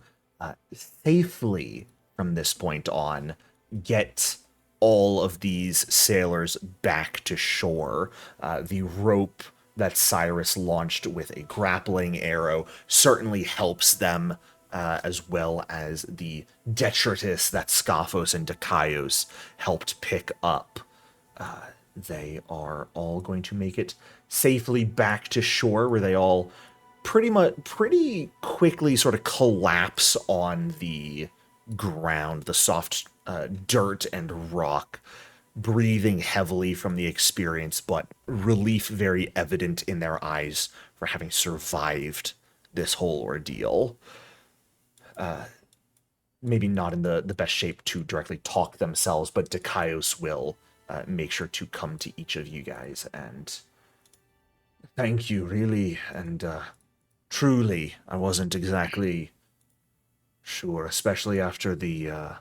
safely, from this point on, get all of these sailors back to shore. The rope that Cyrus launched with a grappling arrow certainly helps them, as well as the detritus that Scophos and Dikaios helped pick up. They are all going to make it safely back to shore, where they all pretty quickly sort of collapse on the ground, the soft dirt and rock, breathing heavily from the experience, but relief very evident in their eyes for having survived this whole ordeal. Maybe not in the best shape to directly talk themselves, but Dikaios will make sure to come to each of you guys and thank you, really, and truly, I wasn't exactly sure, especially after the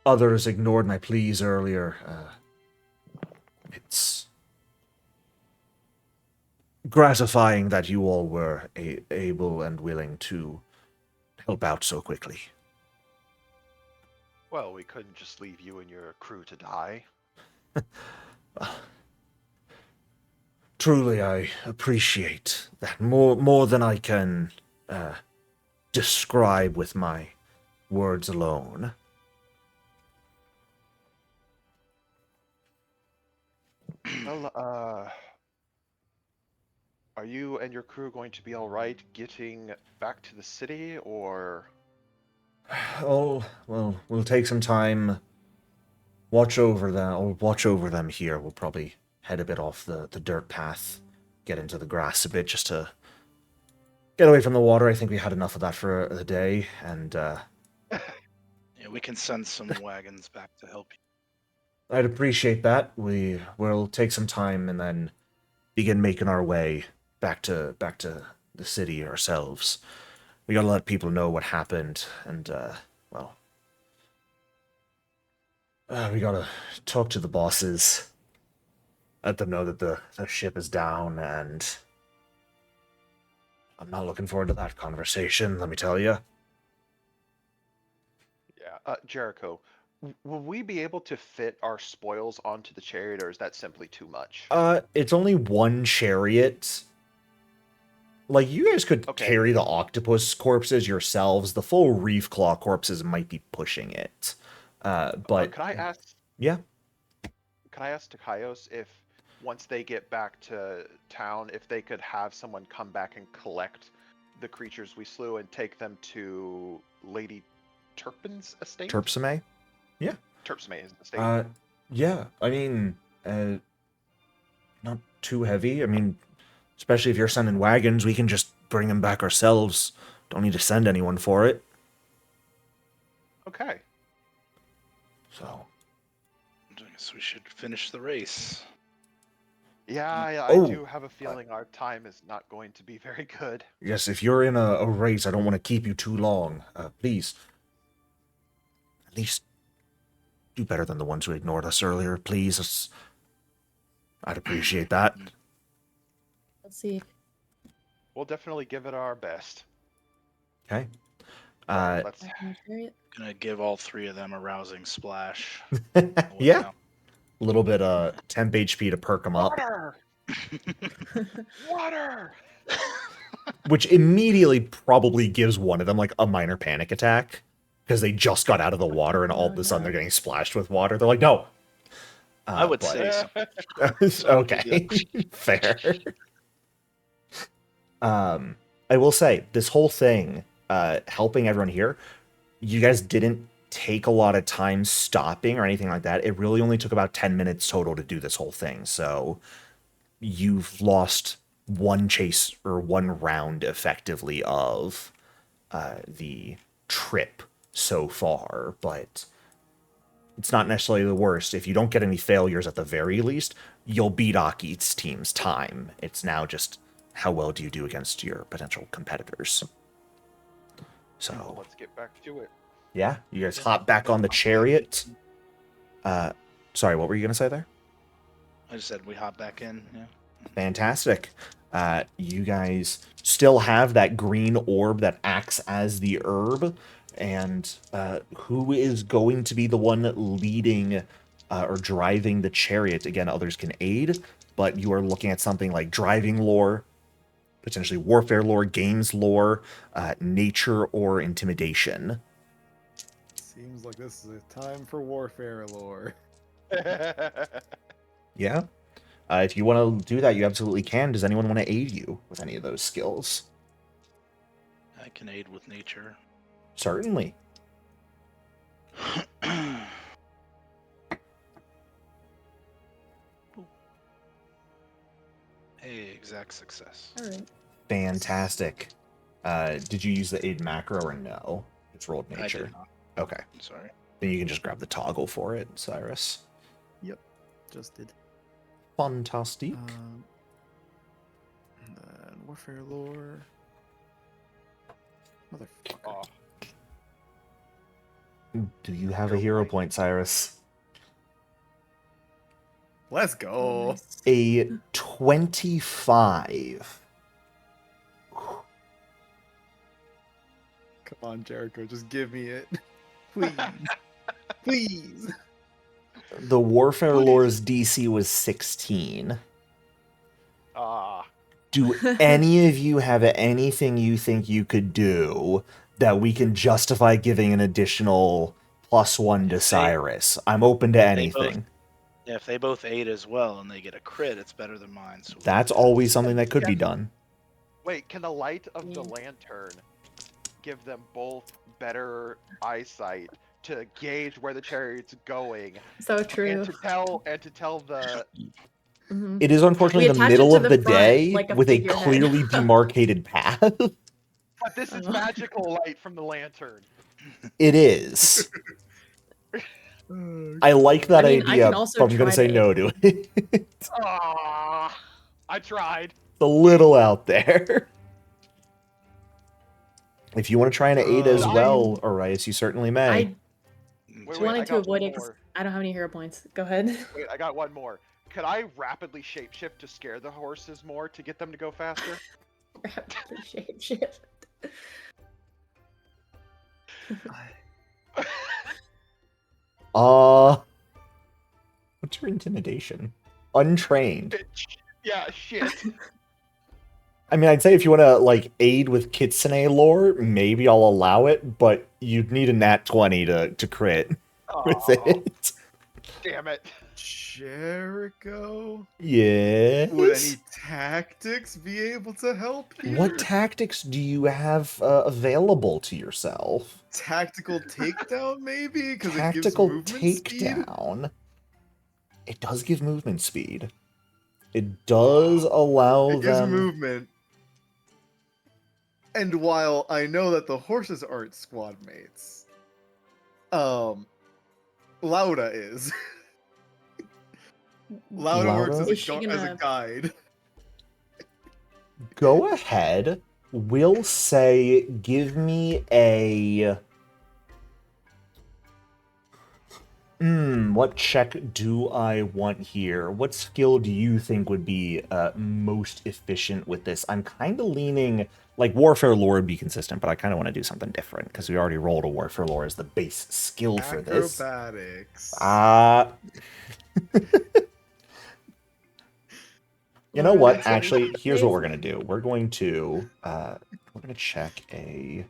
others ignored my pleas earlier. It's gratifying that you all were able and willing to help out so quickly. Well, we couldn't just leave you and your crew to die. Truly, I appreciate that more than I can describe with my words alone. Well, are you and your crew going to be all right getting back to the city, or? Oh, well, we'll take some time. Watch over them here. We'll probably head a bit off the dirt path, get into the grass a bit just to get away from the water. I think we had enough of that for the day, and Yeah, we can send some wagons back to help you. I'd appreciate that. We will take some time and then begin making our way back to the city ourselves. We gotta let people know what happened, and we gotta talk to the bosses, let them know that the ship is down, and I'm not looking forward to that conversation, let me tell you. Yeah, Jericho, will we be able to fit our spoils onto the chariot, or is that simply too much? It's only one chariot. Like, you guys could carry the octopus corpses yourselves. The full reef claw corpses might be pushing it. But can I ask? Yeah. Can I ask Dikaios if, once they get back to town, if they could have someone come back and collect the creatures we slew and take them to Lady Turpin's estate? Terpsime? Yeah. Terpsime is the state. Yeah, I mean, not too heavy. I mean, especially if you're sending wagons, we can just bring them back ourselves. Don't need to send anyone for it. Okay. So, I guess we should finish the race. Yeah, I Oh, do have a feeling our time is not going to be very good. yes, if you're in a race, I don't want to keep you too long. Please, at least do better than the ones who ignored us earlier, please. I'd appreciate that. Let's see. We'll definitely give it our best. Okay. Let's. Back in the chariot. Gonna give all 3 of them a rousing splash. Yeah. A little bit temp HP to perk them up, Water! Water! which immediately probably gives one of them like a minor panic attack because they just got out of the water and all of a sudden they're getting splashed with water. They're like, no. I would but- say so. Okay, fair. I will say this whole thing, helping everyone here, you guys didn't take a lot of time stopping or anything like that. It really only took about 10 minutes total to do this whole thing. So you've lost one chase or one round effectively of the trip so far, but it's not necessarily the worst. If you don't get any failures at the very least, you'll beat Aki's team's time. It's now just how well do you do against your potential competitors. So Let's get back to it. yeah, you guys hop back on the chariot. Sorry, what were you gonna say there? I just said we hop back in. Yeah. Fantastic. You guys still have that green orb that acts as the herb, and who is going to be the one leading or driving the chariot? Again, others can aid, but you are looking at something like driving lore, potentially warfare lore, games lore, nature, or intimidation. Seems like this is a time for warfare lore. Yeah. If you want to do that, you absolutely can. Does anyone want to aid you with any of those skills? I can aid with nature. Certainly. Hey, exact success. All right. Fantastic. Did you use the aid macro or no? It's rolled I nature. did not. Okay. I'm sorry. Then you can just grab the toggle for it, Cyrus. Just did. Fantastic. And then warfare lore. Motherfucker. Oh, Do you have a hero hero point. point, Cyrus? Let's go. Nice. A 25. Come on, Jericho, just give me it. Please. Please. The warfare lore's DC was 16. Do any of you have anything you think you could do that we can justify giving an additional +1 to Cyrus? I'm open to They anything. Yeah, if they both aid as well and they get a crit, it's better than mine. So That's always something that could be done. wait, can the light of the Yeah. lantern give them both better eyesight to gauge where the chariot's going So true. and to tell the Mhm. It is unfortunately We the attach it middle to of the the front day like a with a figurehead. clearly demarcated path. but this is Oh. magical light from the lantern. It is. I like that I mean, I idea, can also but I'm going to try say to no to it. It's Ah, I tried. a little out there. If you want to try and aid as I- well, Arias, you certainly may. I Wait, I wanted to got avoid one it because more. I don't have any hero points. Go ahead. Wait, I got one more. Could I rapidly shapeshift to scare the horses more to get them to go faster? Shapeshift. What's your intimidation? Untrained. Yeah, shit. I mean, I'd say if you want to like aid with Kitsune lore, maybe I'll allow it, but you'd need a nat 20 to crit with Aw, it. damn it. Jericho? Yes. Would any tactics be able to help here? What tactics do you have available to yourself? Tactical takedown, maybe? Because it gives Tactical movement speed? takedown. It does give movement speed. It does allow It gives them. movement. And while I know that the horses aren't squad mates, Lauda is. Lauda works Lauda? as Is she as a gonna- guide. Go ahead. We'll say, give me a. What check do I want here? What skill do you think would be most efficient with this? I'm kind of leaning, like, Warfare Lore would be consistent, but I kind of want to do something different, because we already rolled a Warfare Lore as the base skill for this. Acrobatics. You know what? Alright. Actually, here's what we're going to do. We're going to check a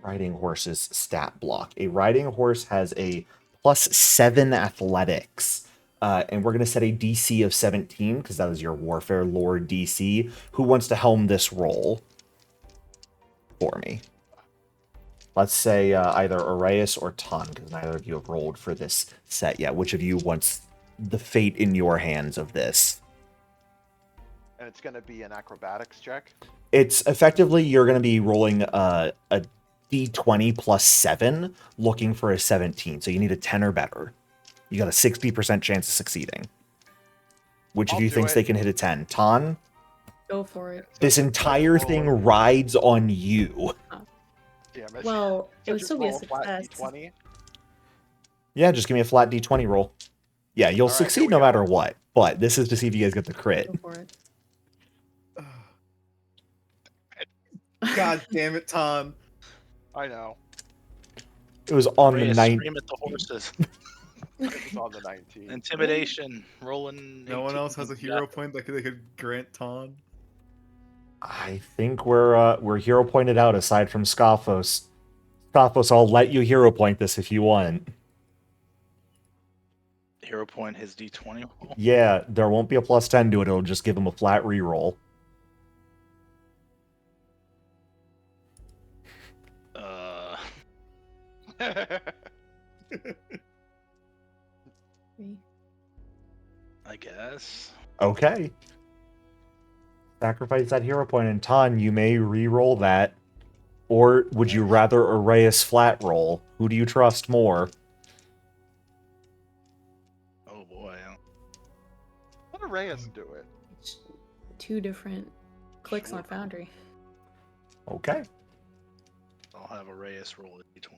riding horse's stat block. A riding horse has a +7 athletics. And we're going to set a DC of 17, because that is your Warfare Lore DC. Who wants to helm this roll for me? Let's say either Arias or Ton, because neither of you have rolled for this set yet. Which of you wants the fate in your hands of this? And it's going to be an acrobatics check. It's effectively, you're going to be rolling a d20 plus 7, looking for a 17. So you need a 10 or better. You got a 60% chance of succeeding. Which of I'll you do thinks it. they can hit a 10? Ton? Go for it. This entire thing rides on you. Damn it. Well, it So would just still be a roll flat success. D20? Yeah, just give me a flat d20 roll. Yeah, you'll All right, here succeed we no go. matter what. But this is to see if you guys get the crit. Go for it. God damn it, Tom. I know. It was on the Reyes, 9th. scream at the horses. It was on the 19. Intimidation. Rolling. No one 18. else has a hero point that they could grant Ton. I think we're hero pointed out aside from Scophos. Scophos, I'll let you hero point this if you want. Hero point his D20 roll. Yeah, there won't be a +10 to it. It'll just give him a flat reroll. I guess. Okay. Sacrifice that hero point, and Ton, you may re-roll that. Or would you rather Arias flat roll? Who do you trust more? Oh boy. Let Reyes do it. Two different clicks on Foundry. Okay. I'll have a Reyes roll a D20.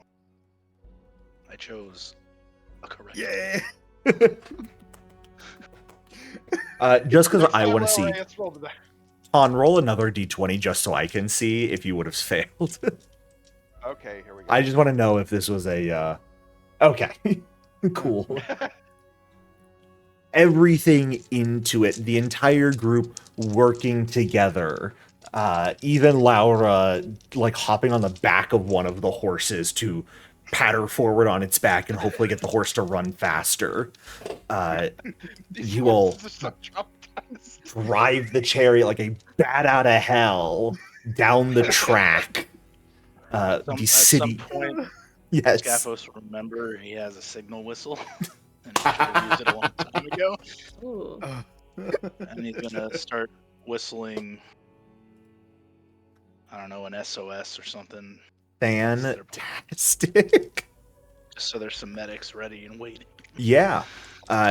I chose a correct. Yeah. Just because I want to see. Reyes rolled the- Ton, roll another d20 just so I can see if you would have failed. Okay, here we go. I just want to know if this was a... Okay. Cool. Everything into it. The entire group working together. Even Laura, like, hopping on the back of one of the horses to patter forward on its back and hopefully get the horse to run faster. These you will horses are so traumatized. drive the chariot like a bat out of hell down the track. The At city... some point, Yes. Scaphos will remember he has a signal whistle. And he should have used it a long time ago. Ooh. And he's gonna start whistling, I don't know, an SOS or something. Fantastic. Just so there's some medics ready and waiting. Yeah.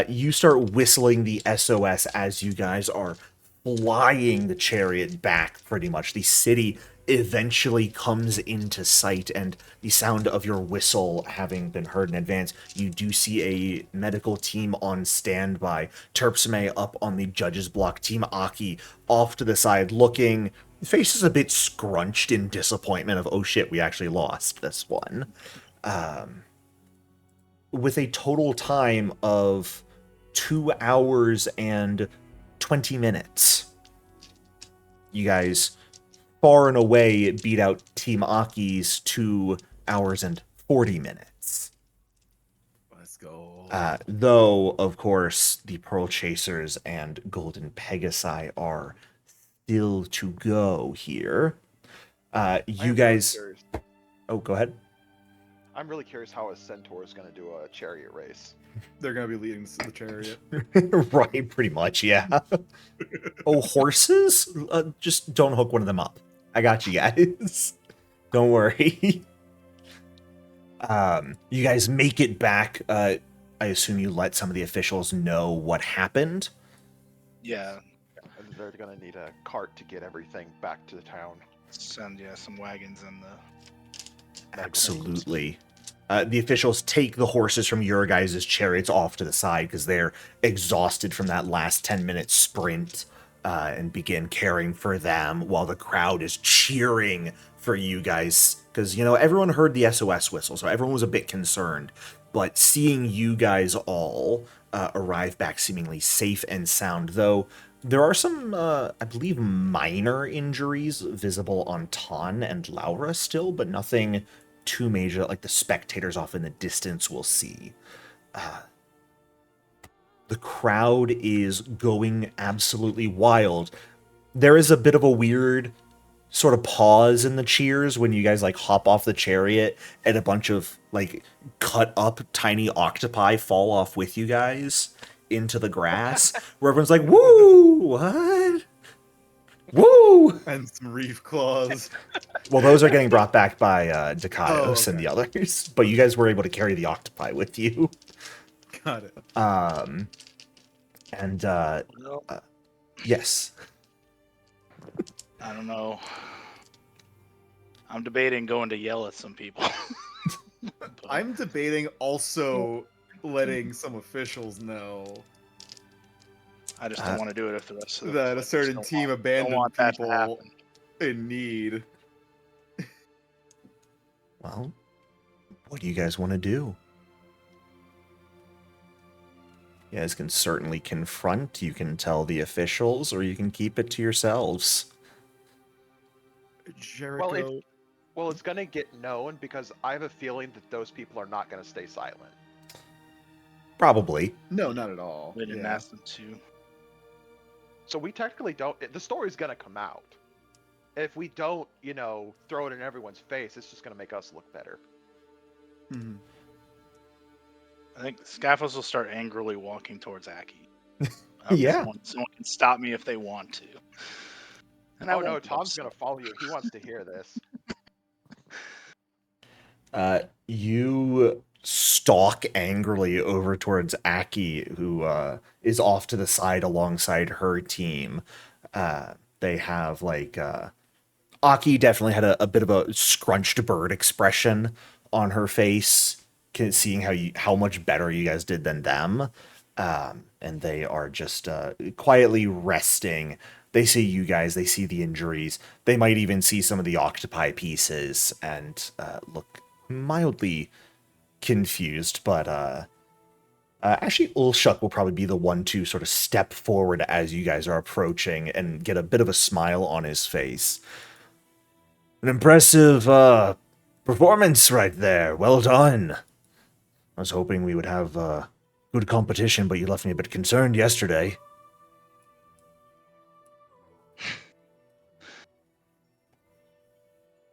You start whistling the SOS as you guys are flying the chariot back, pretty much. The city eventually comes into sight, and the sound of your whistle having been heard in advance, you do see a medical team on standby. Terpsime up on the judge's block. Team Aki off to the side, looking... Faces a bit scrunched in disappointment of, oh shit, we actually lost this one. With a total time of 2 hours and 20 minutes. You guys far and away beat out Team Aki's 2 hours and 40 minutes. Let's go. Though, of course, the Pearl Chasers and Golden Pegasi are still to go here. I You am really guys... curious. Oh, go ahead. I'm really curious how a centaur is going to do a chariot race. They're gonna be leading the chariot. Right, pretty much, yeah. Oh, horses? Just don't hook one of them up. I got you guys. Don't worry. You guys make it back. I assume you let some of the officials know what happened. Yeah, And they're going to need a cart to get everything back to the town. send some wagons and the Absolutely. The officials take the horses from your guys' chariots off to the side because they're exhausted from that last 10-minute sprint and begin caring for them while the crowd is cheering for you guys. Because, everyone heard the SOS whistle, so everyone was a bit concerned. But seeing you guys all arrive back seemingly safe and sound, though, there are some, I believe, minor injuries visible on Ton and Laura still, but nothing too major like the spectators off in the distance will see. The crowd is going absolutely wild. There is a bit of a weird sort of pause in the cheers when you guys hop off the chariot and a bunch of cut up tiny octopi fall off with you guys into the grass where everyone's like, woo, what? Woo! And some reef claws. Well, those are getting brought back by Dikaios and okay. the others, but you guys were able to carry the octopi with you. Got it. Yes. I don't know. I'm debating going to yell at some people. But I'm debating also letting some officials know I just don't want to do it if the rest of the that a players certain don't team want abandoned that to people happen. in need. Well, what do you guys want to do? You guys can certainly confront, you can tell the officials, or you can keep it to yourselves. Jericho. Well, it's going to get known because I have a feeling that those people are not going to stay silent. Probably. No, not at all. We didn't Yeah. ask them to. So we technically don't. The story's going to come out. If we don't, throw it in everyone's face, it's just going to make us look better. Mhm. I think Scaffos will start angrily walking towards Aki. Yeah. Someone can stop me if they want to. And I Oh no, won't be Tom's upset. going to follow you. He wants to hear this. You stalk angrily over towards Aki, who is off to the side alongside her team. They have Aki definitely had a bit of a scrunched bird expression on her face, seeing how much better you guys did than them. And they are just quietly resting. They see you guys, they see the injuries. They might even see some of the octopi pieces and look mildly confused. But actually, Ulshuk will probably be the one to sort of step forward as you guys are approaching and get a bit of a smile on his face. An impressive performance right there. Well done. I was hoping we would have good competition, but you left me a bit concerned yesterday.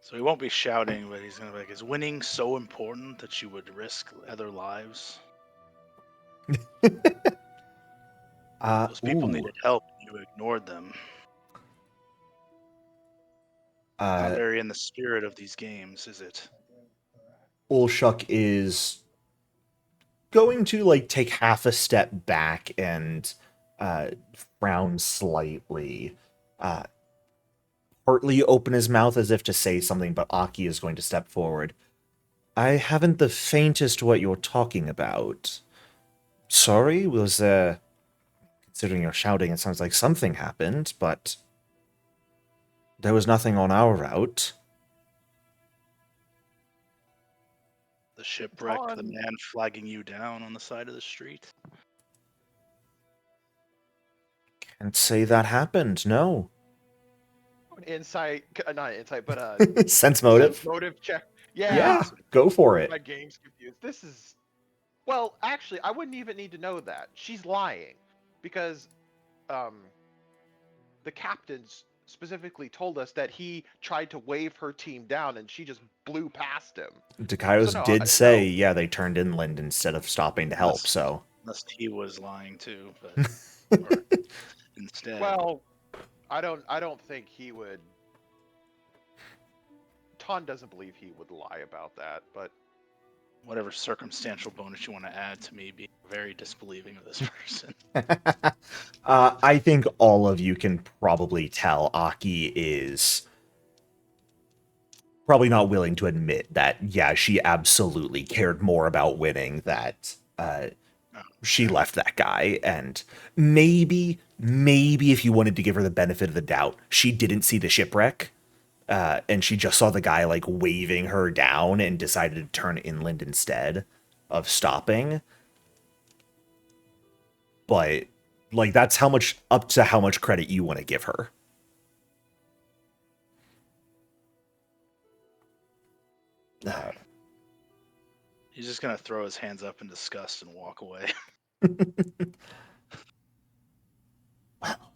So he won't be shouting, but he's gonna be like, "Is winning so important that you would risk other lives? Those people needed help, and you ignored them. Not very in the spirit of these games, is it?" Ulshuk is going to take half a step back and frown slightly. Partly open his mouth as if to say something, but Aki is going to step forward. I haven't the faintest what you're talking about. Sorry, was there... Considering you're shouting, it sounds like something happened, but there was nothing on our route. The shipwreck, the On- man flagging you down on the side of the street. Can't say that happened, no. Insight, not insight, but Sense motive? sense motive check. Yeah, go for it. My game's confused. This is Well, actually, I wouldn't even need to know that. She's lying, because the captains specifically told us that he tried to wave her team down, and she just blew past him. Dikaios So no, did say, no. yeah, they turned inland instead of stopping to help, so. Unless he was lying too, but or instead. Well, I don't think he would. Ton doesn't believe he would lie about that, but Whatever circumstantial bonus you want to add to me being very disbelieving of this person. I think all of you can probably tell Aki is probably not willing to admit that, yeah, she absolutely cared more about winning, that she left that guy. And maybe if you wanted to give her the benefit of the doubt, she didn't see the shipwreck. And she just saw the guy like waving her down and decided to turn inland instead of stopping. But like that's how much credit you want to give her. He's just gonna throw his hands up in disgust and walk away. Well,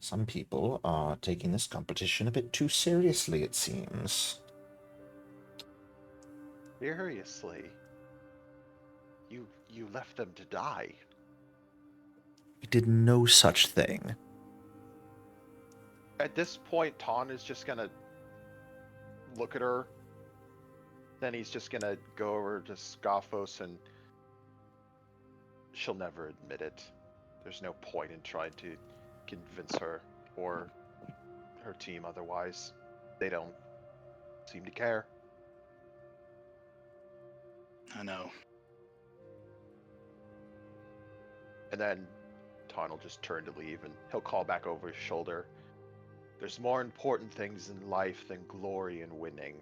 some people are taking this competition a bit too seriously, it seems. seriously, you left them to die. We did no such thing. At this point, Ton is just gonna look at her. Then he's just gonna go over to Scophos, and she'll never admit it. There's no point in trying to convince her or her team otherwise. They don't seem to care. I know. And then Ton will just turn to leave, and he'll call back over his shoulder. There's more important things in life than glory and winning.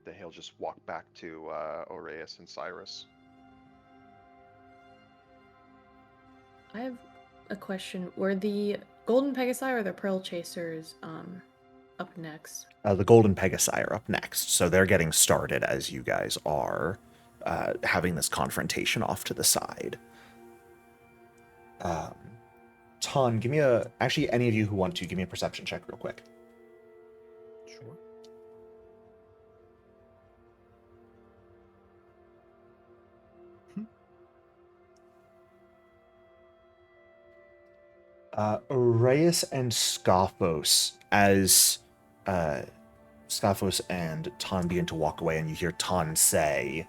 Then he'll just walk back to Oreus and Cyrus. I have a question. Were the Golden Pegasi or the Pearl Chasers up next? The Golden Pegasi are up next, so they're getting started as you guys are having this confrontation off to the side. Ton, give me actually, any of you who want to, give me a perception check real quick. Sure. Reyes and Scophos, as Scophos and Ton begin to walk away, and you hear Ton say,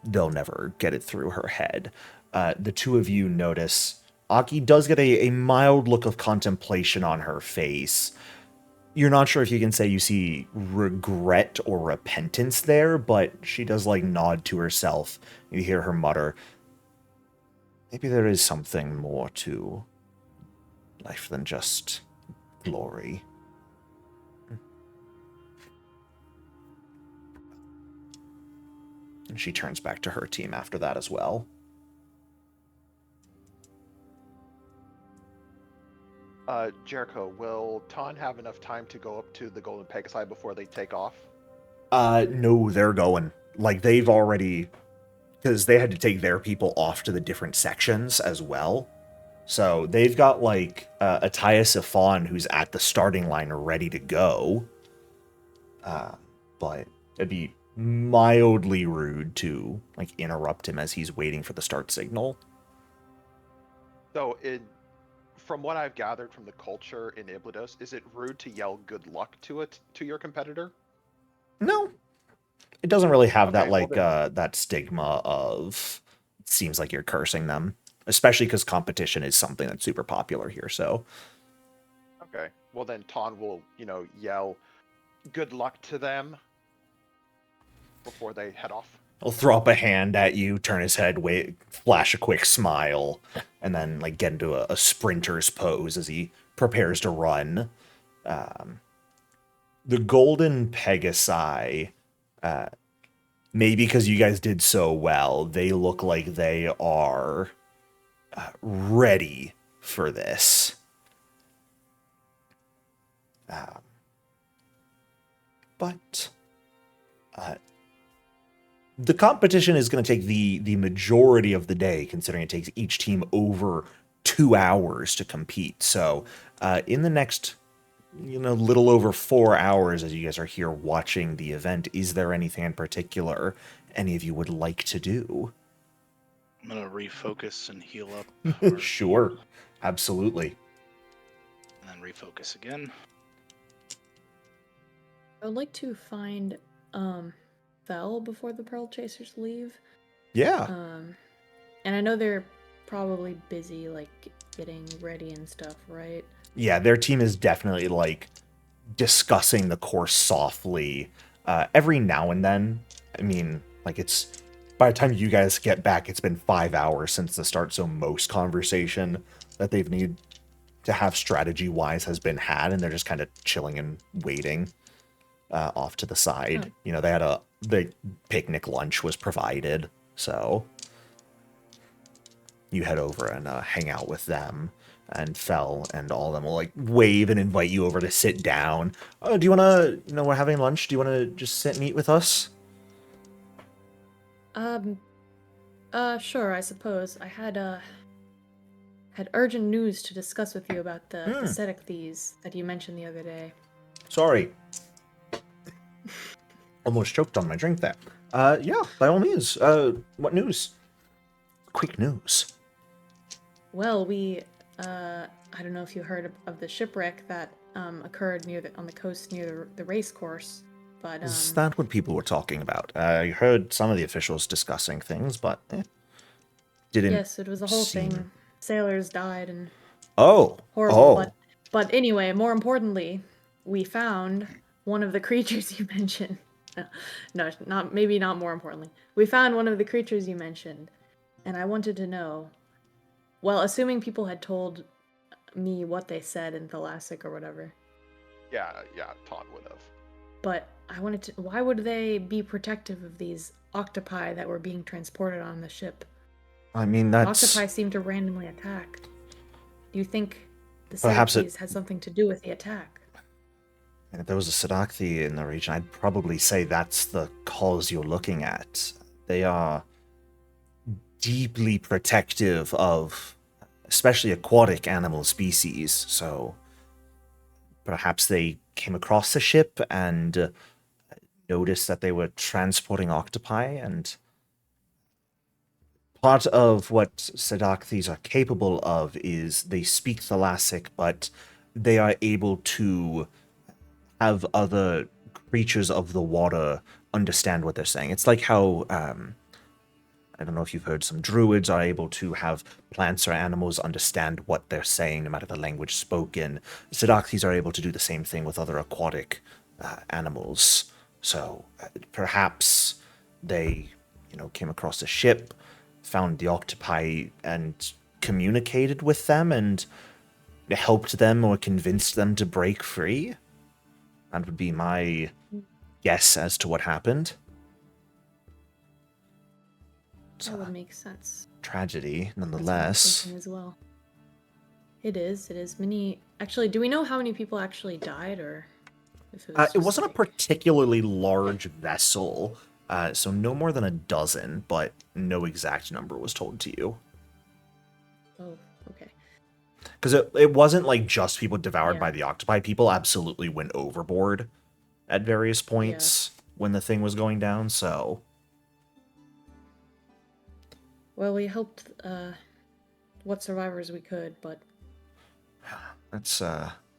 they'll never get it through her head. The two of you notice Aki does get a mild look of contemplation on her face. You're not sure if you can say you see regret or repentance there, but she does nod to herself. You hear her mutter, maybe there is something more to life than just glory. And she turns back to her team after that as well. Jericho, will Ton have enough time to go up to the Golden Pegasi before they take off? No, they're going. They've already... Because they had to take their people off to the different sections as well. So they've got, Ataya Sifon, who's at the starting line ready to go. But it'd be mildly rude to, interrupt him as he's waiting for the start signal. So, from what I've gathered from the culture in Iblydos, is it rude to yell good luck to your competitor? No. It doesn't really have Okay, that stigma of it seems like you're cursing them, especially because competition is something that's super popular here. So, okay, well then Ton will yell good luck to them before they head off. he'll throw up a hand at you, turn his head, flash a quick smile, and then get into a sprinter's pose as he prepares to run. The Golden Pegasi. Maybe because you guys did so well, they look like they are ready for this. But the competition is going to take the majority of the day, considering it takes each team over 2 hours to compete. So, in the next, little over 4 hours, as you guys are here watching the event, is there anything in particular any of you would like to do? I'm gonna refocus and heal up. for a Sure, few, absolutely. and then refocus again. I would like to find Fel before the Pearl Chasers leave. Yeah. And I know they're probably busy, like, getting ready and stuff, right? Yeah, their team is definitely, like, discussing the course softly. Every now and then, I mean, like, it's... By the time you guys get back, it's been 5 hours since the start, so most conversation that they've needed to have strategy-wise has been had, and they're just kind of chilling and waiting off to the side. Oh. They had the picnic lunch was provided, so you head over and hang out with them, and Fel and all of them will, like, wave and invite you over to sit down. Oh, do you want to, we're having lunch, do you want to just sit and eat with us? Sure, I suppose. I had urgent news to discuss with you about the Sedacthy that you mentioned the other day. Sorry. Almost choked on my drink there. Yeah, by all means. What news? Quick news. Well, I don't know if you heard of the shipwreck that occurred on the coast near the race course, but Is that what people were talking about? I heard some of the officials discussing things, but didn't. Yes, it was a whole seem- thing. Sailors died and Oh. horrible. Oh. But anyway, more importantly, we found one of the creatures you mentioned. No, not more importantly. We found one of the creatures you mentioned, and I wanted to know. Well, assuming people had told me what they said in Thalassic or whatever. Yeah, Todd would have. But I wanted to. Why would they be protective of these octopi that were being transported on the ship? I mean, that's... Octopi seem to randomly attack. Do you think the Perhaps Sedacthy had something to do with the attack? And if there was a Sedacthy in the region, I'd probably say that's the cause you're looking at. They are deeply protective of especially aquatic animal species, so perhaps they came across the ship and noticed that they were transporting octopi, and part of what Sedacthys are capable of is they speak Thalassic, but they are able to have other creatures of the water understand what they're saying. It's like how, I don't know if you've heard, some druids are able to have plants or animals understand what they're saying, no matter the language spoken. Sedacthys are able to do the same thing with other aquatic animals. So perhaps they, came across a ship, found the octopi, and communicated with them, and helped them or convinced them to break free. That would be my guess as to what happened. That would make sense. Tragedy, That's what I'm nonetheless. thinking as well. It is. Actually, do we know how many people actually died, or if It wasn't a like... particularly large vessel, so no more than a dozen, but no exact number was told to you. Oh, okay. Because it wasn't like just people devoured Yeah. by the octopi. People absolutely went overboard at various points when the thing was going down, so... Well, we helped what survivors we could, but That's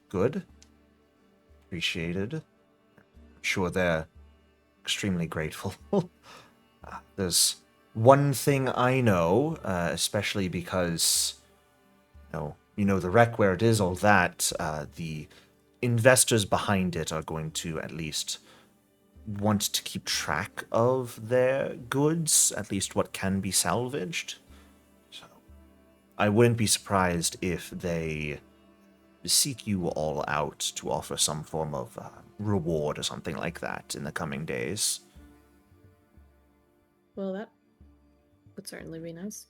good. Appreciated. Sure, they're extremely grateful. There's one thing I know, especially because, the wreck where it is, all that, the investors behind it are going to at least want to keep track of their goods, at least what can be salvaged. So I wouldn't be surprised if they seek you all out to offer some form of reward or something like that in the coming days. well, that would certainly be nice.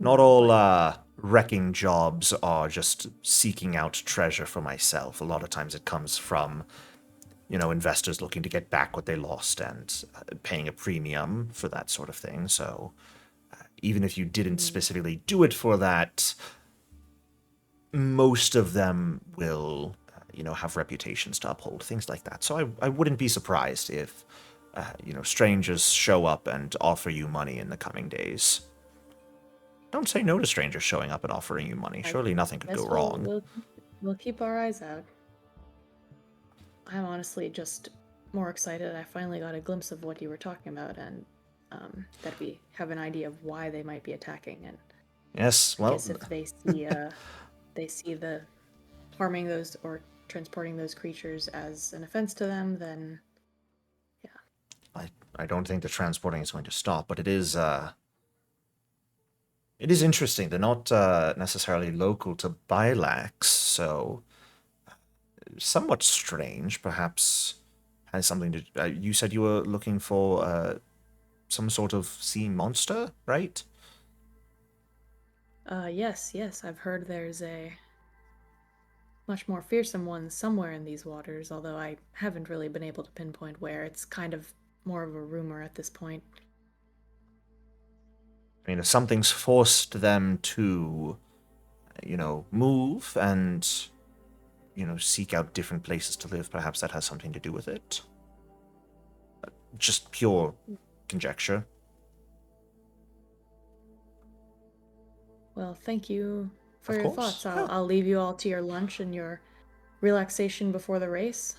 Not all wrecking jobs are just seeking out treasure for myself. A lot of times it comes from investors looking to get back what they lost and paying a premium for that sort of thing. So even if you didn't specifically do it for that, most of them will, have reputations to uphold, things like that. So I wouldn't be surprised if, strangers show up and offer you money in the coming days. Don't say no to strangers showing up and offering you money. Surely nothing could Guess go wrong. We'll keep our eyes out. I'm honestly just more excited. I finally got a glimpse of what you were talking about, and that we have an idea of why they might be attacking. And Yes, I well, guess if they see the harming those or transporting those creatures as an offense to them, then I don't think the transporting is going to stop, but it is interesting. They're not necessarily local to Bylax, so somewhat strange. Perhaps has something to. You said you were looking for some sort of sea monster, right? yes, I've heard there's a much more fearsome one somewhere in these waters, although I haven't really been able to pinpoint where. It's kind of more of a rumor at this point. I mean, if something's forced them to, move and, seek out different places to live, perhaps that has something to do with it. Just pure conjecture. Well, thank you for Of your course, thoughts. yeah. I'll leave you all to your lunch and your relaxation before the race.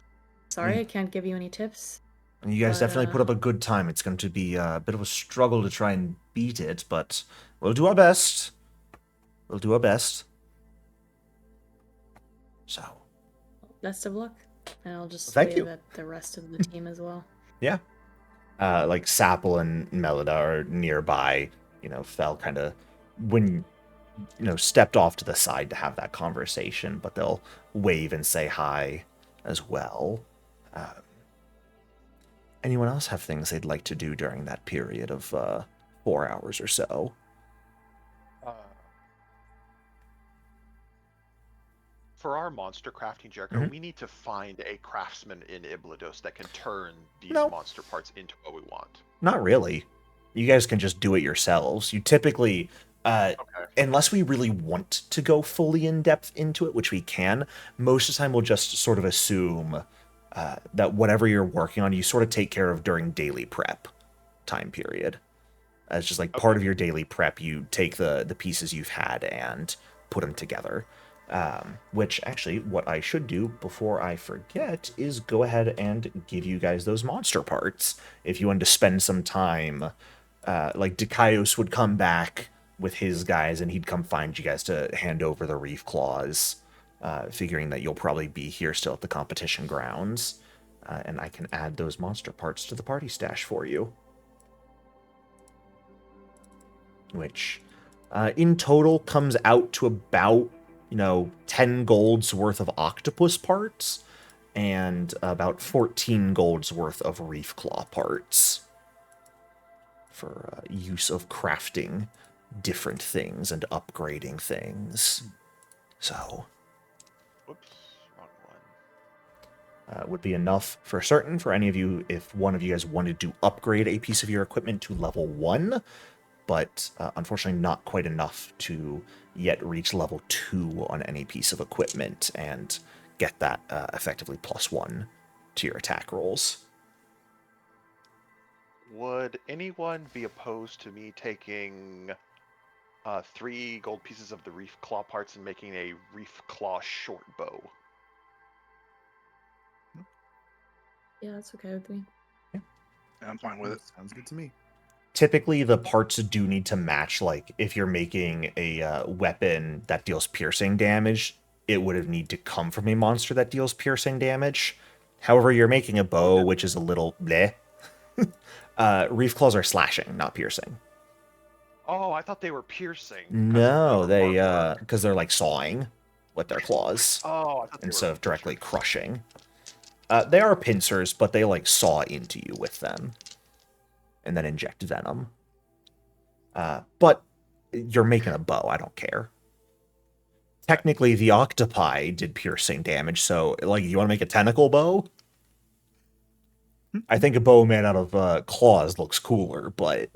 Sorry, I can't give you any tips. And you guys But, definitely put up a good time. It's going to be a bit of a struggle to try and beat it, but we'll do our best. We'll do our best. So, Best of luck. And I'll just Thank wave you. at the rest of the team as well. yeah. Like Sapple and Melida are nearby. Fel kind of when stepped off to the side to have that conversation, but they'll wave and say hi as well. Anyone else have things they'd like to do during that period of 4 hours or so? For our monster crafting, Jericho, we need to find a craftsman in Iblydos that can turn these No. monster parts into what we want. Not really. You guys can just do it yourselves. You typically, Okay. unless we really want to go fully in depth into it, which we can, most of the time we'll just sort of assume that whatever you're working on, you sort of take care of during daily prep time period. It's just like part of your daily prep, you take the pieces you've had and put them together. Which actually, what I should do before I forget is go ahead and give you guys those monster parts. If you want to spend some time, like Dikaios would come back with his guys and he'd come find you guys to hand over the reef claws, figuring that you'll probably be here still at the competition grounds. And I can add those monster parts to the party stash for you. Which, in total, comes out to about 10 gold's worth of octopus parts and about 14 gold's worth of reef claw parts for use of crafting different things and upgrading things. So, Whoops, wrong one. would be enough for certain for any of you if one of you guys wanted to upgrade a piece of your equipment to level 1, but unfortunately not quite enough to yet reach level 2 on any piece of equipment and get that effectively +1 to your attack rolls. Would anyone be opposed to me taking 3 gold pieces of the reef claw parts and making a reef claw short bow? Yeah, that's okay with me. I'm fine with it. Sounds good to me. Typically, the parts do need to match. Like, if you're making a weapon that deals piercing damage, it would have need to come from a monster that deals piercing damage. However, you're making a bow, which is a little bleh. Reef claws are slashing, not piercing. Oh, I thought they were piercing. No, they because they're like sawing with their claws Oh, I thought they instead were of directly piercing. crushing. They are pincers, but they like saw into you with them and then inject venom. But you're making a bow. I don't care. Technically, the octopi did piercing damage, so like, you want to make a tentacle bow? I think a bow made out of claws looks cooler, but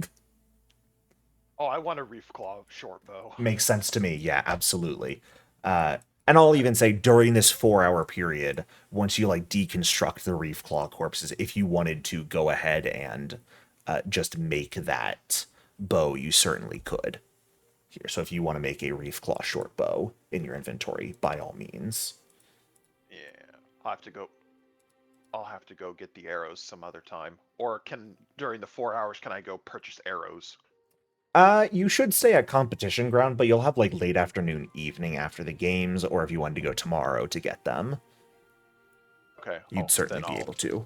Oh, I want a reef claw short bow. makes sense to me. Yeah, absolutely. And I'll even say during this 4-hour period, once you like deconstruct the reef claw corpses, if you wanted to go ahead and just make that bow, you certainly could. Here, so if you want to make a reef claw short bow in your inventory, by all means. Yeah, I'll have to go get the arrows some other time. Or during the 4 hours, can I go purchase arrows? You should stay at competition ground, but you'll have like late afternoon, evening after the games, or if you wanted to go tomorrow to get them, Okay. you'd certainly be able to.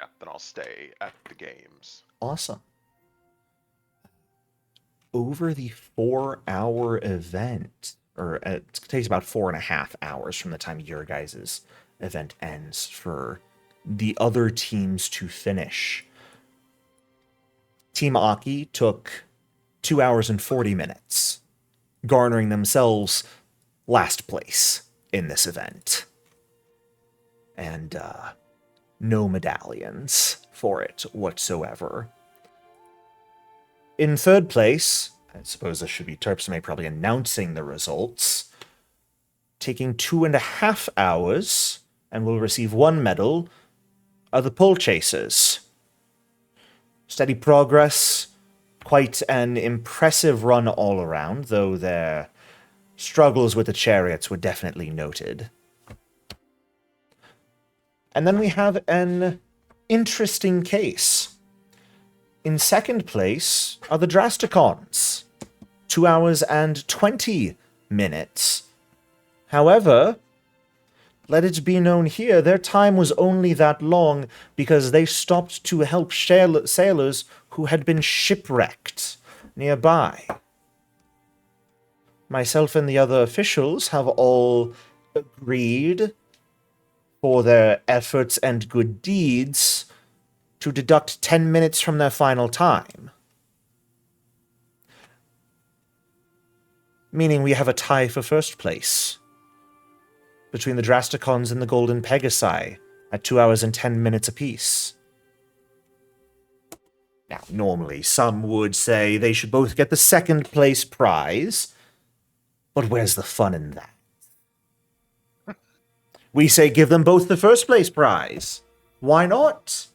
Yeah, then I'll stay at the games. Awesome. Over the 4-hour event, or it takes about 4.5 hours from the time your guys' event ends for the other teams to finish. Team Aki took 2 hours and 40 minutes, garnering themselves last place in this event. And no medallions for it whatsoever. In third place, I suppose this should be Terpsime probably announcing the results, taking 2.5 hours and will receive 1 medal, are the Pole Chasers. Steady progress, quite an impressive run all around, though their struggles with the chariots were definitely noted. And then we have an interesting case. In second place are the Drasticons, 2 hours and 20 minutes. However, let it be known here, their time was only that long because they stopped to help sailors who had been shipwrecked nearby. Myself and the other officials have all agreed for their efforts and good deeds to deduct 10 minutes from their final time. Meaning we have a tie for first place between the Drasticons and the Golden Pegasi at 2 hours and 10 minutes apiece. Now, normally some would say they should both get the second place prize, but where's the fun in that? We say give them both the first place prize. Why not?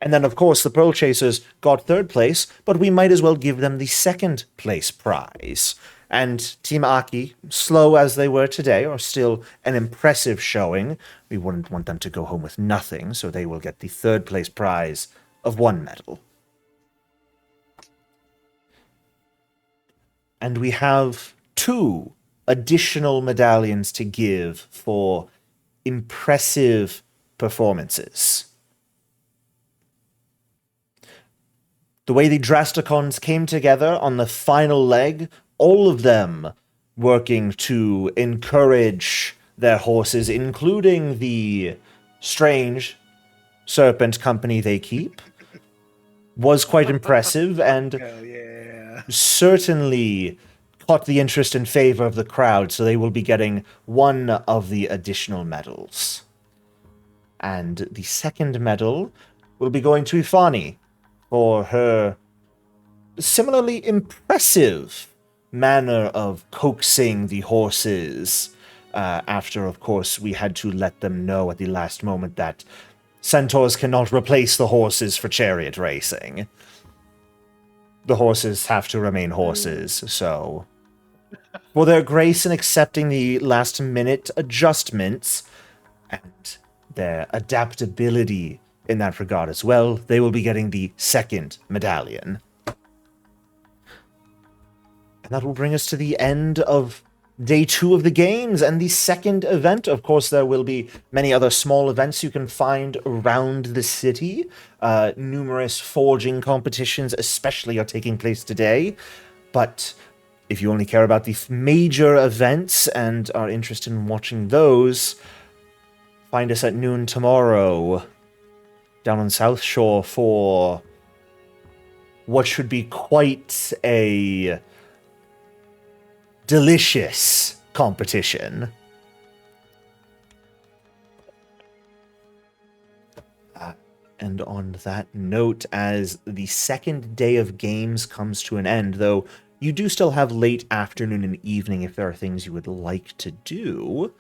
And then, of course, the Pearl Chasers got third place, but we might as well give them the second place prize. And Team Aki, slow as they were today, are still an impressive showing. We wouldn't want them to go home with nothing, so they will get the third place prize of 1 medal. And we have 2 additional medallions to give for impressive performances. The way the Drasticons came together on the final leg, all of them working to encourage their horses, including the strange serpent company they keep, was quite impressive and certainly caught the interest and favor of the crowd, so they will be getting 1 of the additional medals. And the second medal will be going to Ifani for her similarly impressive manner of coaxing the horses after, of course, we had to let them know at the last moment that centaurs cannot replace the horses for chariot racing. The horses have to remain horses, so for their grace in accepting the last-minute adjustments and their adaptability in that regard as well, they will be getting the second medallion. And that will bring us to the end of day 2 of the games and the second event. Of course, there will be many other small events you can find around the city. Numerous forging competitions especially are taking place today. But if you only care about the major events and are interested in watching those, find us at noon tomorrow down on South Shore for what should be quite a delicious competition. And on that note, as the second day of games comes to an end, though you do still have late afternoon and evening if there are things you would like to do,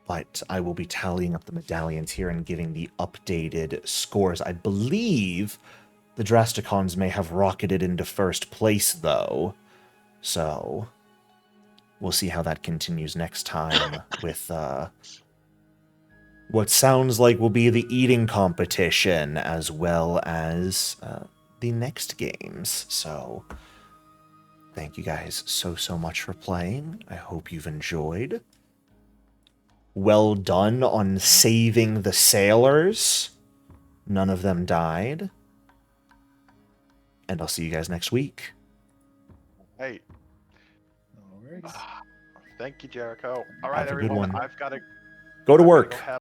but I will be tallying up the medallions here and giving the updated scores. I believe the Drasticons may have rocketed into first place, though, so we'll see how that continues next time with what sounds like will be the eating competition as well as the next games. So thank you guys so much for playing. I hope you've enjoyed. Well done on saving the sailors. None of them died. And I'll see you guys next week. Hey, Alrighty. thank you, Jericho. All right, Have a good everyone. one. I've got to Go to go work. have